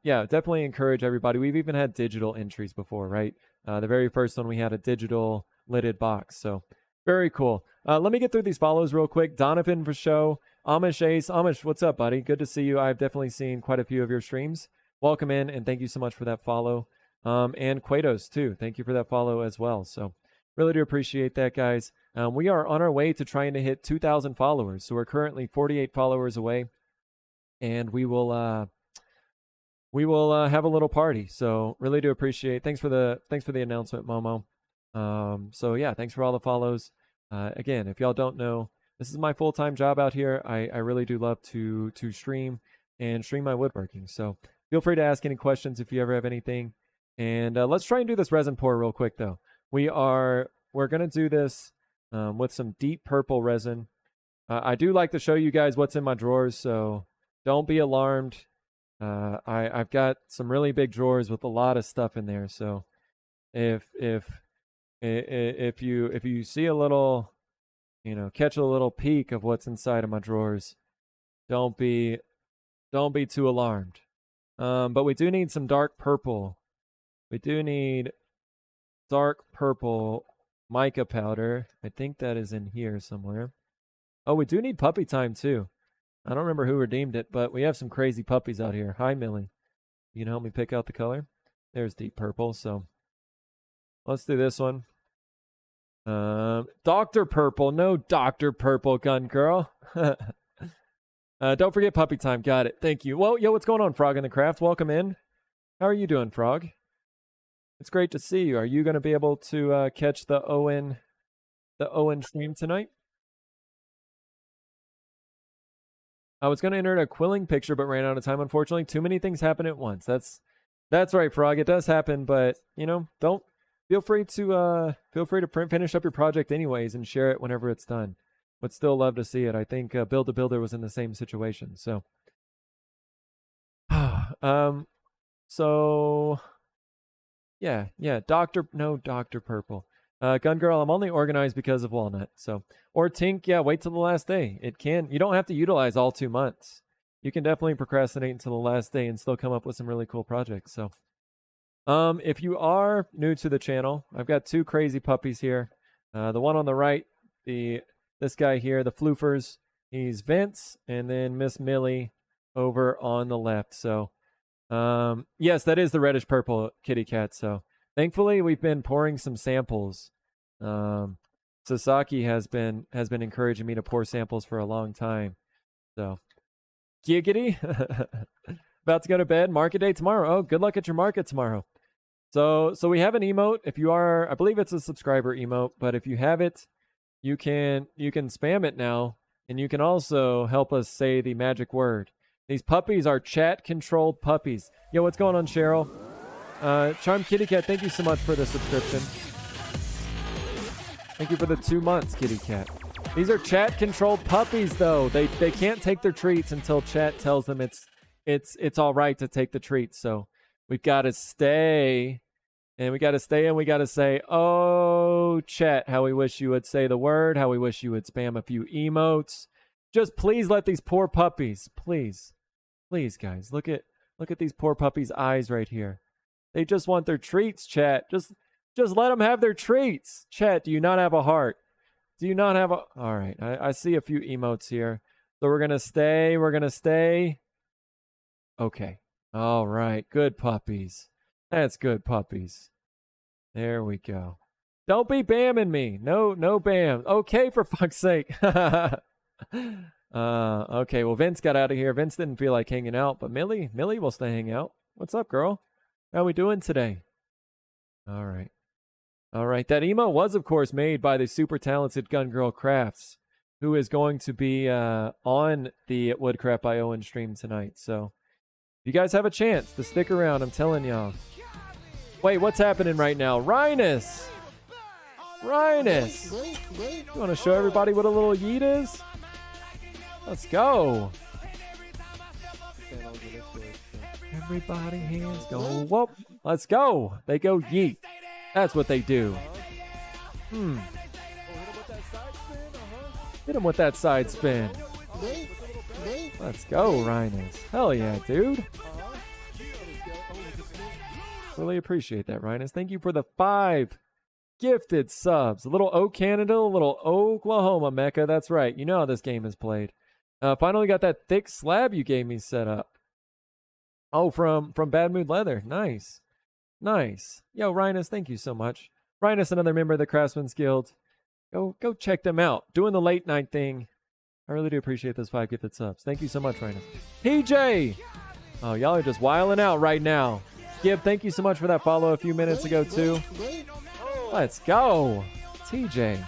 yeah, definitely encourage everybody. We've even had digital entries before, right? The very first one we had a digital lidded box. So very cool. Let me get through these follows real quick. Donovan for show. Amish Ace. Amish, what's up, buddy? Good to see you. I've definitely seen quite a few of your streams. Welcome in, and thank you so much for that follow. And Quados too. Thank you for that follow as well. So really do appreciate that, guys. We are on our way to trying to hit 2,000 followers. So we're currently 48 followers away, and we will have a little party. So really do appreciate. Thanks for the announcement, Momo. So yeah, thanks for all the follows. Again, if y'all don't know, this is my full-time job out here. I really do love to stream my woodworking. So feel free to ask any questions if you ever have anything. And let's try and do this resin pour real quick though. We're gonna do this with some deep purple resin. I do like to show you guys what's in my drawers, so don't be alarmed. I've got some really big drawers with a lot of stuff in there. So if you see a little, catch a little peek of what's inside of my drawers, don't be too alarmed. But we do need some dark purple. We do need dark purple mica powder. I think that is in here somewhere. Oh, we do need puppy time too. I don't remember who redeemed it, but we have some crazy puppies out here. Hi, Millie. You can help me pick out the color? There's deep purple, so let's do this one. Dr. Purple. No Dr. Purple, gun girl. Don't forget puppy time. Got it. Thank you. Well, yo, what's going on, Frog in the Craft? Welcome in. How are you doing, Frog? It's great to see you. Are you going to be able to catch the Owen stream tonight? I was going to enter a quilling picture, but ran out of time. Unfortunately, too many things happen at once. That's right, Frog. It does happen, but don't feel free to finish up your project anyways and share it whenever it's done. Would still love to see it. I think Build a Builder was in the same situation. So, so yeah, Dr. Purple. Gun Girl, I'm only organized because of Walnut. So, or Tink, yeah, wait till the last day. You don't have to utilize all 2 months. You can definitely procrastinate until the last day and still come up with some really cool projects. So, if you are new to the channel, I've got 2 crazy puppies here. The one on the right, this guy here, the Floofers, he's Vince, and then Miss Millie over on the left. So, yes, that is the reddish purple kitty cat. So, thankfully, we've been pouring some samples. Sasaki has been encouraging me to pour samples for a long time. So, giggity. About to go to bed. Market day tomorrow. Oh, good luck at your market tomorrow. So we have an emote. If you are, I believe it's a subscriber emote, but if you have it, you can spam it now. And you can also help us say the magic word. These puppies are chat-controlled puppies. Yo, what's going on, Cheryl? Charm Kitty Cat, thank you so much for the subscription. Thank you for the 2 months, Kitty Cat. These are chat-controlled puppies, though. They can't take their treats until chat tells them it's all right to take the treats. So we've got to stay, and we got to stay, and we got to say, oh, chat, how we wish you would say the word, how we wish you would spam a few emotes. Just please let these poor puppies, please, guys, look at these poor puppies' eyes right here. They just want their treats, chat. Just let them have their treats. Chat, do you not have a heart? Do you not have a... All right, I see a few emotes here. So we're going to stay. Okay. All right, good puppies. That's good puppies. There we go. Don't be bamming me. No bam. Okay, for fuck's sake. Okay, well, Vince got out of here. Vince didn't feel like hanging out, but Millie will stay hang out. What's up, girl? How we doing today? All right. That emo was, of course, made by the super talented Gun Girl Crafts, who is going to be on the Woodcraft by Owen stream tonight. So, if you guys have a chance to stick around, I'm telling y'all. Wait, what's happening right now? Rhinus! You want to show everybody what a little yeet is? Let's go. Everybody hands go whoop. Let's go. They go yeet. That's what they do. Hit him with that side spin. Let's go, Rhinus. Hell yeah, dude. Really appreciate that, Rhinus. Thank you for the 5 gifted subs. A little O Canada, a little Oklahoma Mecca. That's right. You know how this game is played. Finally got that thick slab you gave me set up. Oh, from Bad Mood Leather. Nice. Yo, Rhinus, thank you so much. Rhinus, another member of the Craftsman's Guild. Go check them out. Doing the late night thing. I really do appreciate those 5 gifted subs. Thank you so much, Rhinus. PJ! Oh, y'all are just wilding out right now. Gib, thank you so much for that follow a few minutes ago, too. Let's go. TJ.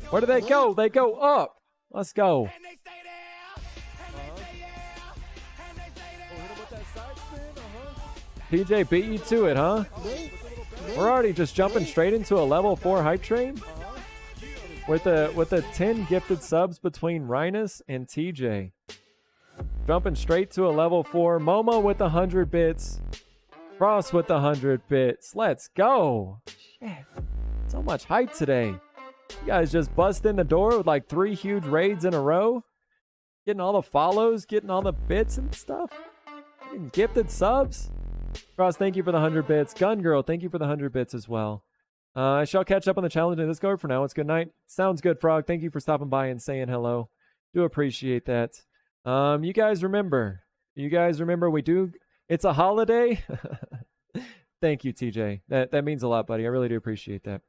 Where do they go? They go up. Let's go. PJ beat you to it, huh? We're already just jumping straight into a level 4 hype train? With the 10 gifted subs between Rhinus and TJ. Jumping straight to a level 4. Momo with 100 bits. Frost with 100 bits. Let's go. Shit. So much hype today. You guys just bust in the door with like 3 huge raids in a row. Getting all the follows, getting all the bits and stuff. Getting gifted subs. Frost, thank you for the 100 bits. Gun Girl, thank you for the 100 bits as well. I shall catch up on the challenge in Discord. For now, it's good night. Sounds good, Frog. Thank you for stopping by and saying hello. Do appreciate that. You guys remember we do. It's a holiday. Thank you, TJ. That means a lot, buddy. I really do appreciate that.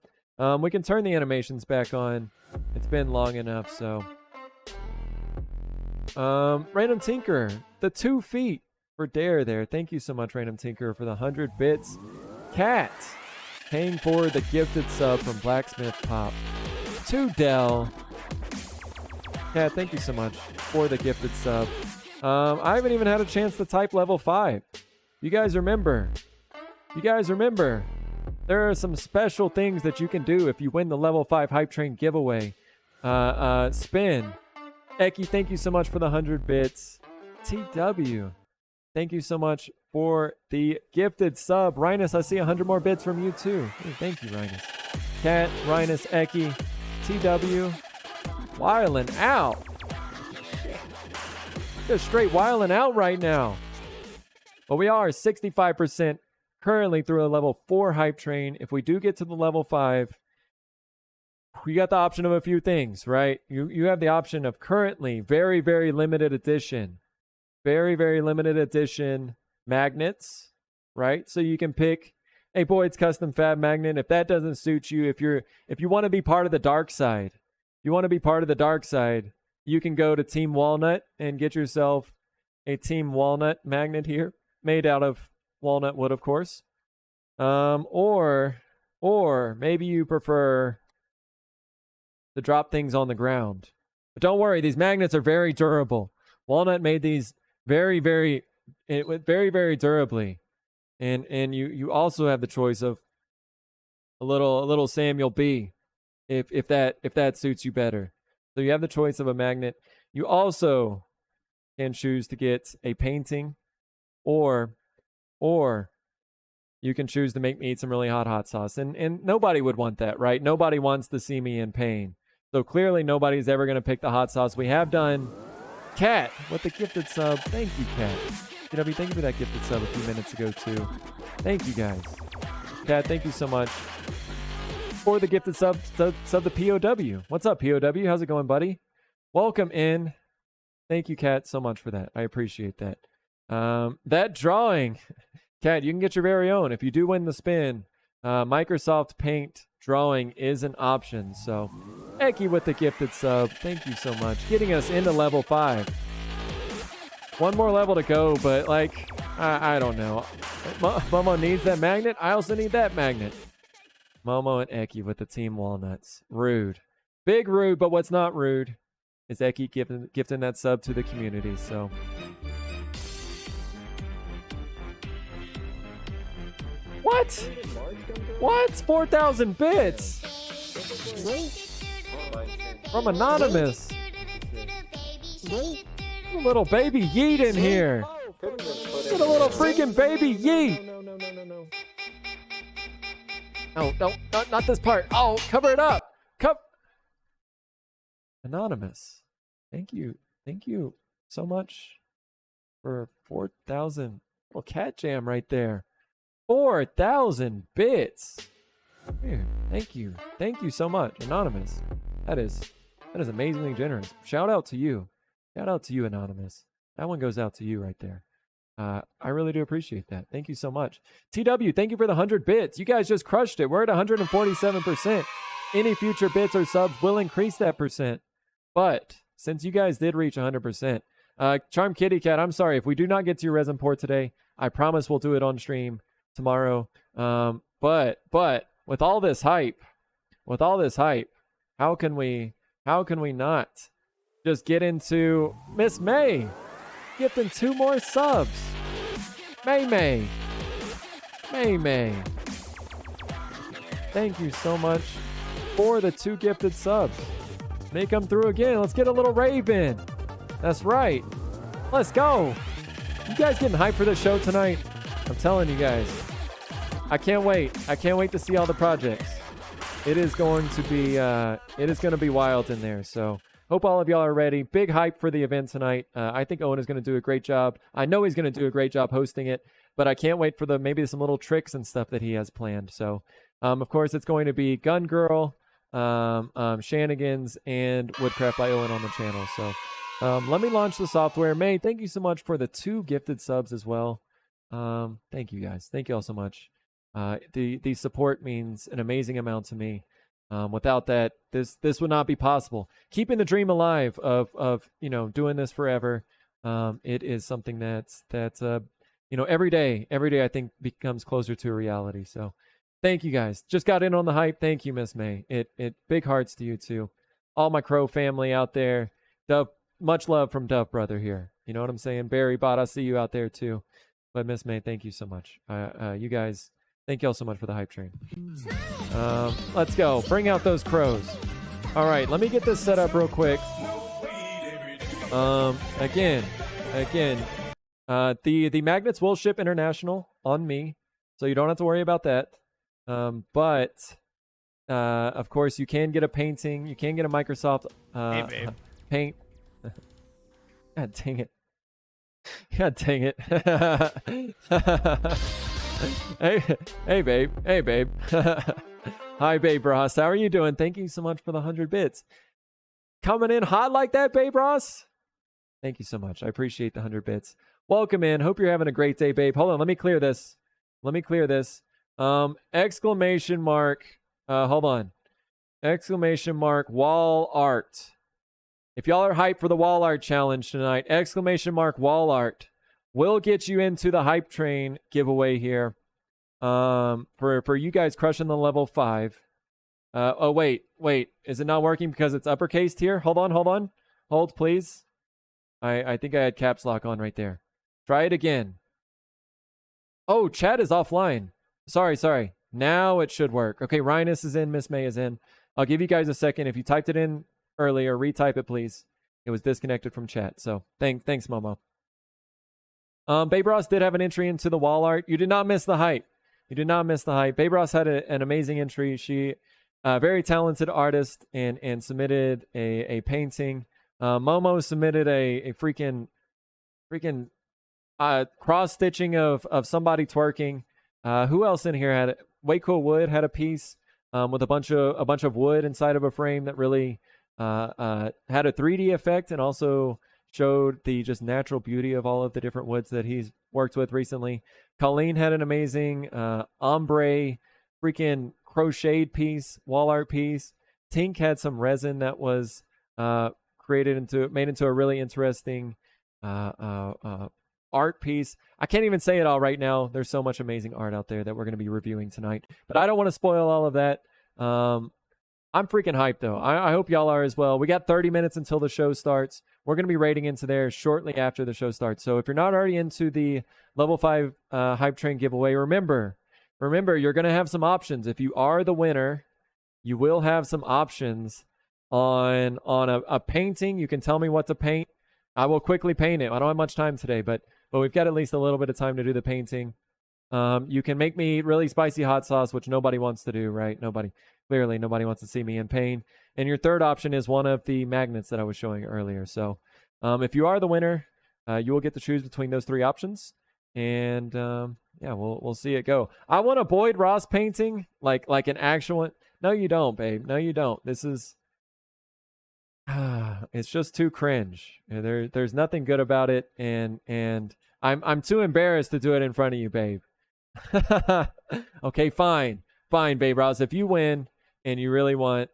We can turn the animations back on. It's been long enough, so. Random Tinker, the 2 feet for Dare there. Thank you so much, Random Tinker, for the 100 bits. Cat, paying for the gifted sub from Blacksmith Pop. To Dell. Cat, thank you so much for the gifted sub. I haven't even had a chance to type level 5. You guys remember? There are some special things that you can do if you win the level 5 Hype Train giveaway. Spin. Eki, thank you so much for the 100 bits. TW, thank you so much for the gifted sub. Rhinus, I see 100 more bits from you too. Hey, thank you, Rhinus. Cat, Rhinus, Eki, TW, wildin' out. Just straight wildin' out right now. But we are 65% currently through a level 4 hype train. If we do get to the level 5, you got the option of a few things, right? You have the option of currently very, very limited edition. Very, very limited edition magnets, right? So you can pick a Boyd's Custom Fab magnet. If that doesn't suit you, if you want to be part of the dark side, you can go to Team Walnut and get yourself a Team Walnut magnet here, made out of walnut wood, of course. Or Or maybe you prefer to drop things on the ground. But don't worry, these magnets are very durable. Walnut made these very, very durably. And you also have the choice of a little Samuel B, if that suits you better. So you have the choice of a magnet. You also can choose to get a painting, or you can choose to make me eat some really hot sauce. And nobody would want that, right? Nobody wants to see me in pain. So clearly nobody's ever going to pick the hot sauce. We have done Cat with the gifted sub. Thank you, Cat. TW, thank you for that gifted sub a few minutes ago, too. Thank you, guys. Cat, thank you so much for the gifted sub to POW. What's up, POW? How's it going, buddy? Welcome in. Thank you, Cat, so much for that. I appreciate that. That drawing, Cat, you can get your very own. If you do win the spin, Microsoft Paint drawing is an option. So, Eki with the gifted sub. Thank you so much. Getting us into level 5. One more level to go, but like, I don't know. Momo needs that magnet. I also need that magnet. Momo and Eki with the Team Walnuts. Rude. Big rude, but what's not rude is Eki gifting that sub to the community. So, what? What? 4,000 bits from Anonymous. A little baby yeet in here. Get a little freaking baby yeet. No, not this part. Oh, cover it up. Anonymous. Thank you so much for 4,000. Little cat jam right there. 4,000 bits. Dude, thank you so much, Anonymous. That is amazingly generous. Shout out to you, Anonymous. That one goes out to you right there. I really do appreciate that. Thank you so much. TW, thank you for the 100 bits. You guys just crushed it. We're at 147%. Any future bits or subs will increase that percent. But since you guys did reach 100%, Charm Kitty Cat, I'm sorry if we do not get to your resin port today. I promise we'll do it on stream tomorrow. But with all this hype, how can we not just get into Miss May gifting 2 more subs? May. Thank you so much for the 2 gifted subs. May come through again. Let's get a little rave in. That's right. Let's go. You guys getting hyped for the show tonight? I'm telling you guys. I can't wait to see all the projects. It is going to be wild in there. So hope all of y'all are ready. Big hype for the event tonight. I think Owen is going to do a great job. I know he's going to do a great job hosting it, but I can't wait for maybe some little tricks and stuff that he has planned. So, of course, it's going to be Gun Girl, Shenanigans, and Woodcraft by Owen on the channel. So, let me launch the software. May, thank you so much for the 2 gifted subs as well. Thank you guys. Thank you all so much. The support means an amazing amount to me. Without that, this would not be possible. Keeping the dream alive of doing this forever. It is something that's every day I think becomes closer to a reality. So thank you guys. Just got in on the hype. Thank you, Miss May. It big hearts to you too. All my Crow family out there. Dove, much love from Dove Brother here. You know what I'm saying? Barry Bot, I see you out there too. But Miss May, thank you so much. You guys, thank you all so much for the hype train. Let's go. Bring out those crows. All right, let me get this set up real quick. Again, the magnets will ship international on me, so you don't have to worry about that. But of course, you can get a painting. You can get a Microsoft paint. God dang it. God dang it. Hey, babe. Hi, Babe Ross. How are you doing? Thank you so much for the 100 bits. Coming in hot like that, Babe Ross? Thank you so much. I appreciate the 100 bits. Welcome in. Hope you're having a great day, babe. Hold on. Let me clear this. Exclamation mark. Hold on. Exclamation mark wall art. If y'all are hyped for the wall art challenge tonight, exclamation mark wall art will get you into the hype train giveaway here. For you guys crushing the level 5. Oh, wait. Is it not working because it's uppercased here? Hold on. Hold, please. I think I had caps lock on right there. Try it again. Oh, chat is offline. Sorry. Now it should work. Okay, Rhinus is in. Miss May is in. I'll give you guys a second. If you typed it in earlier, retype it, please. It was disconnected from chat. So thanks, Momo. Babe Ross did have an entry into the wall art. You did not miss the hype. Babe Ross had an amazing entry. She, very talented artist, and submitted a painting. Momo submitted a freaking cross stitching of somebody twerking. Who else in here had it? Way Cool Wood had a piece with a bunch of wood inside of a frame that really had a 3D effect and also showed the just natural beauty of all of the different woods that he's worked with recently. Colleen had an amazing ombre freaking crocheted piece, wall art piece. Tink had some resin that was made into a really interesting art piece. I can't even say it all right now. There's so much amazing art out there that we're going to be reviewing tonight, but I don't want to spoil all of that. I'm freaking hyped though. I hope y'all are as well. We got 30 minutes until the show starts. We're going to be raiding into there shortly after the show starts. So if you're not already into the level 5 hype train giveaway, remember, you're going to have some options. If you are the winner, you will have some options on a painting. You can tell me what to paint. I will quickly paint it. I don't have much time today, but we've got at least a little bit of time to do the painting. You can make me really spicy hot sauce, which nobody wants to do, right? Clearly nobody wants to see me in pain. And your third option is one of the magnets that I was showing earlier. So if you are the winner, you will get to choose between those 3 options. And yeah, we'll see it go. I want a Boyd Ross painting, like an actual one. No, you don't, babe. No, you don't. This is it's just too cringe. There's nothing good about it, and I'm too embarrassed to do it in front of you, babe. Okay, fine, Babe Ross. If you win and you really want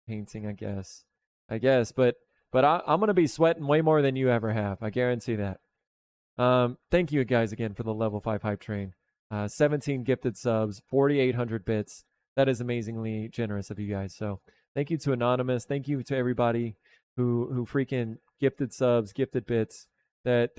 painting, I guess, but I'm gonna be sweating way more than you ever have. I guarantee that. Thank you guys again for the level 5 hype train. 17 gifted subs, 4,800 bits. That is amazingly generous of you guys. So thank you to Anonymous. Thank you to everybody who freaking gifted subs, gifted bits. That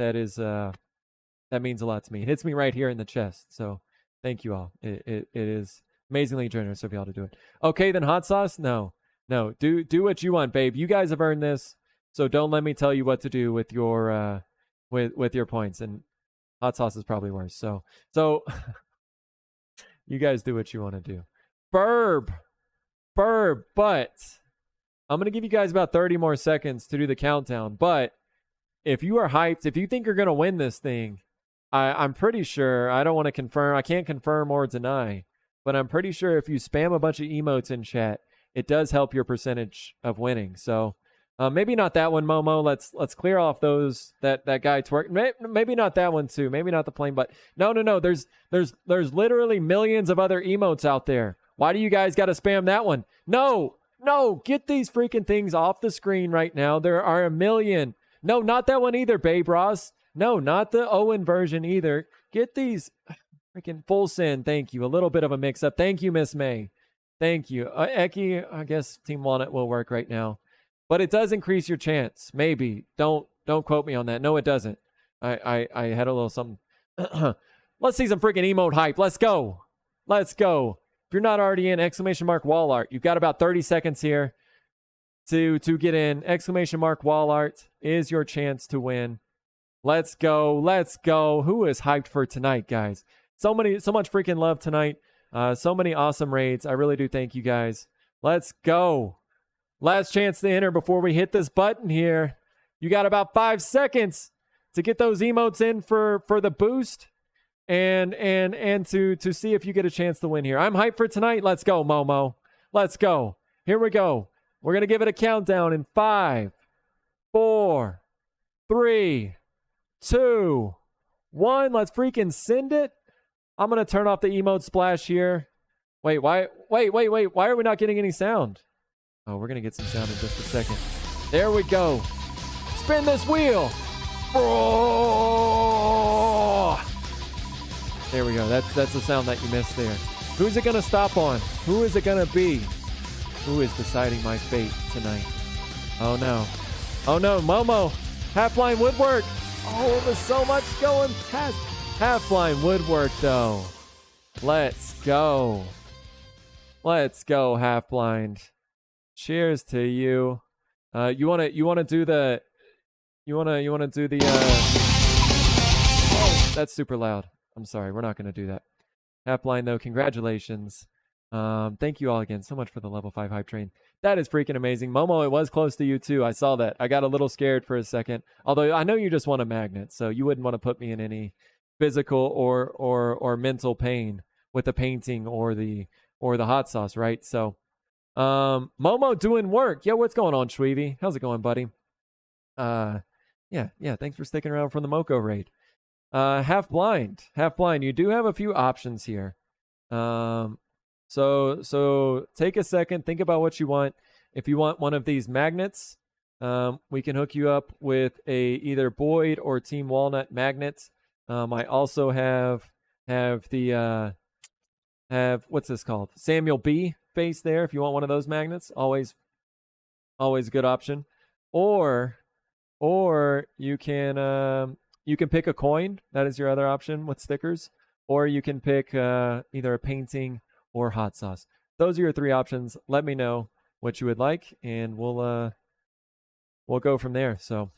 means a lot to me. It hits me right here in the chest. So thank you all. It is amazingly generous of y'all to do it. Okay, then hot sauce? No. Do what you want, babe. You guys have earned this. So don't let me tell you what to do with your with your points. And hot sauce is probably worse. So you guys do what you want to do. Burb, but I'm going to give you guys about 30 more seconds to do the countdown. But if you are hyped, if you think you're going to win this thing, I'm pretty sure, I don't want to confirm, I can't confirm or deny, but I'm pretty sure if you spam a bunch of emotes in chat, it does help your percentage of winning. So maybe not that one, Momo. Let's clear off those, that guy twerk. Maybe not that one too. Maybe not the plane, but no. There's literally millions of other emotes out there. Why do you guys got to spam that one? No, get these freaking things off the screen right now. There are a million. No, not that one either, Babe Ross. No, not the Owen version either. Get these freaking full send. Thank you. A little bit of a mix up. Thank you, Miss May. Thank you. Eki, I guess Team Walnut will work right now. But it does increase your chance. Maybe. Don't quote me on that. No, it doesn't. I had a little something. Let's see some freaking emote hype. Let's go. If you're not already in, exclamation mark wall art. You've got about 30 seconds here to get in. Exclamation mark wall art is your chance to win. Let's go. Who is hyped for tonight, guys? So much freaking love tonight. So many awesome raids. I really do thank you guys. Let's go. Last chance to enter before we hit this button here. You got about 5 seconds to get those emotes in for the boost and to see if you get a chance to win here. I'm hyped for tonight. Let's go, Momo. Let's go. Here we go. We're going to give it a countdown in 5, 4, 3, 2, 1. Let's freaking send it. I'm going to turn off the emote splash here. Wait, why are we not getting any sound? Oh, we're going to get some sound in just a second. There we go. Spin this wheel. Oh! There we go. That's the sound that you missed there. Who's it gonna stop on? Who is it gonna be? Who is deciding my fate tonight? Oh no. Oh no, Momo. Half-line woodwork. Oh, there's so much going past half-line woodwork though. Let's go. Let's go, half-blind. Cheers to you. You wanna do the Oh, that's super loud. I'm sorry, we're not gonna do that. Half-blind though, congratulations. Thank you all again so much for the level 5 hype train. That is freaking amazing. Momo, it was close to you too. I saw that. I got a little scared for a second. Although I know you just want a magnet, so you wouldn't want to put me in any physical or mental pain with the painting or the hot sauce, right? So Momo doing work. Yeah, what's going on, Shweevy? How's it going, buddy? Yeah, thanks for sticking around from the Moco raid. Half blind. You do have a few options here. So take a second, think about what you want. If you want one of these magnets, we can hook you up with a either Boyd or Team Walnut magnet. I also have the what's this called? Samuel B face there. If you want one of those magnets, always a good option. Or you can pick a coin. That is your other option with stickers. Or you can pick either a painting or hot sauce. Those are your three options. Let me know what you would like, and we'll go from there. So,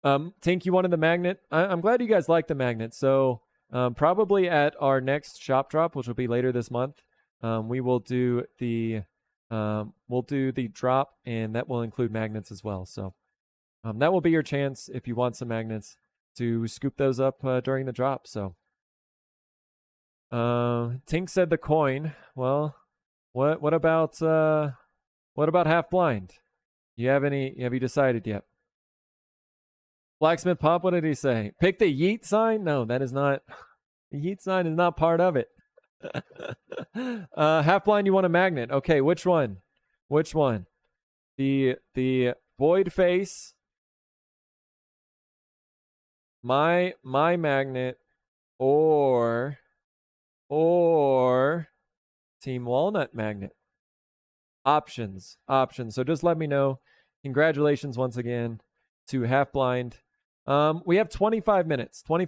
Tink, you wanted the magnet. I'm glad you guys like the magnet. So, probably at our next shop drop, which will be later this month, we will do the drop, and that will include magnets as well. So, that will be your chance if you want some magnets to scoop those up during the drop. So. Tink said the coin. Well, what about half blind? Have you decided yet? Blacksmith Pop, what did he say? Pick the yeet sign? No, that is not. The yeet sign is not part of it. Half blind, you want a magnet. Okay, which one? The Boyd face. My magnet or Team Walnut magnet. Options. So just let me know. Congratulations once again to Half Blind. We have 25 minutes.